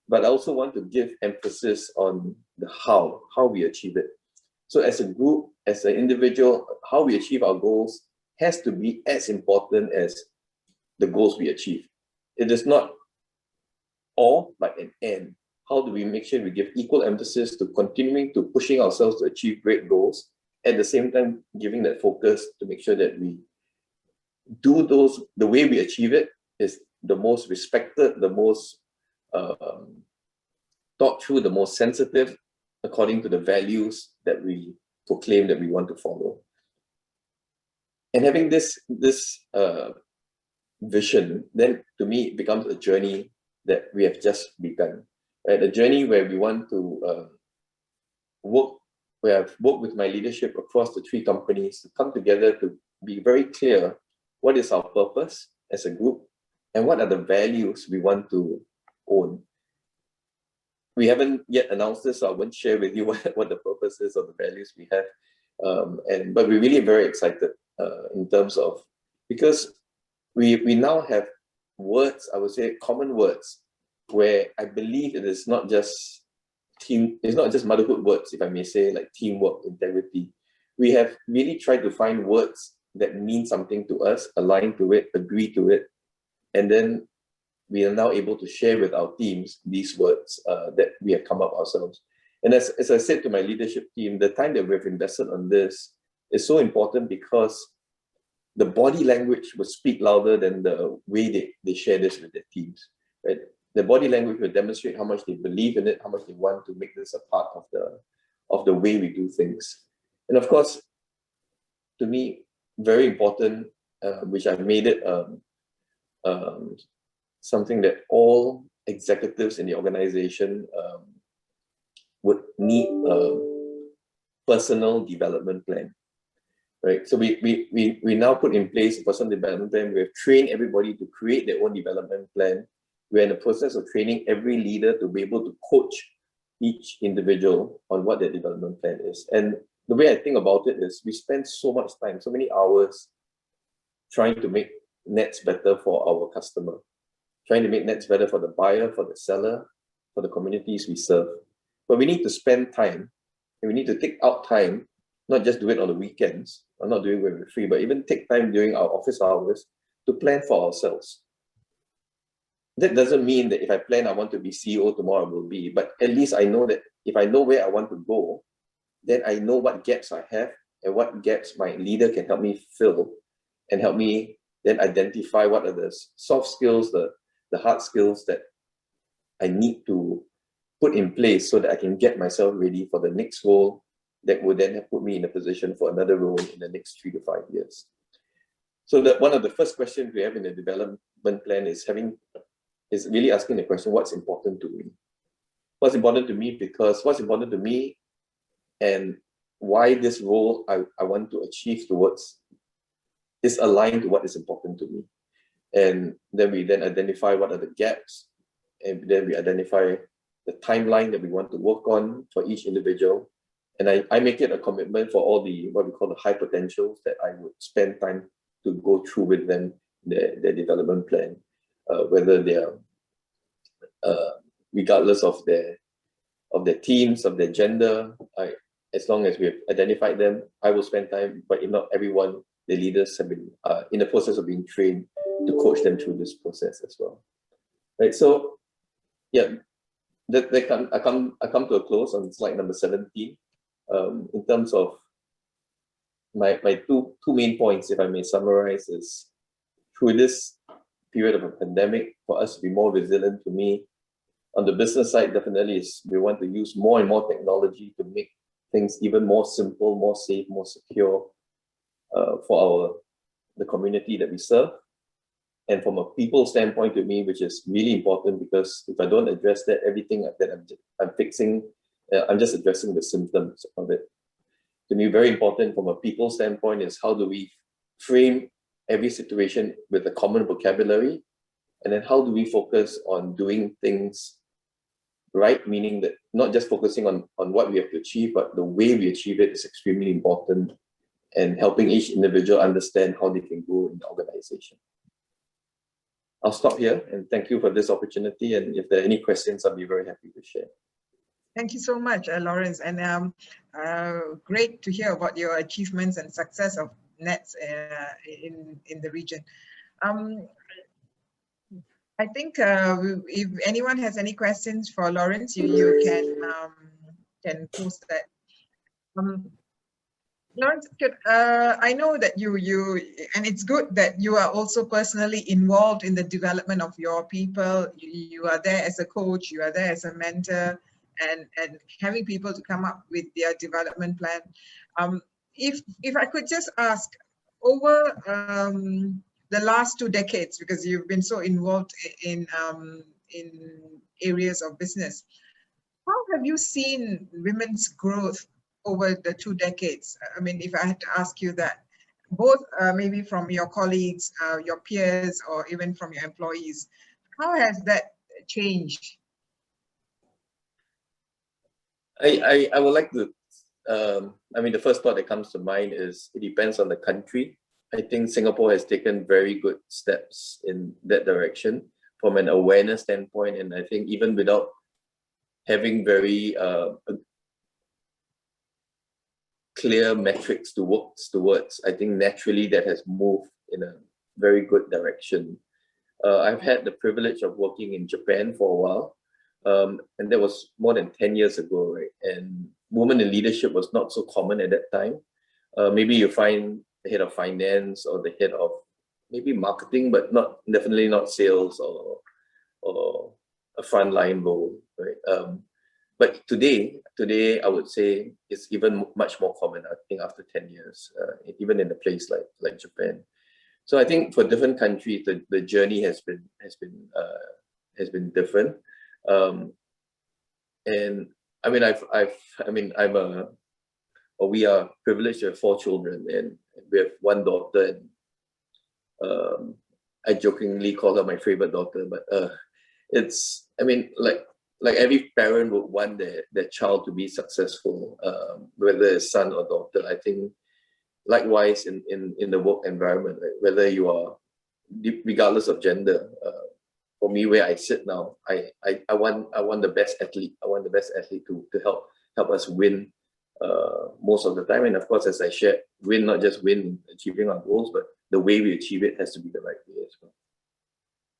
but I also want to give emphasis on the how we achieve it. So as a group, as an individual, how we achieve our goals has to be as important as the goals we achieve. It is not or, but an and. How do we make sure we give equal emphasis to continuing to pushing ourselves to achieve great goals, at the same time giving that focus to make sure that we do those, the way we achieve it is the most respected, the most thought through, the most sensitive, according to the values that we proclaim that we want to follow. And having this vision, then to me, it becomes a journey that we have just begun, right? A journey where we want to where I've worked with my leadership across the 3 companies to come together to be very clear what is our purpose as a group and what are the values we want to own. We haven't yet announced this, so I won't share with you what the purpose is or the values we have. But we're really very excited in terms of, because we now have words, I would say common words, where I believe it is not just it's not just motherhood words, if I may say, like teamwork, integrity. We have really tried to find words that mean something to us, align to it, agree to it, and then we are now able to share with our teams these words that we have come up ourselves. And as I said to my leadership team, the time that we've invested on this is so important, because the body language will speak louder than the way they share this with their teams, right? The body language will demonstrate how much they believe in it, how much they want to make this a part of the way we do things. And of course, to me, very important, which I've made it something that all executives in the organization would need a personal development plan, right? So we now put in place a personal development plan. We have trained everybody to create their own development plan. We're in the process of training every leader to be able to coach each individual on what their development plan is. And the way I think about it is we spend so much time, so many hours trying to make nets better for our customer, trying to make nets better for the buyer, for the seller, for the communities we serve. But we need to spend time, and we need to take out time, not just do it on the weekends, or not doing it when we're free, but even take time during our office hours to plan for ourselves. That doesn't mean that if I plan I want to be CEO tomorrow, I will be, but at least I know that if I know where I want to go, then I know what gaps I have and what gaps my leader can help me fill, and help me then identify what are the soft skills, the hard skills that I need to put in place so that I can get myself ready for the next role that would then have put me in a position for another role in the next 3 to 5 years. So that one of the first questions we have in the development plan is really asking the question, what's important to me? What's important to me, because what's important to me and why this role I want to achieve towards is aligned to what is important to me. And then we identify what are the gaps, and then we identify the timeline that we want to work on for each individual. And I make it a commitment for all the, what we call the high potentials, that I would spend time to go through with them their development plan, whether they are regardless of their teams, of their gender. As long as we've identified them, I will spend time, but if not everyone, the leaders have been in the process of being trained to coach them through this process as well. Right, so yeah, I come to a close on slide number 17. In terms of my two main points, if I may summarize, is through this period of a pandemic, for us to be more resilient, to me, on the business side, definitely is we want to use more and more technology to make things even more simple, more safe, more secure for the community that we serve. And from a people standpoint, to me, which is really important, because if I don't address that, everything that I'm fixing, I'm just addressing the symptoms of it. To me, very important from a people standpoint is how do we frame every situation with a common vocabulary, and then how do we focus on doing things right, meaning that not just focusing on what we have to achieve, but the way we achieve it is extremely important, and helping each individual understand how they can grow in the organization. I'll stop here and thank you for this opportunity. And if there are any questions, I'll be very happy to share. Thank you so much, Lawrence, and great to hear about your achievements and success of NETS in the region. I think if anyone has any questions for Lawrence, you can post that. Lawrence, I know that you and it's good that you are also personally involved in the development of your people. You are there as a coach, you are there as a mentor, and having people to come up with their development plan. If I could just ask, over the last 2 decades, because you've been so involved in areas of business, how have you seen women's growth over the 2 decades? I mean, if I had to ask you that, both maybe from your colleagues, your peers, or even from your employees, how has that changed? I would like to, I mean, the first thought that comes to mind is it depends on the country. I think Singapore has taken very good steps in that direction from an awareness standpoint. And I think even without having very clear metrics to work towards, I think naturally that has moved in a very good direction. I've had the privilege of working in Japan for a while. And that was more than 10 years ago, right? And women in leadership was not so common at that time. Maybe you find the head of finance or the head of maybe marketing, but definitely not sales or a frontline role, right? But today I would say it's even much more common, I think, after 10 years, even in a place like Japan. So I think for different countries, the journey has been different. And I mean, we are privileged to have 4 children, and we have 1 daughter, and I jokingly call her my favorite daughter, but it's, I mean, like every parent would want their child to be successful, whether it's son or daughter. I think likewise in the work environment, right? Whether you are, regardless of gender, for me, where I sit now, I want the best athlete. I want the best athlete to help us win most of the time. And of course, as I shared, not just win achieving our goals, but the way we achieve it has to be the right way as well.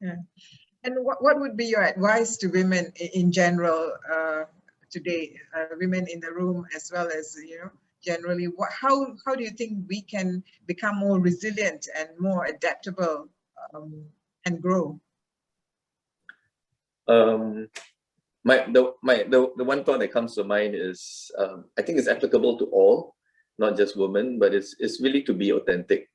Yeah. And what would be your advice to women in general today, women in the room as well as, generally, how do you think we can become more resilient and more adaptable and grow? The one thought that comes to mind is, I think it's applicable to all, not just women, but it's really to be authentic,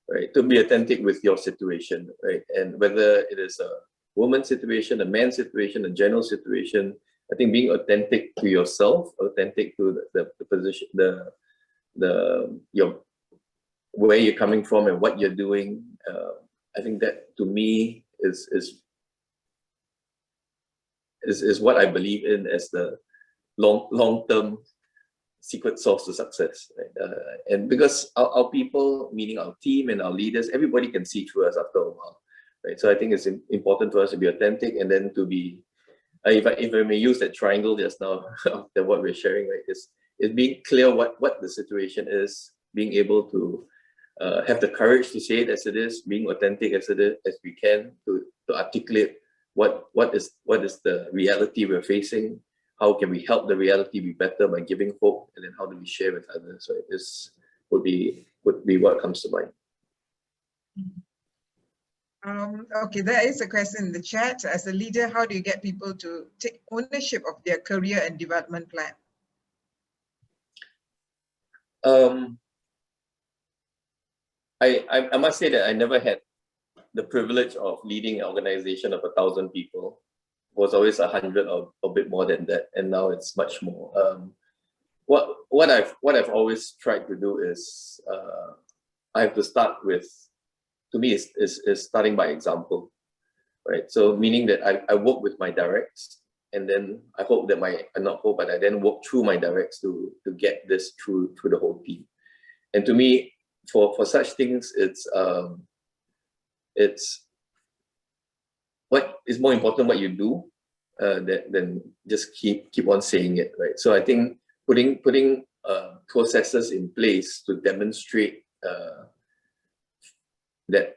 right? To be authentic with your situation, right? And whether it is a woman's situation, a man's situation, a general situation, I think being authentic to yourself, authentic to the position, where you're coming from and what you're doing. I think that to me is what I believe in as the long-term secret sauce to success. Right? And because our people, meaning our team and our leaders, everybody can see through us after a while. Right? So I think it's important for us to be authentic, and then to be, if I may use that triangle just now, after what we're sharing, right, is being clear what the situation is, being able to have the courage to say it as it is, being authentic as we can, to articulate what is the reality we're facing, how can we help the reality be better by giving hope, and then how do we share with others. So this would be what comes to mind. Okay, there is a question in the chat. As a leader, how do you get people to take ownership of their career and development plan? I must say that I never had the privilege of leading an organization of 1,000 people. It was always 100 or a bit more than that, and now it's much more. What I've always tried to do is I have to start with, to me, is starting by example, right? So meaning that I work with my directs, and then I hope that I then work through my directs to get this through the whole team. And to me, for such things, it's what is more important what you do than just keep on saying it, right? So I think putting processes in place to demonstrate that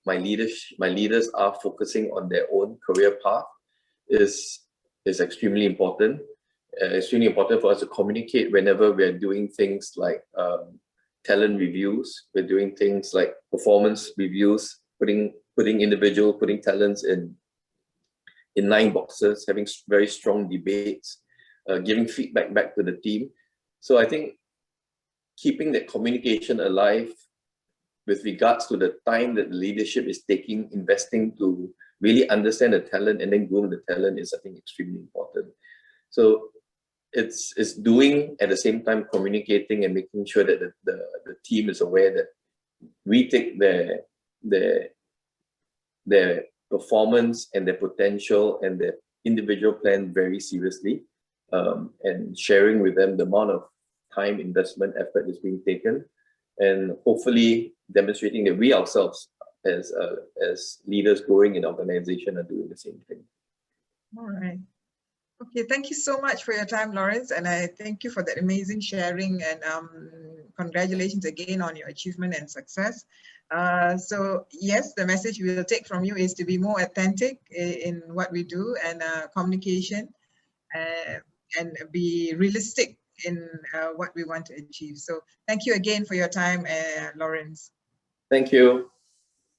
my leaders are focusing on their own career path is extremely important. Extremely important for us to communicate whenever we're doing things like talent reviews. We're doing things like performance reviews, putting talents in 9 boxes, having very strong debates, giving feedback back to the team. So I think keeping that communication alive with regards to the time that the leadership is investing to really understand the talent and then groom the talent is, I think, extremely important. So it's doing, at the same time communicating and making sure that the team is aware that we take their performance and their potential and their individual plan very seriously, and sharing with them the amount of time, investment, effort is being taken, and hopefully demonstrating that we ourselves as leaders growing in the organization are doing the same thing. All right. Okay, thank you so much for your time, Lawrence, and I thank you for that amazing sharing, and congratulations again on your achievement and success. So yes, the message we will take from you is to be more authentic in what we do, and communication, and be realistic in what we want to achieve. So thank you again for your time, Lawrence. Thank you.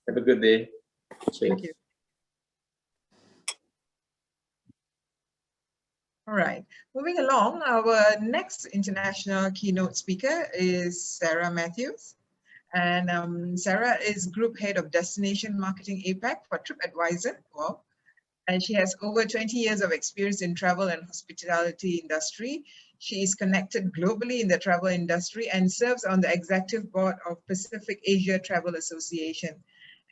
Have a good day. Cheers. Thank you. All right, moving along, our next international keynote speaker is Sarah Matthews. And Sarah is Group Head of Destination Marketing APAC for TripAdvisor. Wow. And she has over 20 years of experience in travel and hospitality industry. She is connected globally in the travel industry and serves on the executive board of Pacific Asia Travel Association.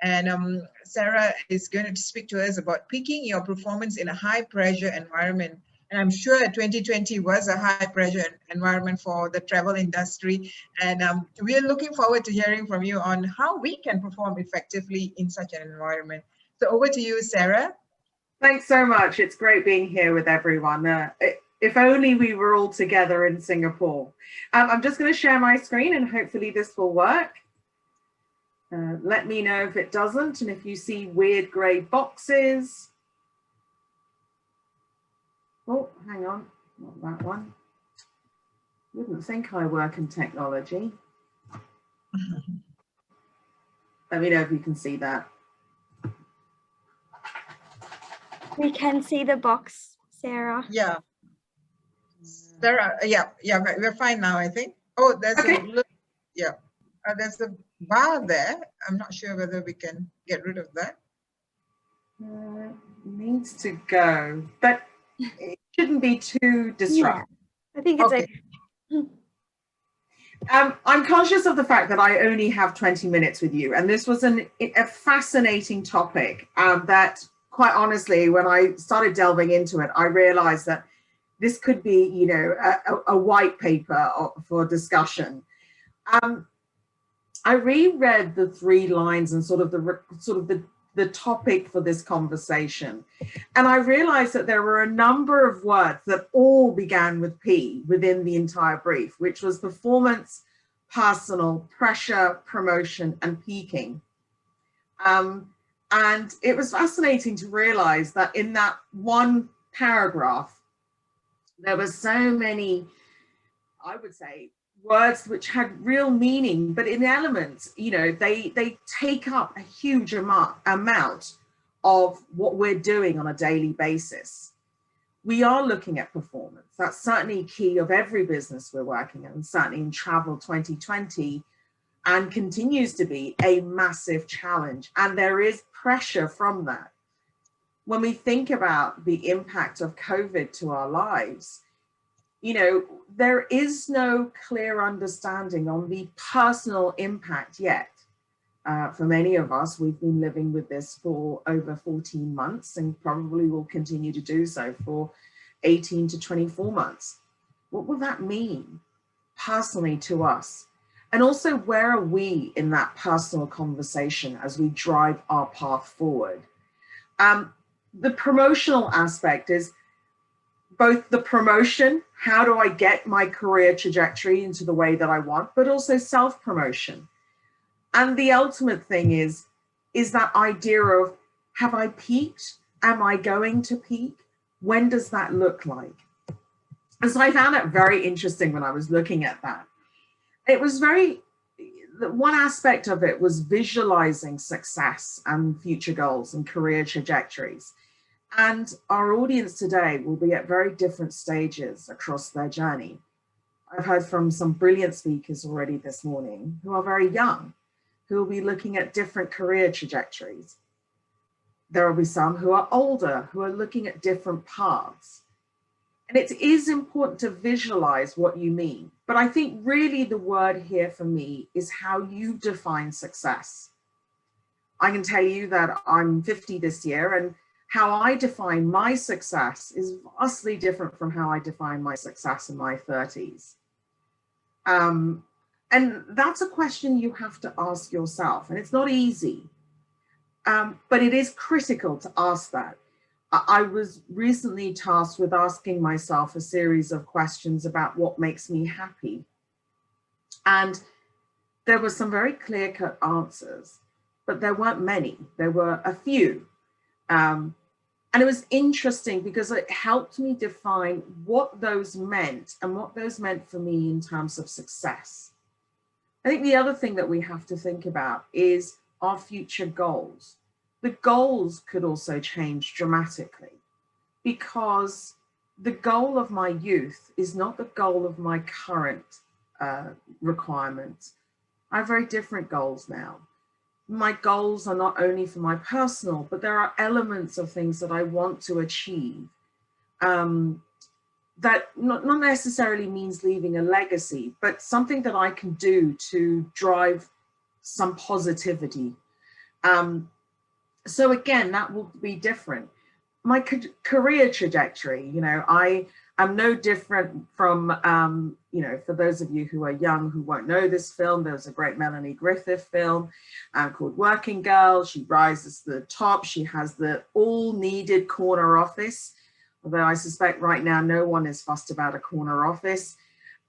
And Sarah is going to speak to us about peaking your performance in a high pressure environment. And I'm sure 2020 was a high pressure environment for the travel industry. And we're looking forward to hearing from you on how we can perform effectively in such an environment. So over to you, Sarah. Thanks so much. It's great being here with everyone. If only we were all together in Singapore. I'm just going to share my screen and hopefully this will work. Let me know if it doesn't, and if you see weird grey boxes. Oh, hang on, not that one. Wouldn't think I work in technology. Let me know if you can see that. We can see the box, Sarah. Yeah. Sarah, yeah, we're fine now, I think. Oh, there's there's a bar there. I'm not sure whether we can get rid of that. Needs to go, but it shouldn't be too disruptive. Yeah, I think it's okay. I'm conscious of the fact that I only have 20 minutes with you, and this was a fascinating topic that, quite honestly, when I started delving into it, I realized that This could be, you know, a white paper for discussion. I reread the 3 lines and sort of the topic for this conversation. And I realized that there were a number of words that all began with P within the entire brief, which was performance, personal, pressure, promotion, and peaking. And it was fascinating to realize that in that one paragraph, there were so many, I would say, words which had real meaning, but in elements, you know, they take up a huge amount of what we're doing on a daily basis. We are looking at performance. That's certainly key of every business we're working in, certainly in Travel 2020, and continues to be a massive challenge. And there is pressure from that. When we think about the impact of COVID to our lives, you know, there is no clear understanding on the personal impact yet. For many of us, we've been living with this for over 14 months and probably will continue to do so for 18 to 24 months. What will that mean personally to us? And also, where are we in that personal conversation as we drive our path forward? The promotional aspect is both the promotion, how do I get my career trajectory into the way that I want, but also self-promotion. And the ultimate thing is that idea of, have I peaked? Am I going to peak? When does that look like? And so I found it very interesting when I was looking at that. It was one aspect of it was visualizing success and future goals and career trajectories. And our audience today will be at very different stages across their journey. I've heard from some brilliant speakers already this morning who are very young, who will be looking at different career trajectories. There will be some who are older, who are looking at different paths. And it is important to visualize what you mean. But I think really the word here for me is how you define success. I can tell you that I'm 50 this year, and how I define my success is vastly different from how I define my success in my 30s. And that's a question you have to ask yourself, and it's not easy, but it is critical to ask that. I was recently tasked with asking myself a series of questions about what makes me happy. And there were some very clear-cut answers, but there weren't many. There were a few. And it was interesting because it helped me define what those meant and what those meant for me in terms of success. I think the other thing that we have to think about is our future goals. The goals could also change dramatically because the goal of my youth is not the goal of my current requirements. I have very different goals now. My goals are not only for my personal, but there are elements of things that I want to achieve that not necessarily means leaving a legacy, but something that I can do to drive some positivity. So again, that will be different. My career trajectory, you know, I am no different from, you know, for those of you who are young who won't know this film, there was a great Melanie Griffith film called Working Girl. She rises to the top. She has the all needed corner office, although I suspect right now no one is fussed about a corner office.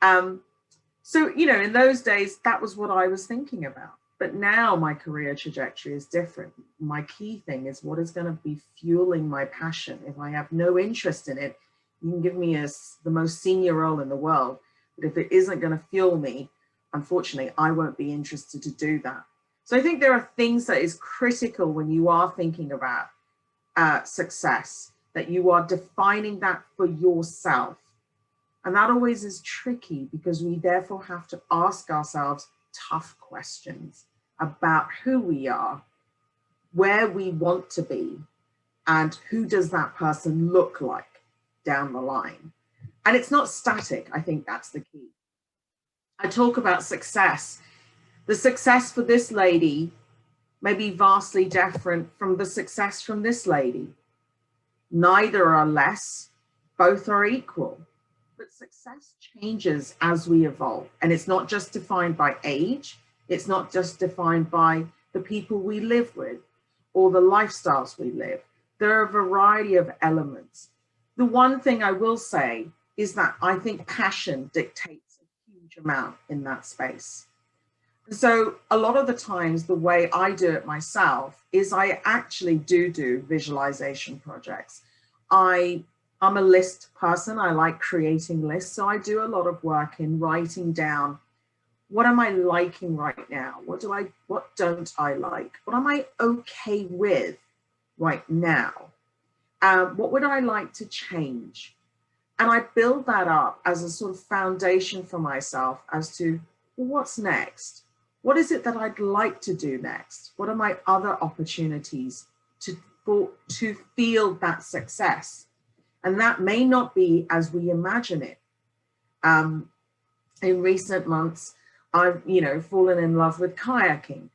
So, you know, in those days, that was what I was thinking about. But now my career trajectory is different. My key thing is what is going to be fueling my passion. If I have no interest in it, you can give me the most senior role in the world. But if it isn't going to fuel me, unfortunately, I won't be interested to do that. So I think there are things that is critical when you are thinking about success, that you are defining that for yourself. And that always is tricky because we therefore have to ask ourselves tough questions about who we are, where we want to be, and who does that person look like down the line. And it's not static. I think that's the key. I talk about success. The success for this lady may be vastly different from the success from this lady. Neither are less, both are equal. But success changes as we evolve. And it's not just defined by age. It's not just defined by the people we live with or the lifestyles we live. There are a variety of elements. The one thing I will say is that I think passion dictates a huge amount in that space. So a lot of the times, the way I do it myself is I actually do visualization projects. I'm a list person. I like creating lists. So I do a lot of work in writing down, what am I liking right now? What don't I like? What am I okay with right now? What would I like to change? And I build that up as a sort of foundation for myself as to, well, what's next? What is it that I'd like to do next? What are my other opportunities to feel that success? And that may not be as we imagine it. In recent months, I've fallen in love with kayaking.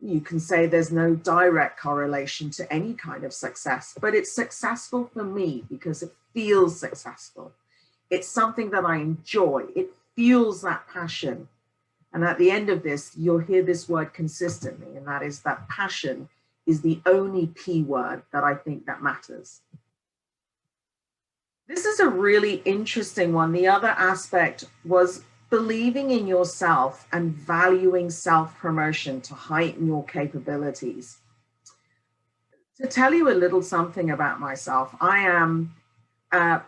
You can say there's no direct correlation to any kind of success, but it's successful for me because it feels successful. It's something that I enjoy. It fuels that passion. And at the end of this, you'll hear this word consistently, and that is that passion is the only P word that I think that matters. This is a really interesting one. The other aspect was believing in yourself and valuing self-promotion to heighten your capabilities. To tell you a little something about myself, I am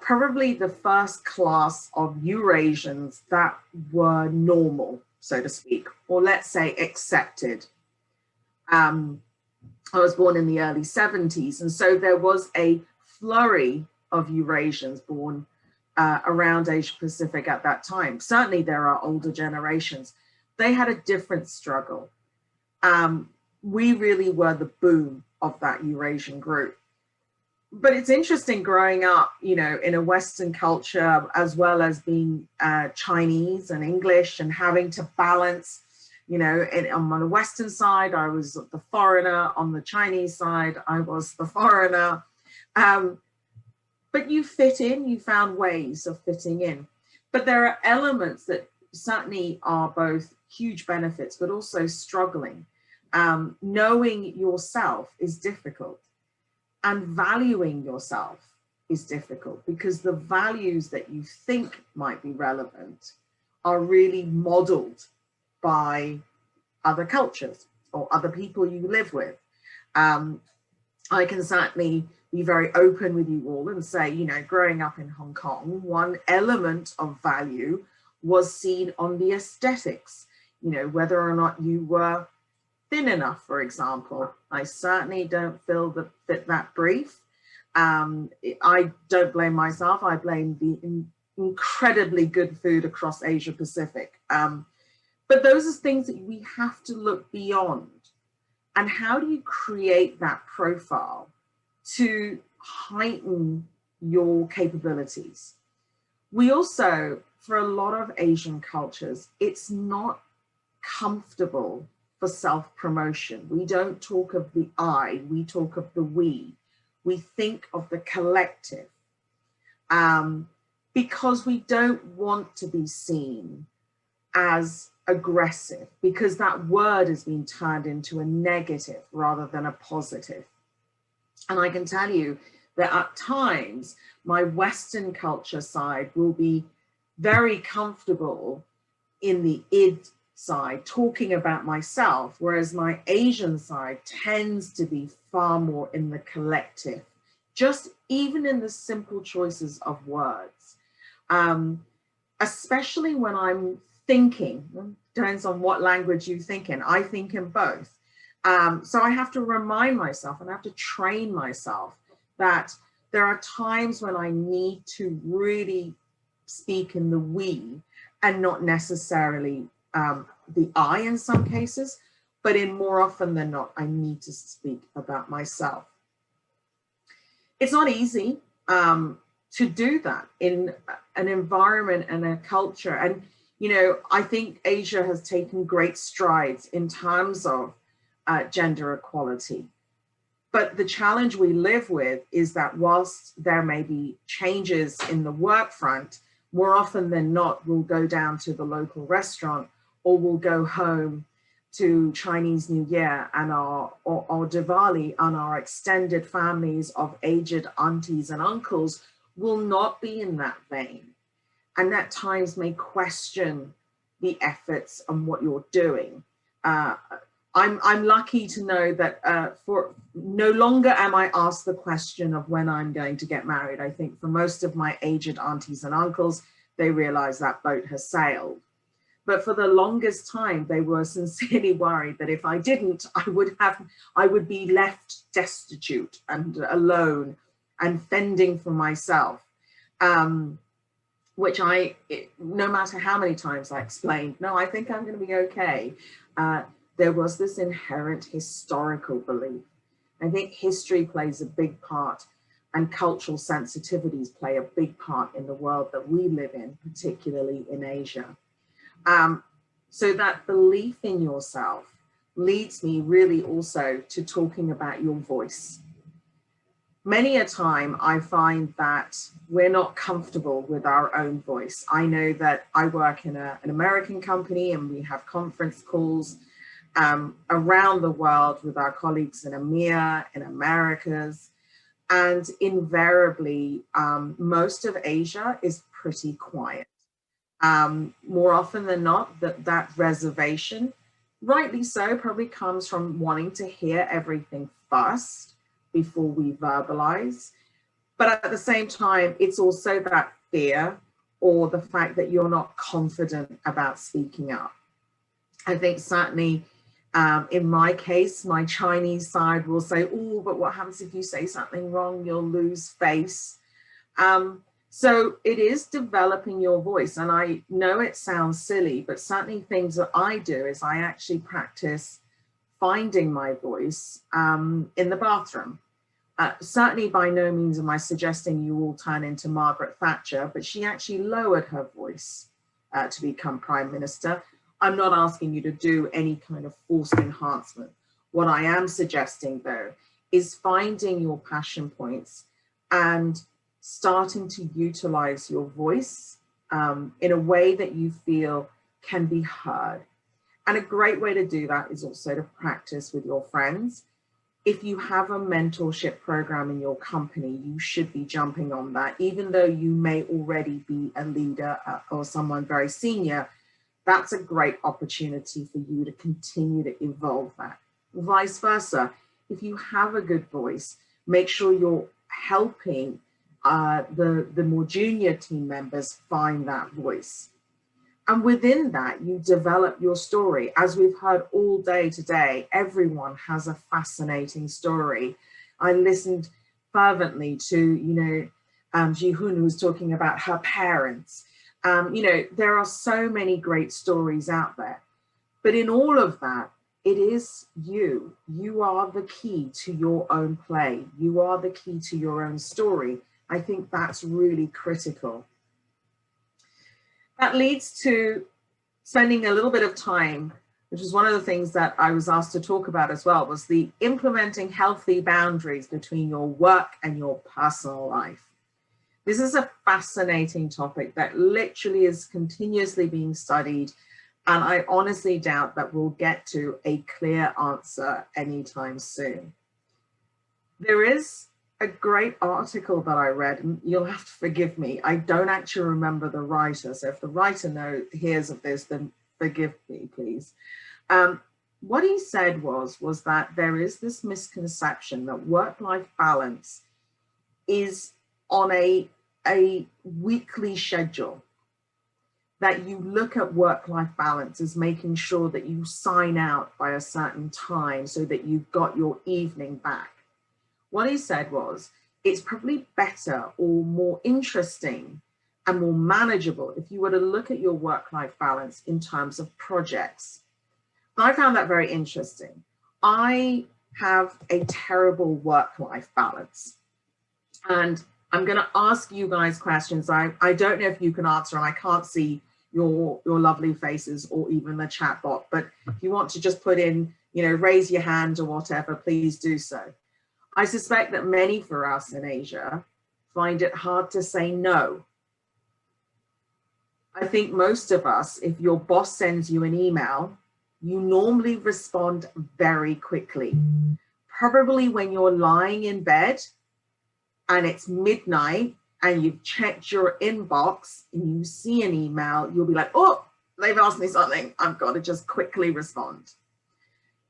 probably the first class of Eurasians that were normal, so to speak, or let's say accepted. I was born in the early 70s, and so there was a flurry of Eurasians born around Asia Pacific at that time. Certainly there are older generations. They had a different struggle. We really were the boom of that Eurasian group. But it's interesting growing up, in a Western culture, as well as being Chinese and English and having to balance, on the Western side, I was the foreigner. On the Chinese side, I was the foreigner. But you fit in, you found ways of fitting in. But there are elements that certainly are both huge benefits, but also struggling. Knowing yourself is difficult, and valuing yourself is difficult because the values that you think might be relevant are really modeled by other cultures or other people you live with. I can certainly be very open with you all and say, growing up in Hong Kong, one element of value was seen on the aesthetics, whether or not you were thin enough, for example. I certainly don't fit that brief. I don't blame myself. I blame the incredibly good food across Asia Pacific. But those are things that we have to look beyond. And how do you create that profile to heighten your capabilities? We also, for a lot of Asian cultures, it's not comfortable for self-promotion. We don't talk of the I, we talk of the we. We think of the collective because we don't want to be seen as aggressive, because that word has been turned into a negative rather than a positive. And I can tell you that at times, my Western culture side will be very comfortable in the id side, talking about myself, whereas my Asian side tends to be far more in the collective, just even in the simple choices of words. Especially when I'm thinking, depends on what language you think in. I think in both. So I have to remind myself and I have to train myself that there are times when I need to really speak in the we and not necessarily the I in some cases, but in more often than not, I need to speak about myself. It's not easy to do that in an environment and a culture. And, I think Asia has taken great strides in terms of gender equality. But the challenge we live with is that whilst there may be changes in the work front, more often than not, we'll go down to the local restaurant or we'll go home to Chinese New Year and or Diwali, and our extended families of aged aunties and uncles will not be in that vein. And at times may question the efforts and what you're doing. I'm lucky to know that for no longer am I asked the question of when I'm going to get married. I think for most of my aged aunties and uncles, they realize that boat has sailed. But for the longest time, they were sincerely worried that if I didn't, I would be left destitute and alone and fending for myself. Which no matter how many times I explained, no, I think I'm going to be okay. There was this inherent historical belief. I think history plays a big part, and cultural sensitivities play a big part in the world that we live in, particularly in Asia. So that belief in yourself leads me really also to talking about your voice. Many a time I find that we're not comfortable with our own voice. I know that I work in an American company and we have conference calls around the world with our colleagues in EMEA, in Americas, and invariably most of Asia is pretty quiet. More often than not, that reservation, rightly so, probably comes from wanting to hear everything first before we verbalize. But at the same time, it's also that fear or the fact that you're not confident about speaking up. I think certainly in my case, my Chinese side will say, oh, but what happens if you say something wrong? You'll lose face. So it is developing your voice. And I know it sounds silly, but certainly things that I do is I actually practice finding my voice in the bathroom. Certainly by no means am I suggesting you all turn into Margaret Thatcher, but she actually lowered her voice to become Prime Minister. I'm not asking you to do any kind of forced enhancement. What I am suggesting though, is finding your passion points and starting to utilize your voice in a way that you feel can be heard. And a great way to do that is also to practice with your friends. If you have a mentorship program in your company, you should be jumping on that, even though you may already be a leader or someone very senior. That's a great opportunity for you to continue to evolve that. Vice versa, if you have a good voice, make sure you're helping the more junior team members find that voice. And within that, you develop your story. As we've heard all day today, everyone has a fascinating story. I listened fervently to, Ji-Hoon, who was talking about her parents. There are so many great stories out there. But in all of that, it is you. You are the key to your own play. You are the key to your own story. I think that's really critical. That leads to spending a little bit of time, which is one of the things that I was asked to talk about as well, was the implementing healthy boundaries between your work and your personal life. This is a fascinating topic that literally is continuously being studied, and I honestly doubt that we'll get to a clear answer anytime soon. There is a great article that I read, and you'll have to forgive me. I don't actually remember the writer, so if the writer hears of this, then forgive me, please. What he said was that there is this misconception that work-life balance is on a weekly schedule, that you look at work-life balance as making sure that you sign out by a certain time so that you've got your evening back. What he said was, it's probably better or more interesting and more manageable if you were to look at your work-life balance in terms of projects. And I found that very interesting. I have a terrible work-life balance. And I'm going to ask you guys questions. I don't know if you can answer, and I can't see your lovely faces or even the chat bot, but if you want to just put in, raise your hand or whatever, please do so. I suspect that many for us in Asia find it hard to say no. I think most of us, if your boss sends you an email, you normally respond very quickly. Probably when you're lying in bed and it's midnight and you've checked your inbox and you see an email, you'll be like, oh, they've asked me something. I've got to just quickly respond.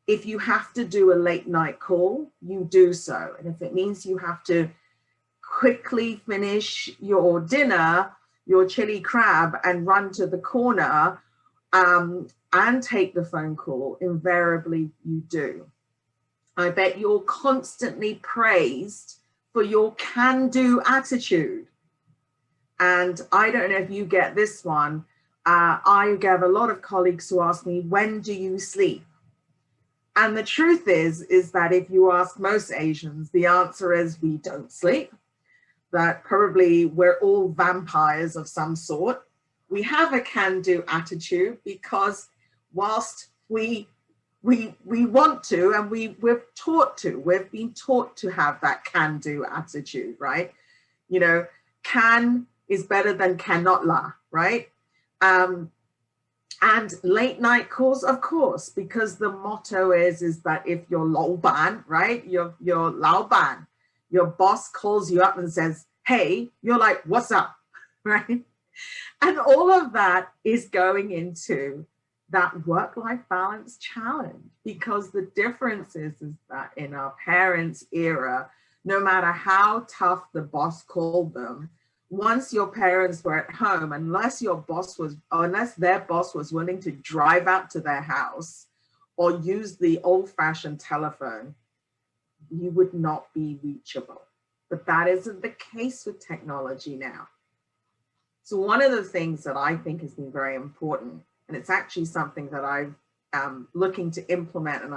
If you have to do a late night call, you do so. And if it means you have to quickly finish your dinner, your chili crab, and run to the corner and take the phone call, invariably you do. I bet you're constantly praised for your can-do attitude. And I don't know if you get this one. I have a lot of colleagues who ask me, when do you sleep? And the truth is that if you ask most Asians, the answer is we don't sleep, that probably we're all vampires of some sort. We have a can-do attitude because whilst we want to, and we've been taught to have that can-do attitude, right? You know, can is better than cannot la, right? And late night calls, of course, because the motto is that if your laoban, right, your laoban, your boss calls you up and says, hey, you're like, what's up, right? And all of that is going into that work-life balance challenge, because the difference is that in our parents' era, no matter how tough the boss called them, once your parents were at home, unless their boss was willing to drive out to their house or use the old-fashioned telephone, you would not be reachable. But that isn't the case with technology now. So one of the things that I think has been very important, and it's actually something that I'm looking to implement, and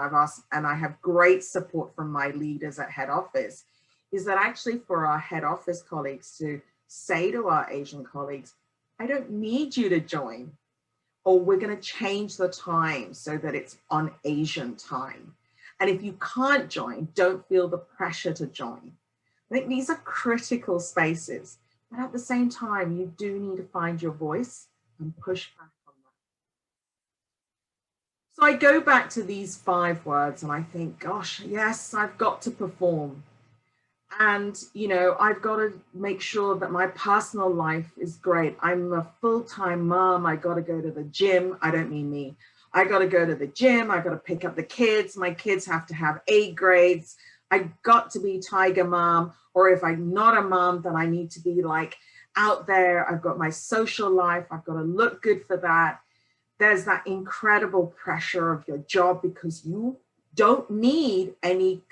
I have great support from my leaders at head office, is that actually for our head office colleagues to say to our Asian colleagues, I don't need you to join, or we're going to change the time so that it's on Asian time. And if you can't join, don't feel the pressure to join. I think these are critical spaces, but at the same time, you do need to find your voice and push back on that. So I go back to these 5 words and I think, gosh, yes, I've got to perform. And, you know, I've got to make sure that my personal life is great. I'm a full-time mom. I got to go to the gym. I don't mean me. I got to go to the gym. I got to pick up the kids. My kids have to have A grades. I got to be tiger mom. Or if I'm not a mom, then I need to be like out there. I've got my social life. I've got to look good for that. There's that incredible pressure of your job because you don't need any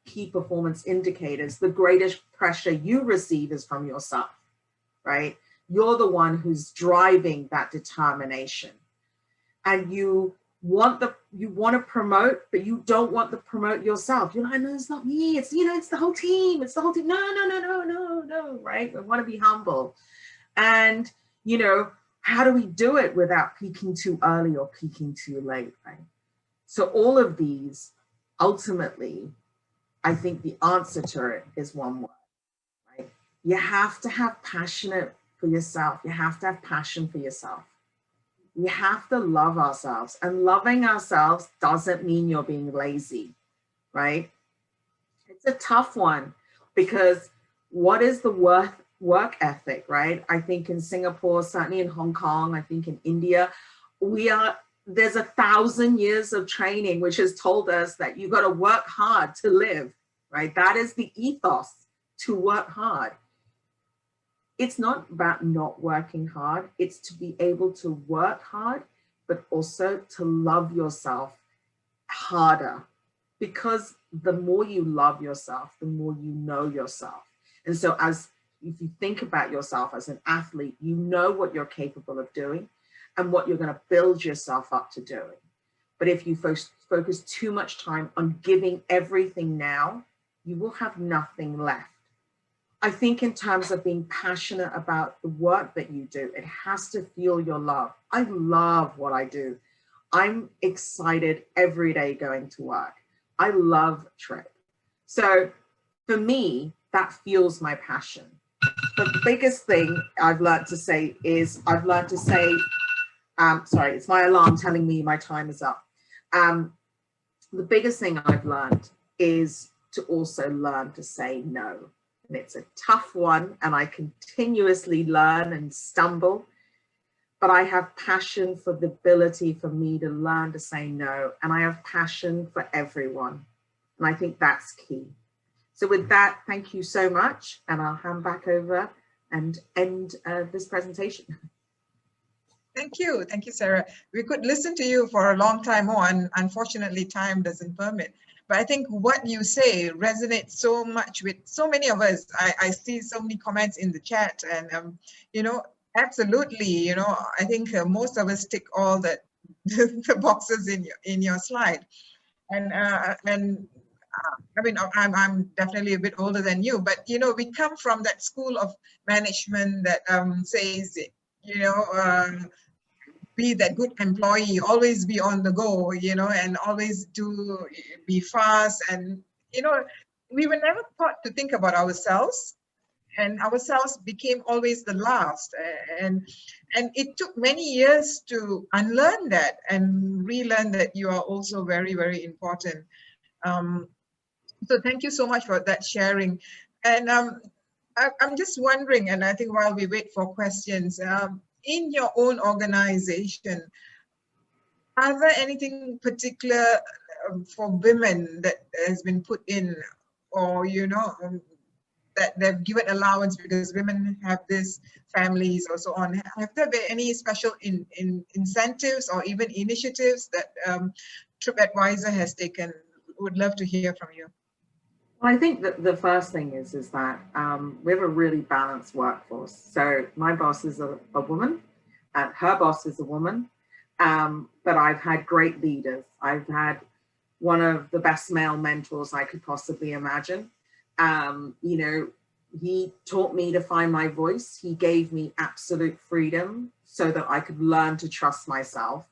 key performance indicators. The greatest pressure you receive is from yourself, right? You're the one who's driving that determination. And you want to promote, but you don't want to promote yourself. You're like, no, it's not me. It's, you know, it's the whole team. It's the whole team. No, right? We want to be humble. And, you know, how do we do it without peaking too early or peaking too late, right? So all of these, ultimately, I think the answer to it is one word, right? You have to have passion for yourself. You have to have passion for yourself. We have to love ourselves, and loving ourselves doesn't mean you're being lazy, right? It's a tough one because what is the work ethic, right? I think in Singapore, certainly in Hong Kong, I think in India, there's 1,000 years of training, which has told us that you got to work hard to live, right? That is the ethos, to work hard. It's not about not working hard. It's to be able to work hard, but also to love yourself harder, because the more you love yourself, the more you know yourself. And so if you think about yourself as an athlete, you know what you're capable of doing and what you're going to build yourself up to doing. But if you focus too much time on giving everything now, you will have nothing left. I think in terms of being passionate about the work that you do, it has to fuel your love. I love what I do. I'm excited every day going to work. I love Trip. So for me, that fuels my passion. But the biggest thing I've learned to say is sorry, it's my alarm telling me my time is up. The biggest thing I've learned is to also learn to say no. And it's a tough one, and I continuously learn and stumble, but I have passion for the ability for me to learn to say no. And I have passion for everyone. And I think that's key. So with that, thank you so much. And I'll hand back over and end this presentation. Thank you. Thank you, Sarah. We could listen to you for a long time more, and unfortunately time doesn't permit. But I think what you say resonates so much with so many of us. I see so many comments in the chat, and you know, absolutely, you know, I think most of us tick all the boxes in your slide. And I mean, I'm definitely a bit older than you, but you know, we come from that school of management that says, you know, be that good employee, always be on the go, you know, and always be fast. And, you know, we were never taught to think about ourselves, and ourselves became always the last. And it took many years to unlearn that and relearn that you are also very, very important. So thank you so much for that sharing. And I'm just wondering, and I think while we wait for questions, in your own organization, are there anything particular for women that has been put in, or, you know, that they've given allowance because women have this, families or so on? Have there been any special incentives or even initiatives that TripAdvisor has taken? Would love to hear from you. Well, I think that the first thing is that we have a really balanced workforce. So my boss is a woman, and her boss is a woman, but I've had great leaders. I've had one of the best male mentors I could possibly imagine. You know, he taught me to find my voice. He gave me absolute freedom so that I could learn to trust myself.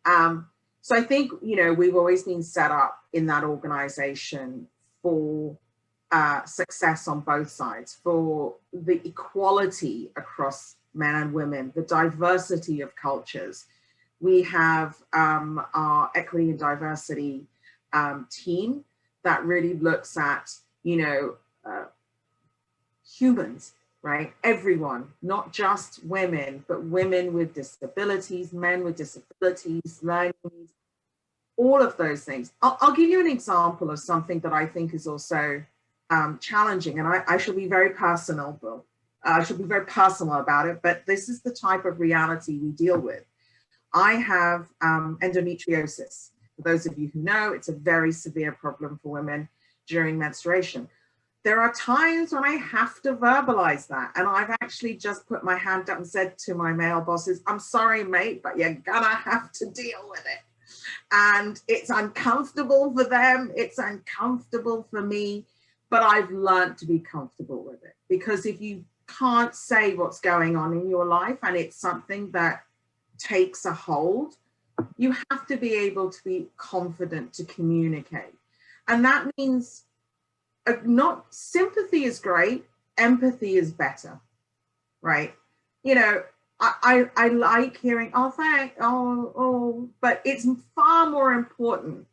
So I think, you know, we've always been set up in that organization for success on both sides, for the equality across men and women, the diversity of cultures. We have our equity and diversity team that really looks at, you know, humans, right? Everyone, not just women, but women with disabilities, men with disabilities, learning needs, all of those things. I'll give you an example of something that I think is also challenging, and I shall be very personal, Bill. I should be very personal about it, but this is the type of reality we deal with. I have endometriosis. For those of you who know, it's a very severe problem for women during menstruation. There are times when I have to verbalize that, and I've actually just put my hand up and said to my male bosses, I'm sorry, mate, but you're gonna have to deal with it. And it's uncomfortable for them, it's uncomfortable for me, but I've learned to be comfortable with it. Because if you can't say what's going on in your life and it's something that takes a hold, you have to be able to be confident to communicate. And that means not sympathy is great, empathy is better, right? You know, I like hearing, but it's far more important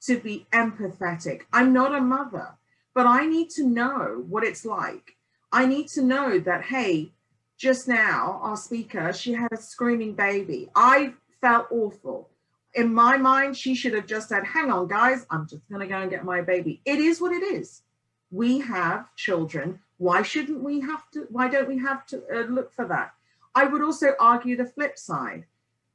to be empathetic. I'm not a mother, but I need to know what it's like. I need to know that, hey, just now, our speaker, she had a screaming baby. I felt awful. In my mind, she should have just said, hang on, guys, I'm just gonna go and get my baby. It is what it is. We have children. Why don't we have to look for that? I would also argue the flip side.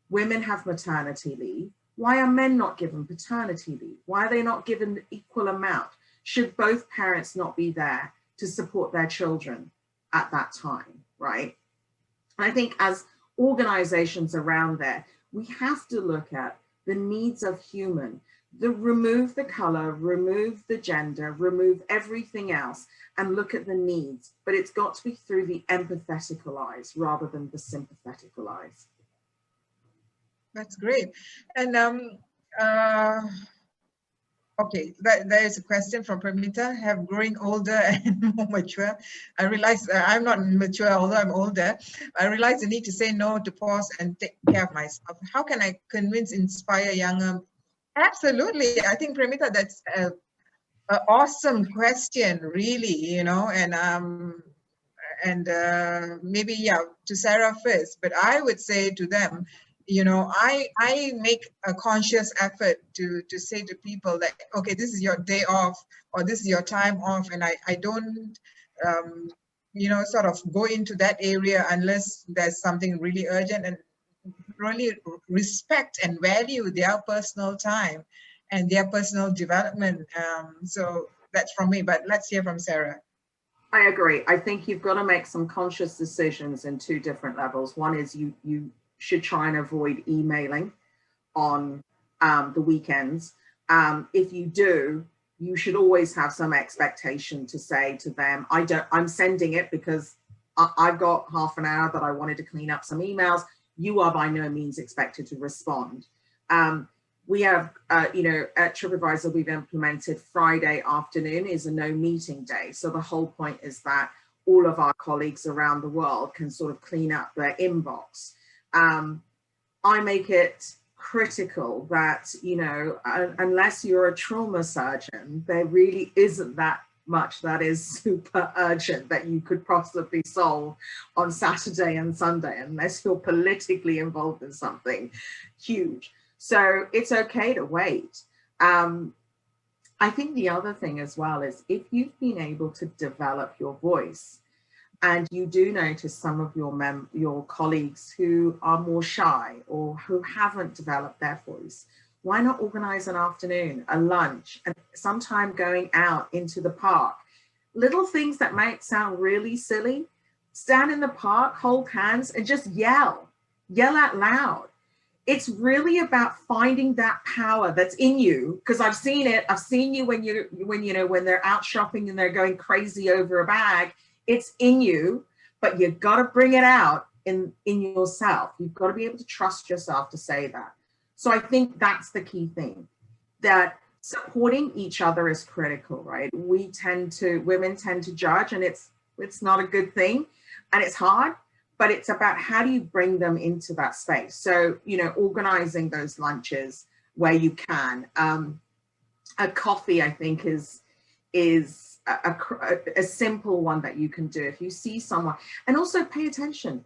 Women have maternity leave. Why are men not given paternity leave? Why are they not given the equal amount? Should both parents not be there to support their children at that time, right? I think as organizations around there, we have to look at the needs of human, remove the color, remove the gender, remove everything else, and look at the needs. But it's got to be through the empathetical eyes rather than the sympathetical eyes. That's great. And Okay, there is a question from Pramita. Have growing older and more mature. I realize I'm not mature, although I'm older. I realize the need to say no, to pause and take care of myself. How can I convince, inspire younger? Absolutely. I think, Pramita, that's an awesome question, really, you know, and maybe, yeah, to Sarah first, but I would say to them, you know, I make a conscious effort to say to people that, okay, this is your day off, or this is your time off, and I don't, you know, sort of go into that area unless there's something really urgent, and really respect and value their personal time and their personal development. So that's from me, but let's hear from Sarah. I agree. I think you've got to make some conscious decisions in two different levels. One is you should try and avoid emailing on the weekends. If you do, you should always have some expectation to say to them, I'm sending it because I've got half an hour that I wanted to clean up some emails. You are by no means expected to respond. We have, you know, at TripAdvisor, we've implemented Friday afternoon is a no meeting day. So the whole point is that all of our colleagues around the world can sort of clean up their inbox. I make it critical that, you know, unless you're a trauma surgeon, there really isn't that much that is super urgent that you could possibly solve on Saturday and Sunday, unless you're politically involved in something huge. So it's okay to wait. I think the other thing as well is if you've been able to develop your voice, and you do notice some of your colleagues who are more shy or who haven't developed their voice, why not organize an afternoon, a lunch, and sometime going out into the park? Little things that might sound really silly, stand in the park, hold hands, and just yell out loud. It's really about finding that power that's in you, because I've seen it. I've seen you when they're out shopping and they're going crazy over a bag. It's in you, but you've got to bring it out in yourself. You've got to be able to trust yourself to say that. So I think that's the key thing, that supporting each other is critical, right? Women tend to judge, and it's not a good thing, and it's hard, but it's about how do you bring them into that space. So, you know, organizing those lunches where you can. A coffee, I think, is a simple one that you can do if you see someone. And also pay attention.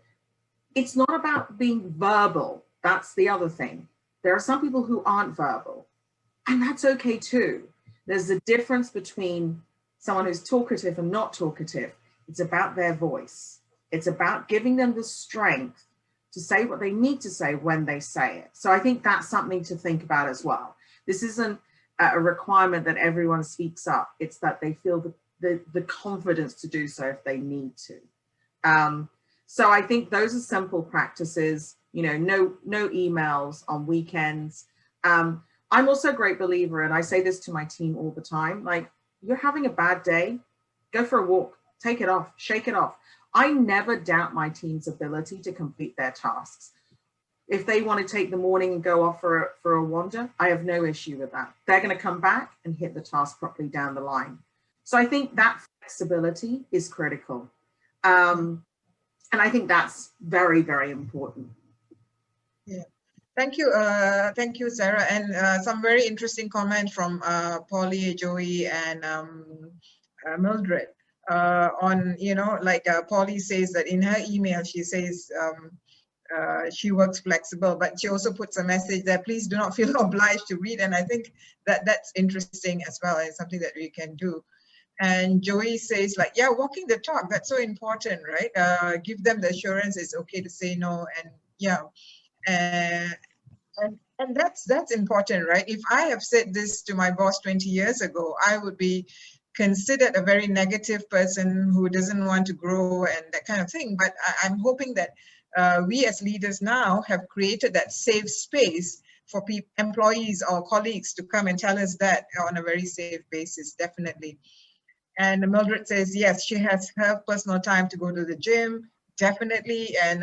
It's not about being verbal. That's the other thing. There are some people who aren't verbal, and that's okay too. There's a difference between someone who's talkative and not talkative. It's about their voice. It's about giving them the strength to say what they need to say when they say it. So I think that's something to think about as well. This isn't a requirement that everyone speaks up. It's that they feel the confidence to do so if they need to. So I think those are simple practices. You know, no emails on weekends. I'm also a great believer, and I say this to my team all the time, like, you're having a bad day, go for a walk, take it off, shake it off. I never doubt my team's ability to complete their tasks. If they want to take the morning and go off for a wander, I have no issue with that. They're going to come back and hit the task properly down the line. So I think that flexibility is critical. And I think that's very, very important. Yeah, thank you, Sarah. And some very interesting comment from Polly, Joey, and Mildred on, you know, like Polly says that in her email, she says, she works flexible, but she also puts a message that please do not feel obliged to read. And I think that that's interesting as well, and something that we can do. And Joey says, like, yeah, walking the talk, that's so important, right? Give them the assurance it's okay to say no. And yeah, and that's important, right? If I have said this to my boss 20 years ago, I would be considered a very negative person who doesn't want to grow and that kind of thing. But I'm hoping that we as leaders now have created that safe space for employees or colleagues to come and tell us that on a very safe basis, definitely. And Mildred says, yes, she has her personal time to go to the gym, definitely. And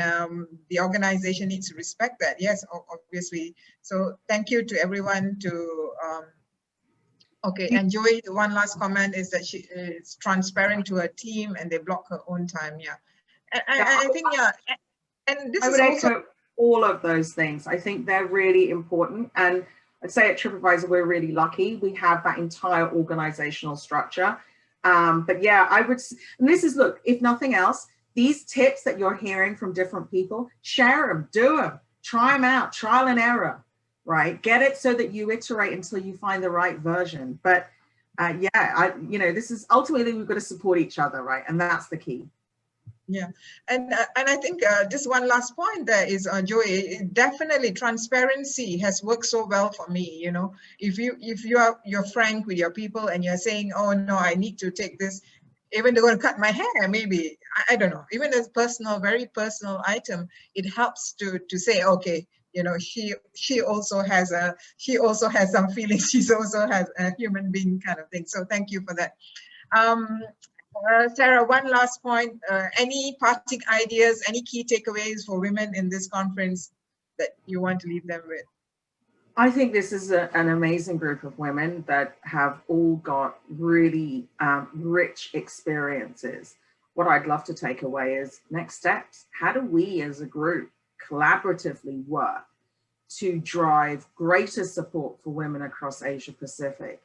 the organization needs to respect that. Yes, obviously. So thank you to everyone to Okay, and Joy, one last comment is that she is transparent to her team and they block her own time. Yeah, and I think, yeah, and this I is would also echo all of those things. I think they're really important. And I'd say at TripAdvisor, we're really lucky. We have that entire organizational structure. But yeah, I would, and this is, look, if nothing else, these tips that you're hearing from different people, share them, do them, try them out, trial and error, right? Get it so that you iterate until you find the right version. But yeah, this is ultimately, we've got to support each other, right? And that's the key. Yeah, and I think just one last point there is, Joy, definitely transparency has worked so well for me. You know, if you're frank with your people and you're saying, oh no, I need to take this, even they're going to cut my hair, maybe, I don't know, even as personal, very personal item, it helps to say, okay, you know, she also has some feelings. She also has a human being kind of thing. So thank you for that. Sarah, one last point. Any parting ideas, any key takeaways for women in this conference that you want to leave them with? I think this is an amazing group of women that have all got really rich experiences. What I'd love to take away is next steps. How do we as a group collaboratively work to drive greater support for women across Asia Pacific?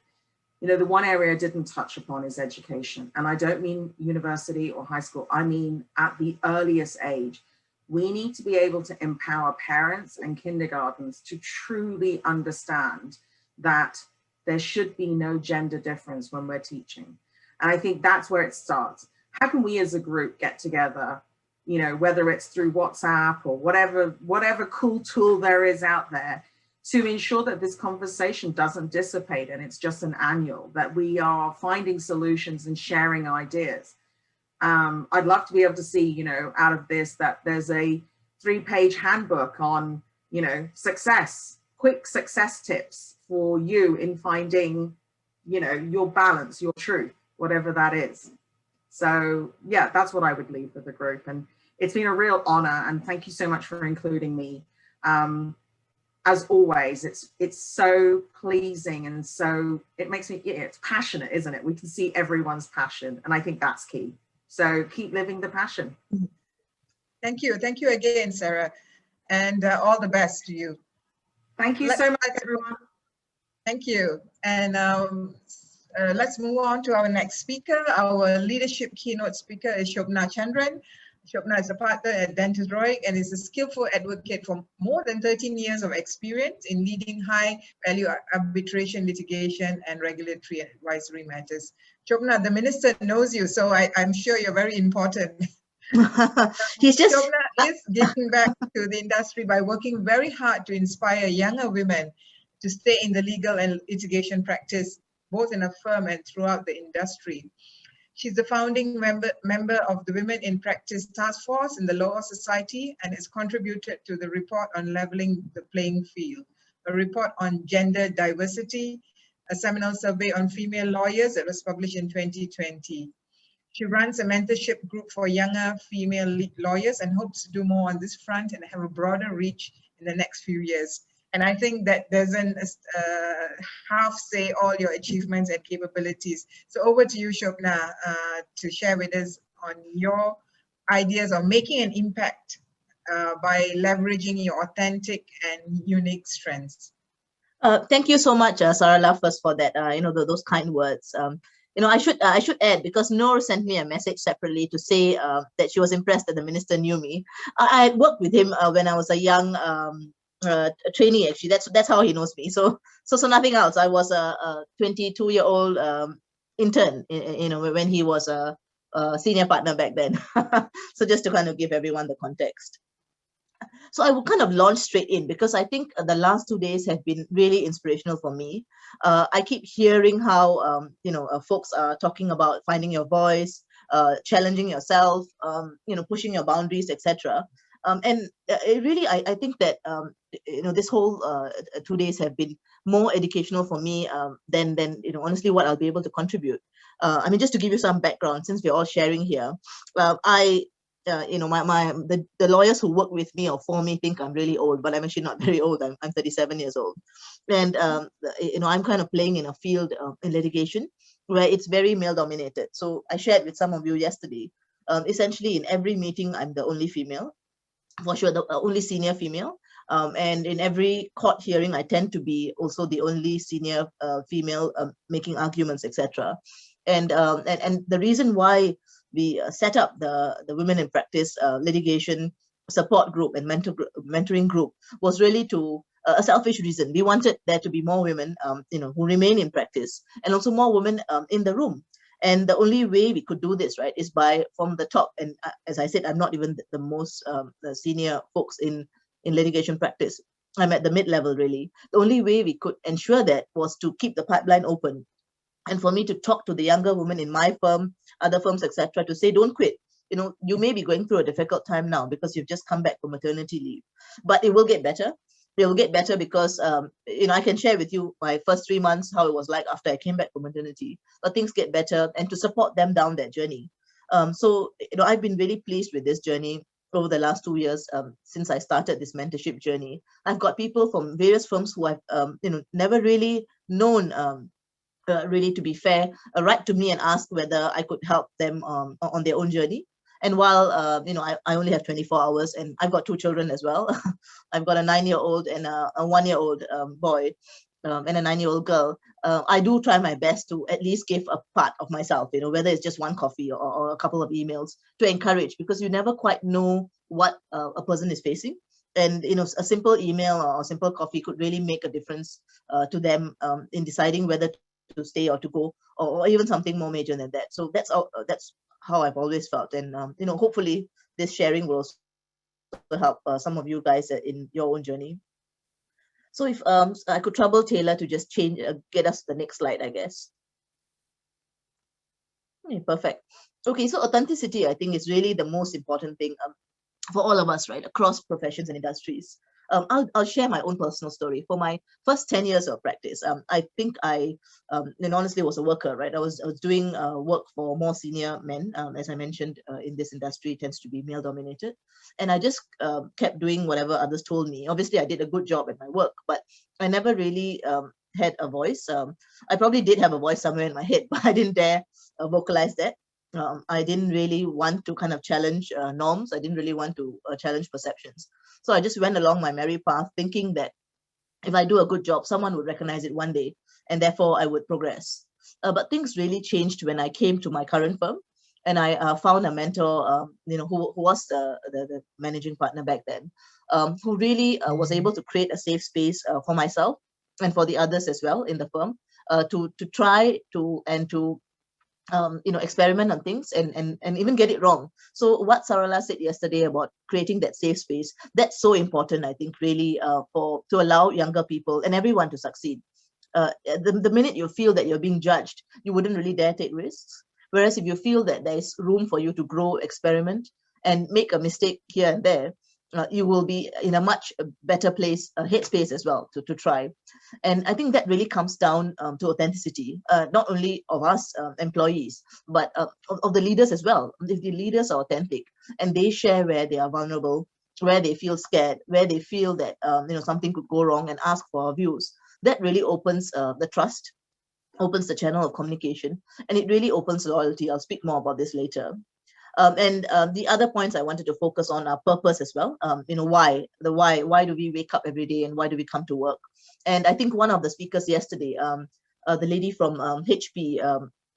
You know, the one area I didn't touch upon is education. And I don't mean university or high school. I mean, at the earliest age, we need to be able to empower parents and kindergartens to truly understand that there should be no gender difference when we're teaching. And I think that's where it starts. How can we as a group get together, you know, whether it's through WhatsApp or whatever cool tool there is out there, to ensure that this conversation doesn't dissipate and it's just an annual, that we are finding solutions and sharing ideas. I'd love to be able to see, you know, out of this, that there's a 3-page handbook on, you know, success, quick success tips for you in finding, you know, your balance, your truth, whatever that is. So yeah, that's what I would leave with the group. And it's been a real honor, and thank you so much for including me. As always, it's so pleasing, and so it makes me, it's passionate, isn't it? We can see everyone's passion, and I think that's key. So keep living the passion. Thank you again, Sarah, and all the best to you. Thank you so much, everyone. Thank you. And let's move on to our next speaker. Our leadership keynote speaker is Shobna Chandran. Shobna is a partner at Dentist Roy and is a skillful advocate for more than 13 years of experience in leading high-value arbitration, litigation, and regulatory advisory matters. Shobna, the minister knows you, so I'm sure you're very important. He's just... Shobna is giving back to the industry by working very hard to inspire younger women to stay in the legal and litigation practice, both in a firm and throughout the industry. She's the founding member of the Women in Practice Task Force in the Law Society and has contributed to the report on leveling the playing field, a report on gender diversity, a seminal survey on female lawyers that was published in 2020. She runs a mentorship group for younger female lawyers and hopes to do more on this front and have a broader reach in the next few years. And I think that doesn't half say all your achievements and capabilities. So over to you, Shobna, to share with us on your ideas of making an impact by leveraging your authentic and unique strengths. Thank you so much, Sarala, first for that. Those kind words. I should add, because Noor sent me a message separately to say that she was impressed that the minister knew me. I worked with him when I was a young a trainee. Actually, that's how he knows me. So nothing else. I was a 22-year-old intern, when he was a senior partner back then. So just to kind of give everyone the context. So I will kind of launch straight in, because I think the last 2 days have been really inspirational for me. I keep hearing how folks are talking about finding your voice, challenging yourself, pushing your boundaries, etc. And it really, I think that this whole 2 days have been more educational for me than honestly what I'll be able to contribute. Just to give you some background, since we're all sharing here, I the lawyers who work with me or for me think I'm really old, but I'm actually not very old. I'm 37 years old. And, I'm kind of playing in a field in litigation where it's very male dominated. So I shared with some of you yesterday, essentially in every meeting, I'm the only female, for sure, the only senior female. And in every court hearing, I tend to be also the only senior female making arguments, etc. And the reason why we set up the Women in Practice litigation support group and mentoring group was really to a selfish reason. We wanted there to be more women, who remain in practice, and also more women in the room. And the only way we could do this, right, is from the top. And as I said, I'm not even the most the senior folks in litigation practice. I'm at the mid-level, really. The only way we could ensure that was to keep the pipeline open. And for me to talk to the younger women in my firm, other firms, etc., to say, don't quit. You may be going through a difficult time now because you've just come back from maternity leave, but it will get better. It will get better because, I can share with you my first 3 months, how it was like after I came back from maternity, but things get better, and to support them down that journey. So, I've been really pleased with this journey over the last 2 years since I started this mentorship journey. I've got people from various firms who I've, never really known, really, to be fair, write to me and ask whether I could help them on their own journey. And while, I only have 24 hours and I've got 2 children as well. I've got a 9-year-old and a 1-year-old boy and a 9-year-old girl. I do try my best to at least give a part of myself, whether it's just one coffee or a couple of emails to encourage, because you never quite know what a person is facing. And, a simple email or a simple coffee could really make a difference to them in deciding whether to stay or to go, or even something more major than that. So that's how I've always felt. And, hopefully this sharing will also help some of you guys in your own journey. So if I could trouble Taylor to just get us the next slide, I guess. Okay, perfect. Okay, so authenticity, I think, is really the most important thing for all of us, right, across professions and industries. I'll share my own personal story. For my first 10 years of practice, I think I, honestly, was a worker, right? I was doing work for more senior men. As I mentioned, in this industry, it tends to be male dominated. And I just kept doing whatever others told me. Obviously, I did a good job at my work, but I never really had a voice. I probably did have a voice somewhere in my head, but I didn't dare vocalize that. I didn't really want to kind of challenge norms. I didn't really want to challenge perceptions. So I just went along my merry path, thinking that if I do a good job, someone would recognize it one day, and therefore I would progress. But things really changed when I came to my current firm, and I found a mentor, who was the managing partner back then, who really was able to create a safe space for myself and for the others as well in the firm, to try to experiment on things and even get it wrong. So what Sarala said yesterday about creating that safe space, that's so important, I think, really, to allow younger people and everyone to succeed. The minute you feel that you're being judged, you wouldn't really dare take risks. Whereas if you feel that there's room for you to grow, experiment, and make a mistake here and there, you will be in a much better place, headspace as well, to try. And I think that really comes down to authenticity, not only of us employees, but of the leaders as well. If the leaders are authentic and they share where they are vulnerable, where they feel scared, where they feel that something could go wrong, and ask for our views, that really opens the trust, opens the channel of communication, and it really opens loyalty. I'll speak more about this later. And the other points I wanted to focus on are purpose as well. Why do we wake up every day, and why do we come to work? And I think one of the speakers yesterday, the lady from HP,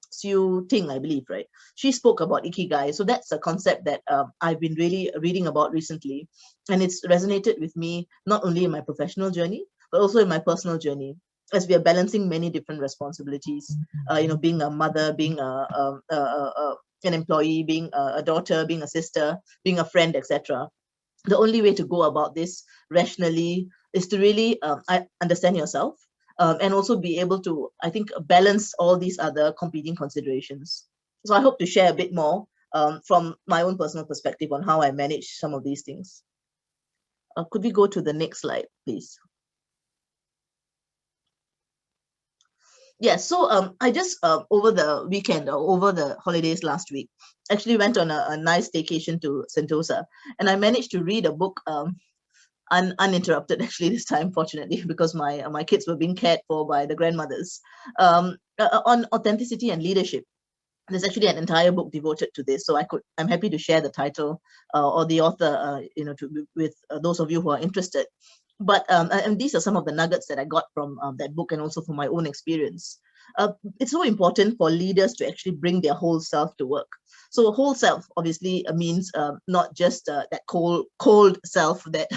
Sue Ting, I believe, right? She spoke about Ikigai. So that's a concept that I've been really reading about recently. And it's resonated with me, not only in my professional journey, but also in my personal journey, as we are balancing many different responsibilities, being a mother, being an employee, being a daughter, being a sister, being a friend, etc. The only way to go about this rationally is to really understand yourself, and also be able to, I think, balance all these other competing considerations. So I hope to share a bit more from my own personal perspective on how I manage some of these things. Could we go to the next slide, please? Yeah, so I just over the weekend or over the holidays last week, actually went on a nice staycation to Sentosa, and I managed to read a book uninterrupted actually this time, fortunately, because my kids were being cared for by the grandmothers, on authenticity and leadership. There's actually an entire book devoted to this, so I'm happy to share the title or the author, with those of you who are interested. But and these are some of the nuggets that I got from that book, and also from my own experience. It's so important for leaders to actually bring their whole self to work. So whole self obviously means not just that cold self that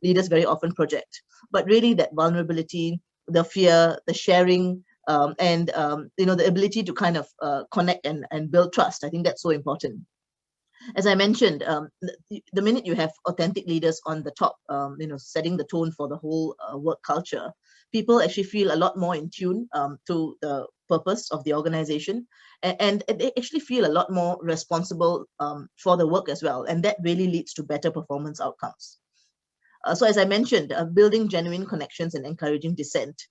leaders very often project, but really that vulnerability, the fear, the sharing, and the ability to kind of connect and build trust. I think that's so important. As I mentioned, the minute you have authentic leaders on the top, setting the tone for the whole work culture, people actually feel a lot more in tune to the purpose of the organization, and they actually feel a lot more responsible for the work as well. And that really leads to better performance outcomes. So as I mentioned, building genuine connections and encouraging dissent.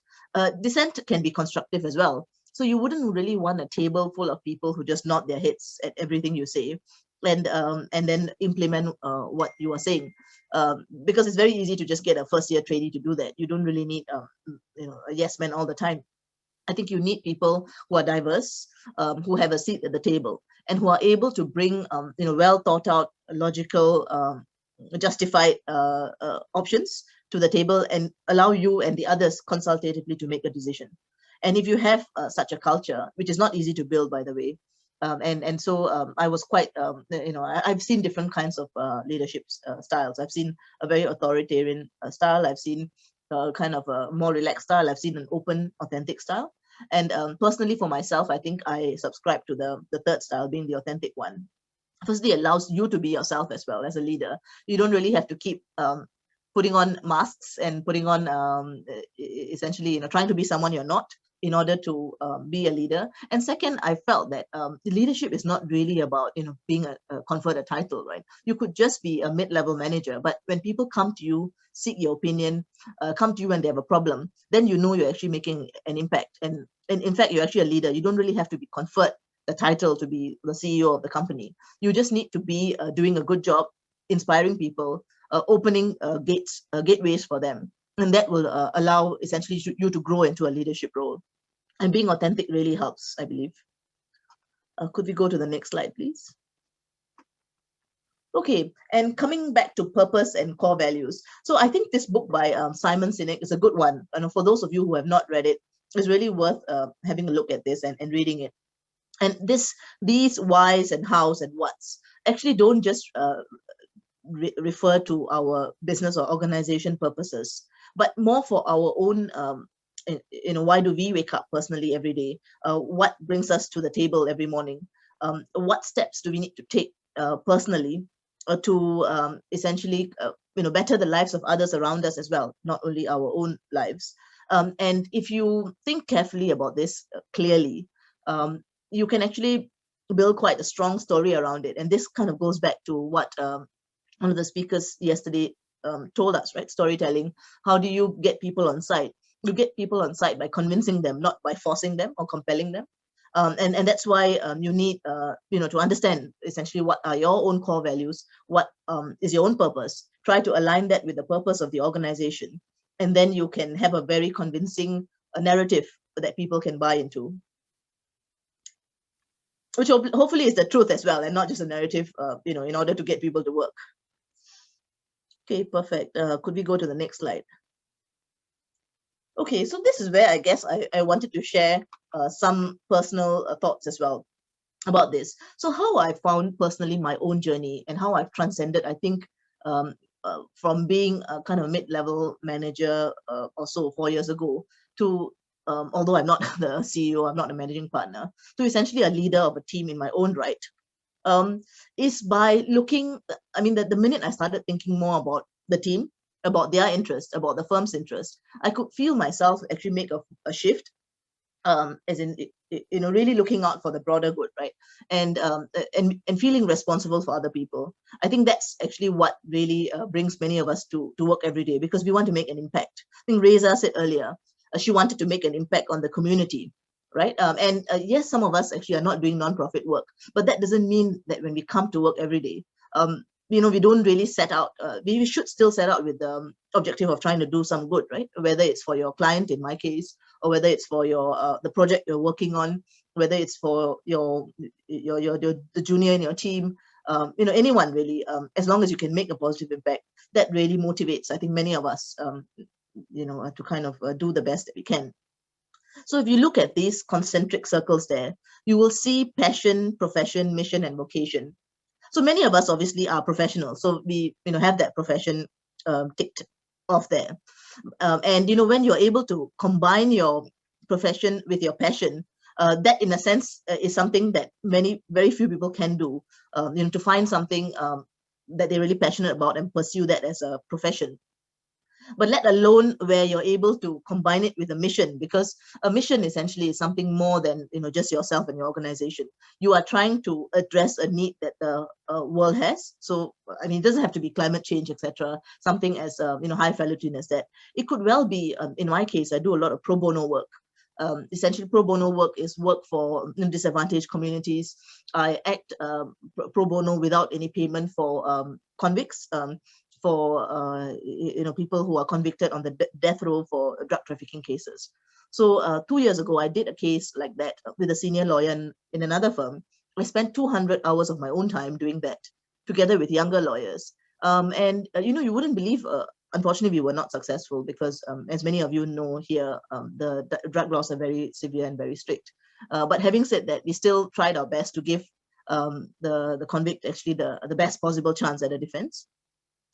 Dissent can be constructive as well. So you wouldn't really want a table full of people who just nod their heads at everything you say, and then implement what you are saying, because it's very easy to just get a first-year trainee to do that. You don't really need a yes man all the time. I think you need people who are diverse, who have a seat at the table, and who are able to bring well thought out, logical, justified options to the table, and allow you and the others consultatively to make a decision. And if you have such a culture, which is not easy to build, by the way, so I was quite, I've seen different kinds of leadership styles. I've seen a very authoritarian style. I've seen kind of a more relaxed style. I've seen an open, authentic style. And personally, for myself, I think I subscribe to the third style, being the authentic one. Firstly, it allows you to be yourself as well as a leader. You don't really have to keep putting on masks and putting on essentially, trying to be someone you're not, in order to be a leader. And second, I felt that the leadership is not really about being conferred a title, right? You could just be a mid-level manager, but when people come to you, seek your opinion, come to you when they have a problem, then you're actually making an impact. And in fact, you're actually a leader. You don't really have to be conferred the title to be the CEO of the company. You just need to be doing a good job, inspiring people, opening gateways for them. And that will allow essentially you to grow into a leadership role. And being authentic really helps, I believe. Could we go to the next slide, please? Okay, and coming back to purpose and core values. So I think this book by Simon Sinek is a good one. And for those of you who have not read it, it's really worth having a look at this and reading it. And these whys and hows and whats actually don't just refer to our business or organization purposes, but more for our own, why do we wake up personally every day? What brings us to the table every morning? What steps do we need to take personally to essentially, better the lives of others around us as well, not only our own lives. And if you think carefully about this clearly, you can actually build quite a strong story around it. And this kind of goes back to what one of the speakers yesterday told us, right? Storytelling. How do you get people on side? You get people on side by convincing them, not by forcing them or compelling them. And that's why you need, to understand essentially what are your own core values, what is your own purpose. Try to align that with the purpose of the organization. And then you can have a very convincing narrative that people can buy into, which hopefully is the truth as well, and not just a narrative, in order to get people to work. Okay, perfect. Could we go to the next slide? Okay, so this is where I guess I wanted to share some personal thoughts as well about this. So how I found personally my own journey and how I've transcended, I think, from being a kind of mid-level manager or so 4 years ago to, although I'm not the CEO, I'm not a managing partner, to essentially a leader of a team in my own right, is by looking, the minute I started thinking more about the team, about their interest, about the firm's interest, I could feel myself actually make a shift, as in, really looking out for the broader good, right? And feeling responsible for other people. I think that's actually what really brings many of us to work every day, because we want to make an impact. I think Reza said earlier, she wanted to make an impact on the community. right? And yes, some of us actually are not doing non-profit work, but that doesn't mean that when we come to work every day, we don't really set out, we should still set out with the objective of trying to do some good, right? Whether it's for your client, in my case, or whether it's for your the project you're working on, whether it's for the junior in your team, anyone really, as long as you can make a positive impact, that really motivates, I think, many of us, to kind of do the best that we can. So if you look at these concentric circles there, you will see passion, profession, mission, and vocation. So many of us obviously are professionals, so we have that profession ticked off there. And when you're able to combine your profession with your passion, that in a sense is something that very few people can do. To find something that they're really passionate about and pursue that as a profession. But let alone where you're able to combine it with a mission, because a mission essentially is something more than just yourself and your organization. You are trying to address a need that the world has. So I mean, it doesn't have to be climate change, etc. Something as highfalutin as that. It could well be, in my case, I do a lot of pro bono work. Essentially, pro bono work is work for disadvantaged communities. I act pro bono without any payment for convicts. For people who are convicted on the death row for drug trafficking cases. So 2 years ago, I did a case like that with a senior lawyer in another firm. I spent 200 hours of my own time doing that together with younger lawyers. You wouldn't believe, unfortunately, we were not successful because, as many of you know here, the drug laws are very severe and very strict. But having said that, we still tried our best to give the convict actually the best possible chance at a defense.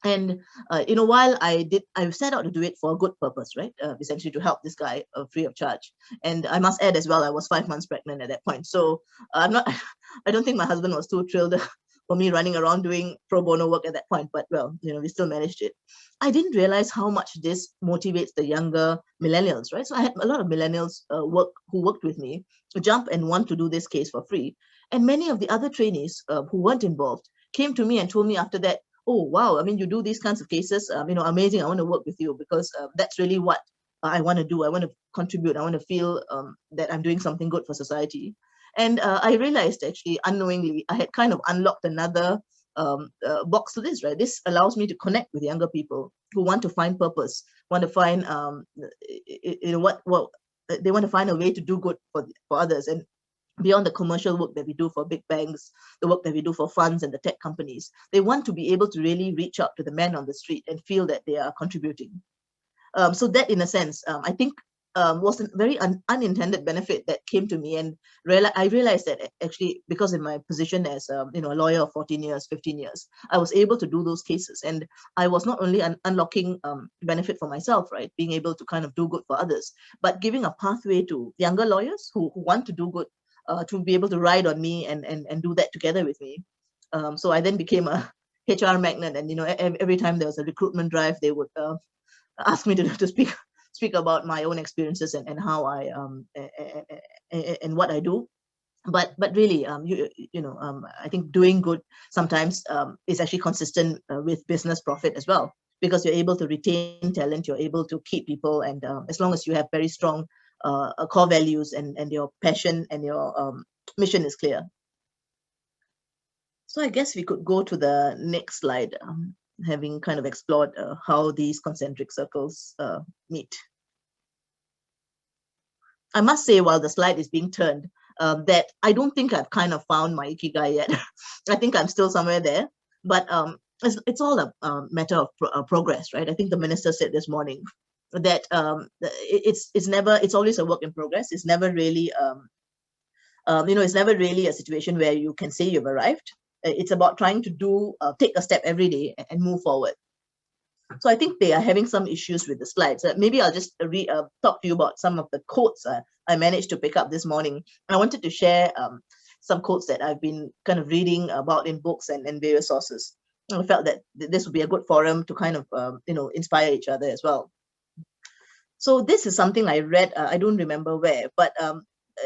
And while I set out to do it for a good purpose, right? Essentially to help this guy free of charge. And I must add as well, I was 5 months pregnant at that point. So I don't think my husband was too thrilled for me running around doing pro bono work at that point. But well, we still managed it. I didn't realize how much this motivates the younger millennials, right? So I had a lot of millennials who worked with me jump and want to do this case for free. And many of the other trainees who weren't involved came to me and told me after that, oh, wow, I mean, you do these kinds of cases, amazing. I want to work with you because that's really what I want to do. I want to contribute. I want to feel that I'm doing something good for society. And I realized actually unknowingly, I had kind of unlocked another box to this, right? This allows me to connect with younger people who want to find purpose, want to find, what they want to find a way to do good for others. And beyond the commercial work that we do for big banks, the work that we do for funds and the tech companies, they want to be able to really reach out to the man on the street and feel that they are contributing. So that, in a sense, I think was a very unintended benefit that came to me. And I realized that actually, because in my position as a lawyer of 14 years, 15 years, I was able to do those cases. And I was not only unlocking benefit for myself, right, being able to kind of do good for others, but giving a pathway to younger lawyers who want to do good, to be able to ride on me and do that together with me. So I then became a HR magnet, and every time there was a recruitment drive, they would ask me to speak about my own experiences and how I and what I do. But really, I think doing good sometimes is actually consistent with business profit as well, because you're able to retain talent, you're able to keep people, and as long as you have very strong core values and your passion and your mission is clear. So I guess we could go to the next slide, having kind of explored how these concentric circles meet. I must say, while the slide is being turned, that I don't think I've kind of found my ikigai yet. I think I'm still somewhere there, but it's all a matter of progress, right? I think the minister said this morning that it's always a work in progress. It's never really it's never really a situation where you can say you've arrived. It's about trying to take a step every day and move forward. So I think they are having some issues with the slides. Maybe I'll just talk to you about some of the quotes I managed to pick up this morning. I wanted to share some quotes that I've been kind of reading about in books and various sources. I felt that this would be a good forum to kind of inspire each other as well. So this is something I read, I don't remember where, but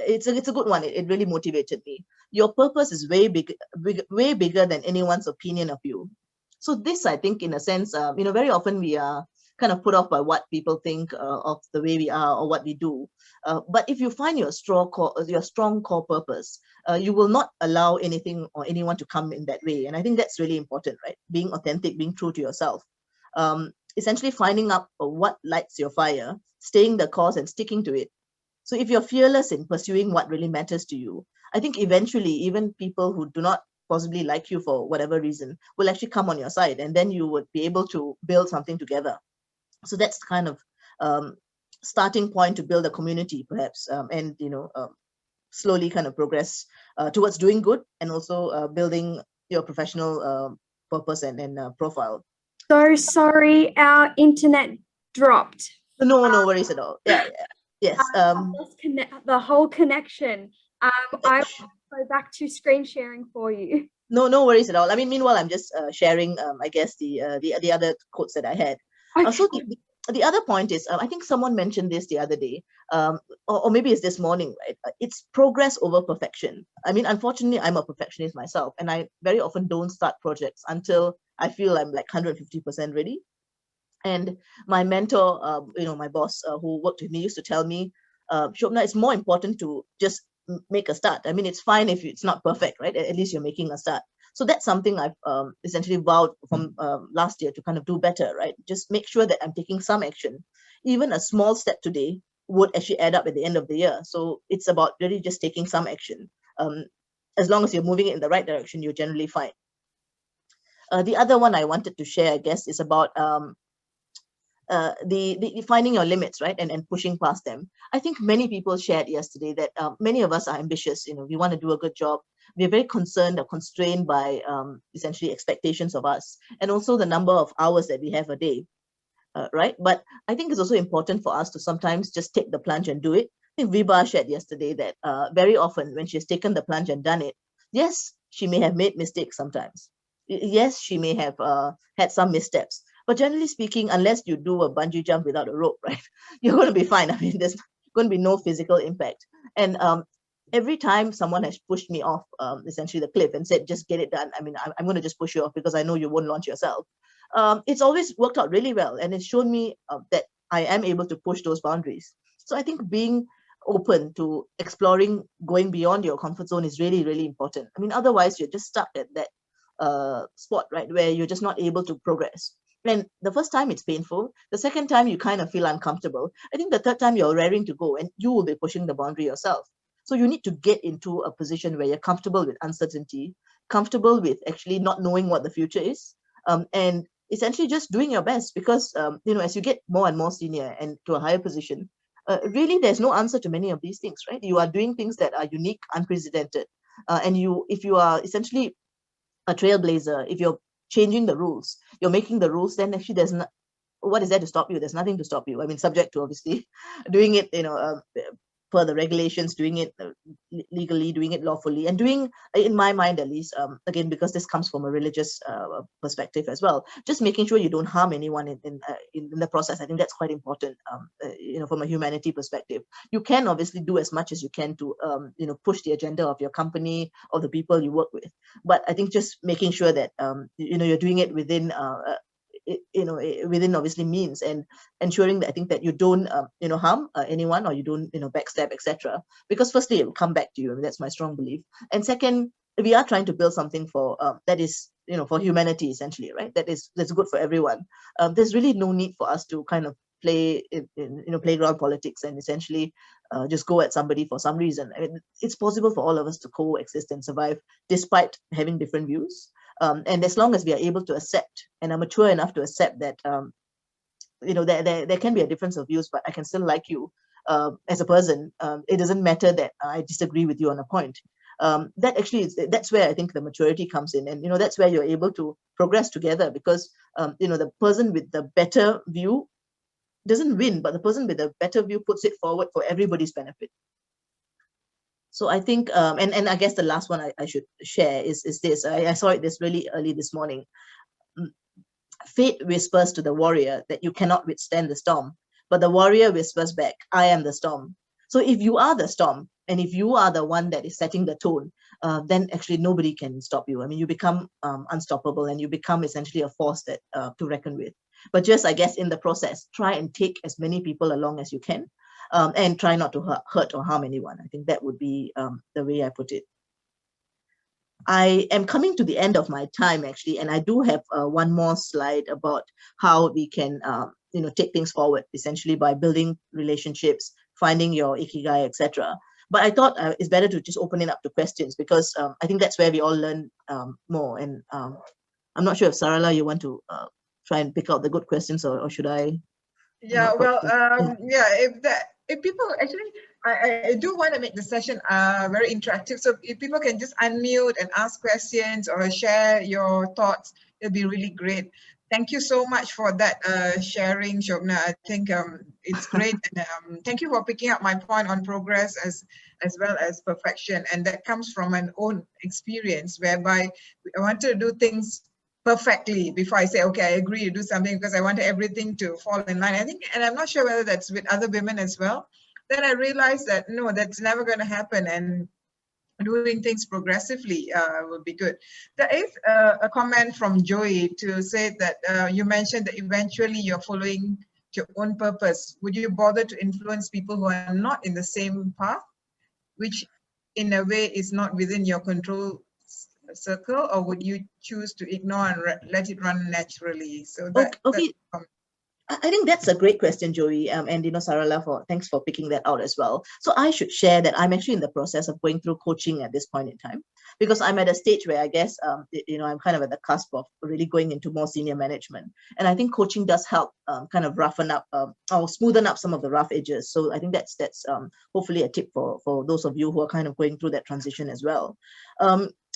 it's a good one. It really motivated me. Your purpose is way bigger than anyone's opinion of you. So this, I think, in a sense, very often we are kind of put off by what people think of the way we are or what we do. But if you find your strong core purpose, you will not allow anything or anyone to come in that way. And I think that's really important, right? Being authentic, being true to yourself. Essentially finding out what lights your fire, staying the course and sticking to it. So if you're fearless in pursuing what really matters to you, I think eventually even people who do not possibly like you for whatever reason will actually come on your side, and then you would be able to build something together. So that's kind of starting point to build a community, perhaps, and slowly kind of progress towards doing good and also building your professional purpose and profile. So sorry, our internet dropped. No worries at all. Yeah. Yes. I lost the whole connection. I will go back to screen sharing for you. No worries at all. I mean, meanwhile, I'm just sharing, I guess, the other quotes that I had. Okay. So the other point is, I think someone mentioned this the other day, or maybe it's this morning, right? It's progress over perfection. I mean, unfortunately, I'm a perfectionist myself, and I very often don't start projects until I feel I'm like 150% ready. And my mentor, my boss who worked with me used to tell me, Shobna, it's more important to just make a start. I mean, it's fine if it's not perfect, right? At least you're making a start. So that's something I've essentially vowed from last year to kind of do better, right? Just make sure that I'm taking some action. Even a small step today would actually add up at the end of the year. So it's about really just taking some action. As long as you're moving it in the right direction, you're generally fine. The other one I wanted to share, I guess, is about the finding your limits, right, and pushing past them. I think many people shared yesterday that many of us are ambitious. We want to do a good job. We're very concerned or constrained by essentially expectations of us, and also the number of hours that we have a day, right? But I think it's also important for us to sometimes just take the plunge and do it. I think Vibha shared yesterday that very often when she's taken the plunge and done it, yes, she may have made mistakes sometimes. Yes, she may have had some missteps. But generally speaking, unless you do a bungee jump without a rope, right, you're going to be fine. I mean, there's going to be no physical impact. And every time someone has pushed me off essentially the cliff and said, just get it done. I mean, I'm going to just push you off because I know you won't launch yourself. It's always worked out really well. And it's shown me that I am able to push those boundaries. So I think being open to exploring, going beyond your comfort zone is really, really important. I mean, otherwise you're just stuck at that spot, right, where you're just not able to progress. And the first time it's painful. The second time you kind of feel uncomfortable. I think the third time you're raring to go and you will be pushing the boundary yourself. So you need to get into a position where you're comfortable with uncertainty, comfortable with actually not knowing what the future is, and essentially just doing your best because, as you get more and more senior and to a higher position, really there's no answer to many of these things, right? You are doing things that are unique, unprecedented. And if you are essentially a trailblazer, if you're changing the rules, you're making the rules, then actually there's not, what is there to stop you? There's nothing to stop you. I mean, subject to obviously doing it, per the regulations, doing it legally, doing it lawfully, and doing, in my mind at least, again, because this comes from a religious perspective as well, just making sure you don't harm anyone in the process. I think that's quite important, from a humanity perspective. You can obviously do as much as you can to, push the agenda of your company or the people you work with. But I think just making sure that, you're doing it within, within obviously means, and ensuring that I think that you don't harm anyone, or you don't backstab, etc. Because firstly it will come back to you. I mean, that's my strong belief. And second, we are trying to build something for that is for humanity essentially, right? That's good for everyone. There's really no need for us to kind of play playground politics and essentially just go at somebody for some reason. I mean, it's possible for all of us to coexist and survive despite having different views. And as long as we are able to accept and are mature enough to accept that, there can be a difference of views, but I can still like you as a person. It doesn't matter that I disagree with you on a point. That's where I think the maturity comes in, and that's where you're able to progress together, because the person with the better view doesn't win, but the person with the better view puts it forward for everybody's benefit. So I think, and I guess the last one I should share is this. I saw it this really early this morning. Fate whispers to the warrior that you cannot withstand the storm, but the warrior whispers back, I am the storm. So if you are the storm, and if you are the one that is setting the tone, then actually nobody can stop you. I mean, you become unstoppable, and you become essentially a force that to reckon with. But just, I guess, in the process, try and take as many people along as you can, and try not to hurt or harm anyone. I think that would be the way I put it. I am coming to the end of my time, actually, and I do have one more slide about how we can take things forward, essentially by building relationships, finding your ikigai, etc. But I thought it's better to just open it up to questions, because I think that's where we all learn more. And I'm not sure if Sarala, you want to try and pick out the good questions, or should I? Yeah, well, yeah, if people actually, I do want to make the session very interactive. So if people can just unmute and ask questions or share your thoughts, it'll be really great. Thank you so much for that sharing, Shobna. I think it's great. And thank you for picking up my point on progress as well as perfection. And that comes from an own experience, whereby I wanted to do things perfectly before I say, okay, I agree to do something, because I wanted everything to fall in line. I think, and I'm not sure whether that's with other women as well. Then I realized that no, that's never going to happen, and doing things progressively would be good. There is a comment from Joey to say that you mentioned that eventually you're following your own purpose. Would you bother to influence people who are not in the same path, which in a way is not within your control circle, or would you choose to ignore and let it run naturally? So that, okay. I think that's a great question, Joey, and Sarala, thanks for picking that out as well. So I should share that I'm actually in the process of going through coaching at this point in time, because I'm at a stage where I guess I'm kind of at the cusp of really going into more senior management, and I think coaching does help kind of roughen up or smoothen up some of the rough edges. So I think that's hopefully a tip for those of you who are kind of going through that transition as well.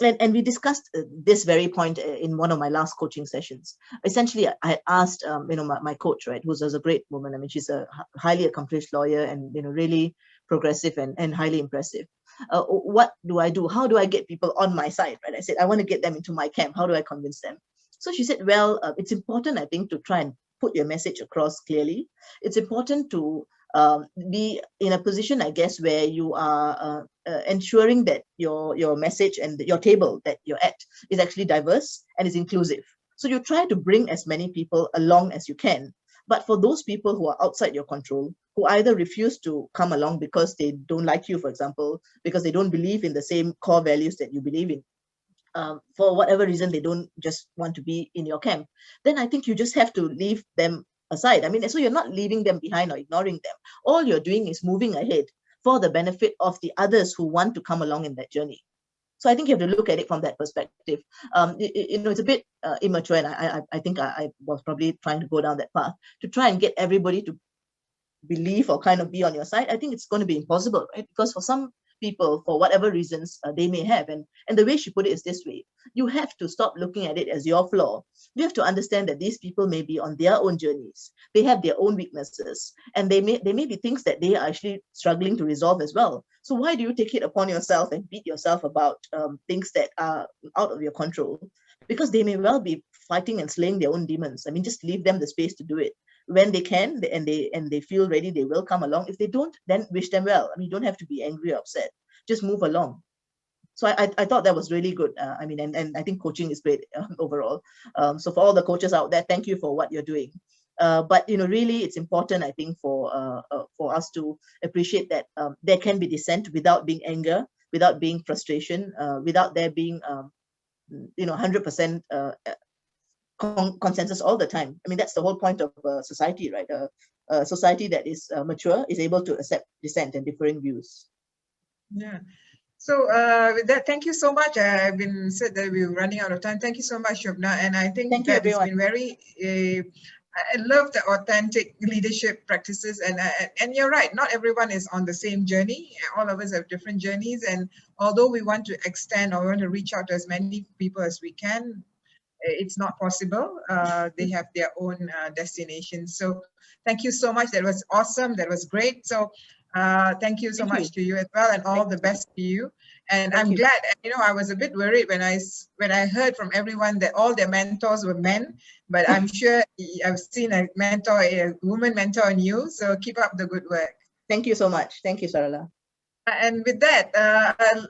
And we discussed this very point in one of my last coaching sessions. Essentially, I asked, my coach, right, who's a great woman. I mean, she's a highly accomplished lawyer and, really progressive and highly impressive. What do I do? How do I get people on my side, right? I said, I want to get them into my camp. How do I convince them? So she said, well, it's important, I think, to try and put your message across clearly. It's important to be in a position, I guess, where you are ensuring that your message and your table that you're at is actually diverse and is inclusive. So you try to bring as many people along as you can. But for those people who are outside your control, who either refuse to come along because they don't like you, for example, because they don't believe in the same core values that you believe in, for whatever reason, they don't just want to be in your camp, then I think you just have to leave them aside. I mean, so you're not leaving them behind or ignoring them. All you're doing is moving ahead for the benefit of the others who want to come along in that journey. So I think you have to look at it from that perspective. It's a bit immature, and I think I was probably trying to go down that path to try and get everybody to believe or kind of be on your side. I think it's going to be impossible, right? Because for some people, for whatever reasons they may have, and the way she put it is this way: you have to stop looking at it as your flaw. You have to understand that these people may be on their own journeys. They have their own weaknesses, and they may be things that they are actually struggling to resolve as well. So why do you take it upon yourself and beat yourself about things that are out of your control? Because they may well be fighting and slaying their own demons. I mean, just leave them the space to do it. When they can and they feel ready, they will come along. If they don't, then wish them well. I mean, you don't have to be angry or upset. Just move along. So I thought that was really good. I mean, and I think coaching is great overall. So for all the coaches out there, thank you for what you're doing. But really, it's important, I think, for us to appreciate that there can be dissent without being anger, without being frustration, without there being 100% consensus all the time. I mean, that's the whole point of society, right? A society that is mature is able to accept dissent and differing views. Yeah. So with that, thank you so much. I've been said that we're running out of time. Thank you so much, Shobna. And I think that has been very, I love the authentic leadership practices. And you're right, not everyone is on the same journey. All of us have different journeys. And although we want to extend or want to reach out to as many people as we can, it's not possible. They have their own destinations. So thank you so much. That was awesome. That was great. So thank you so much to you as well, and all the best to you. And I'm glad, I was a bit worried when I heard from everyone that all their mentors were men, but I'm sure I've seen a woman mentor in you. So keep up the good work. Thank you so much. Thank you, Sarala. And with that,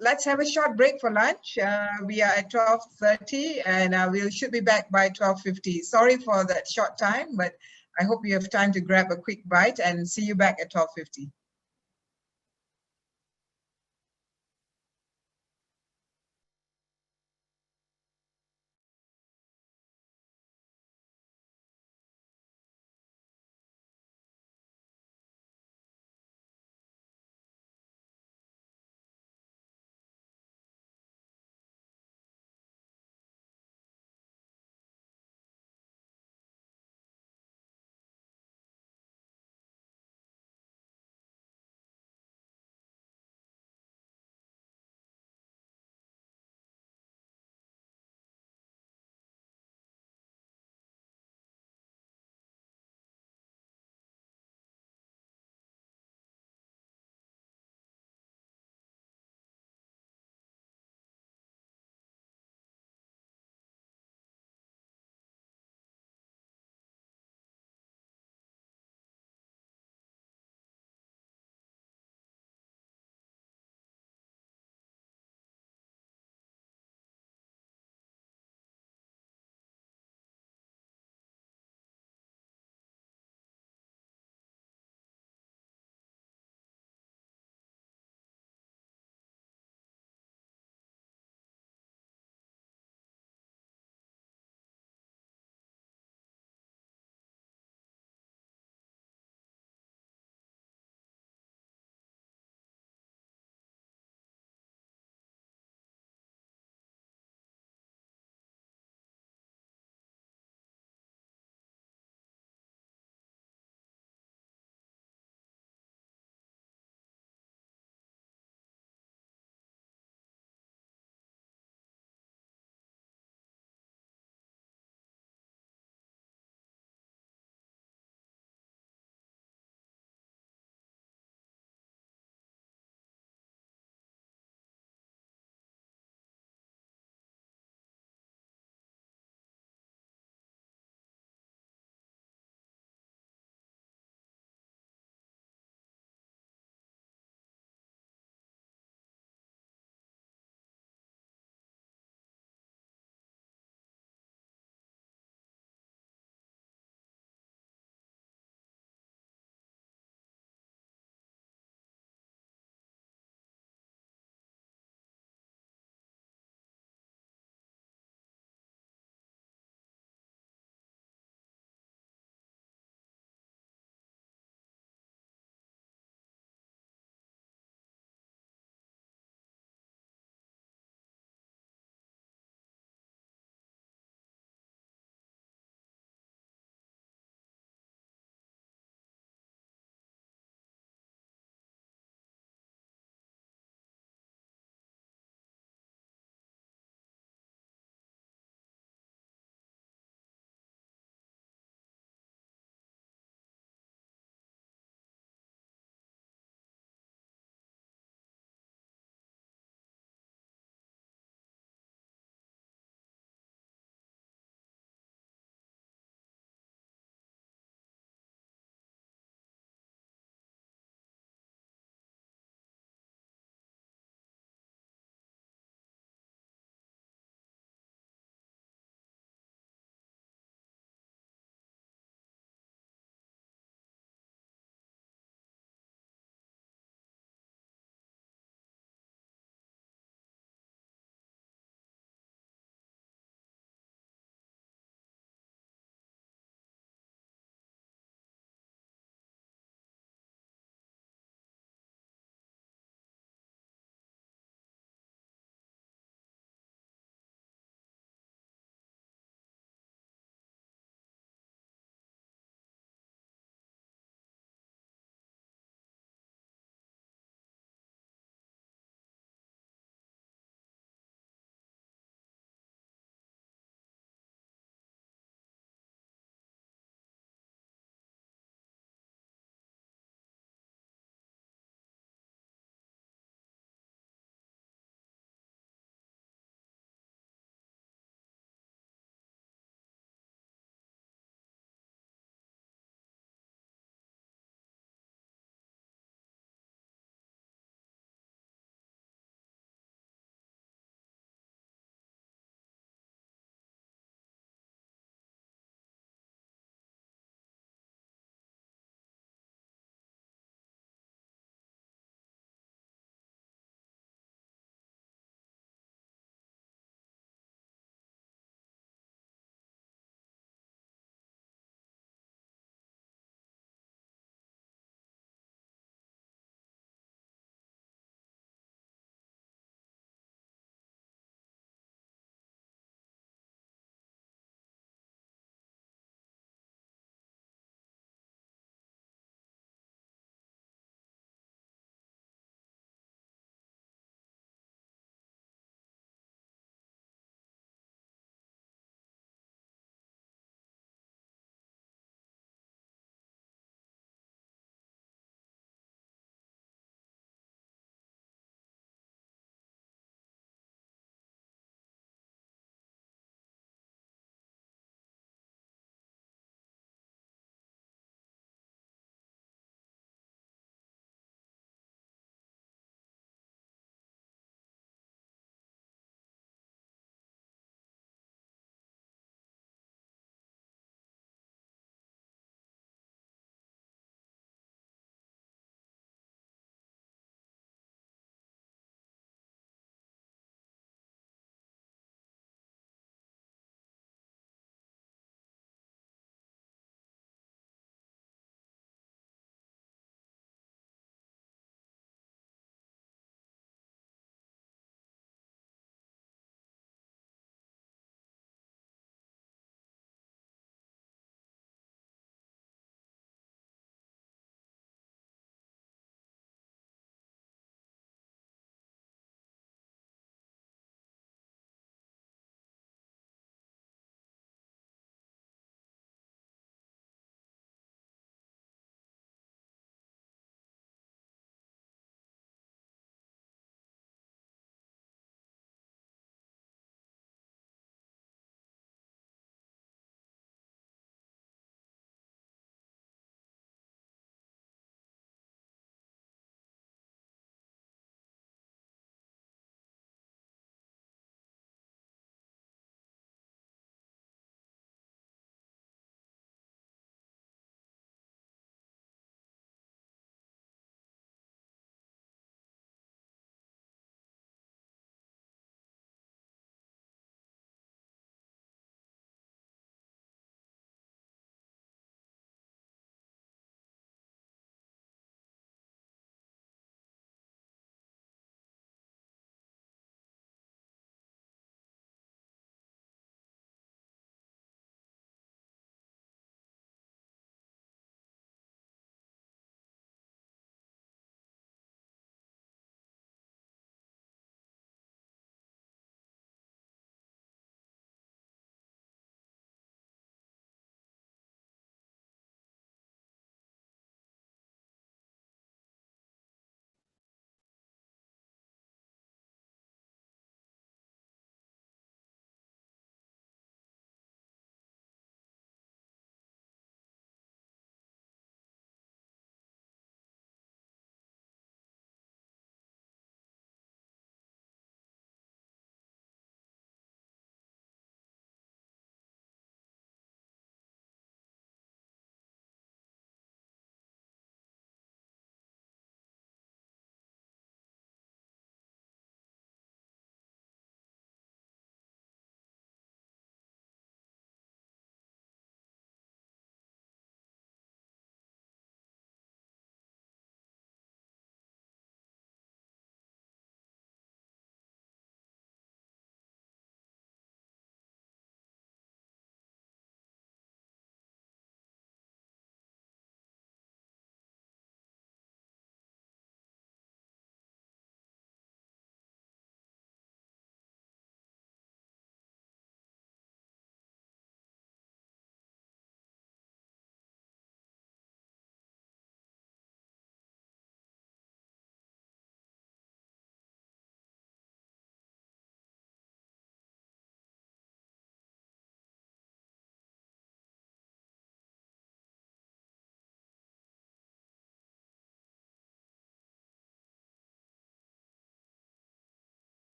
let's have a short break for lunch. We are at 12:30 and we should be back by 12:50. Sorry for that short time, but I hope you have time to grab a quick bite, and see you back at 12:50.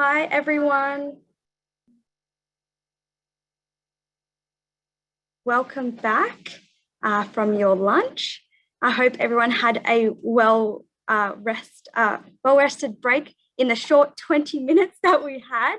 Hi, everyone. Welcome back from your lunch. I hope everyone had a well-rested break in the short 20 minutes that we had.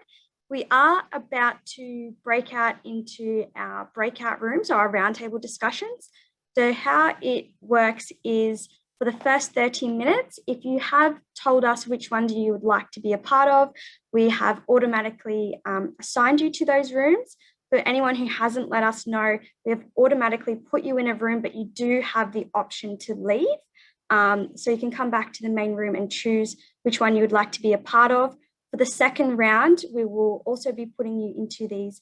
We are about to break out into our breakout rooms or our roundtable discussions. So how it works is for the first 13 minutes, if you have told us which ones you would like to be a part of, we have automatically assigned you to those rooms. For anyone who hasn't let us know, we have automatically put you in a room, but you do have the option to leave. So you can come back to the main room and choose which one you would like to be a part of. For the second round, we will also be putting you into these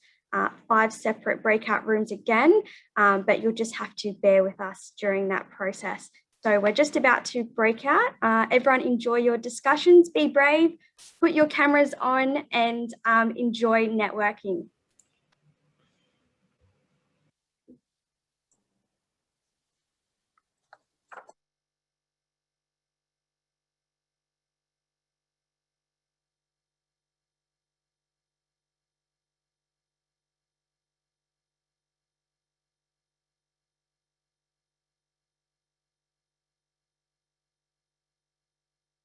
5 separate breakout rooms again, but you'll just have to bear with us during that process. So we're just about to break out. Everyone enjoy your discussions, be brave, put your cameras on and enjoy networking.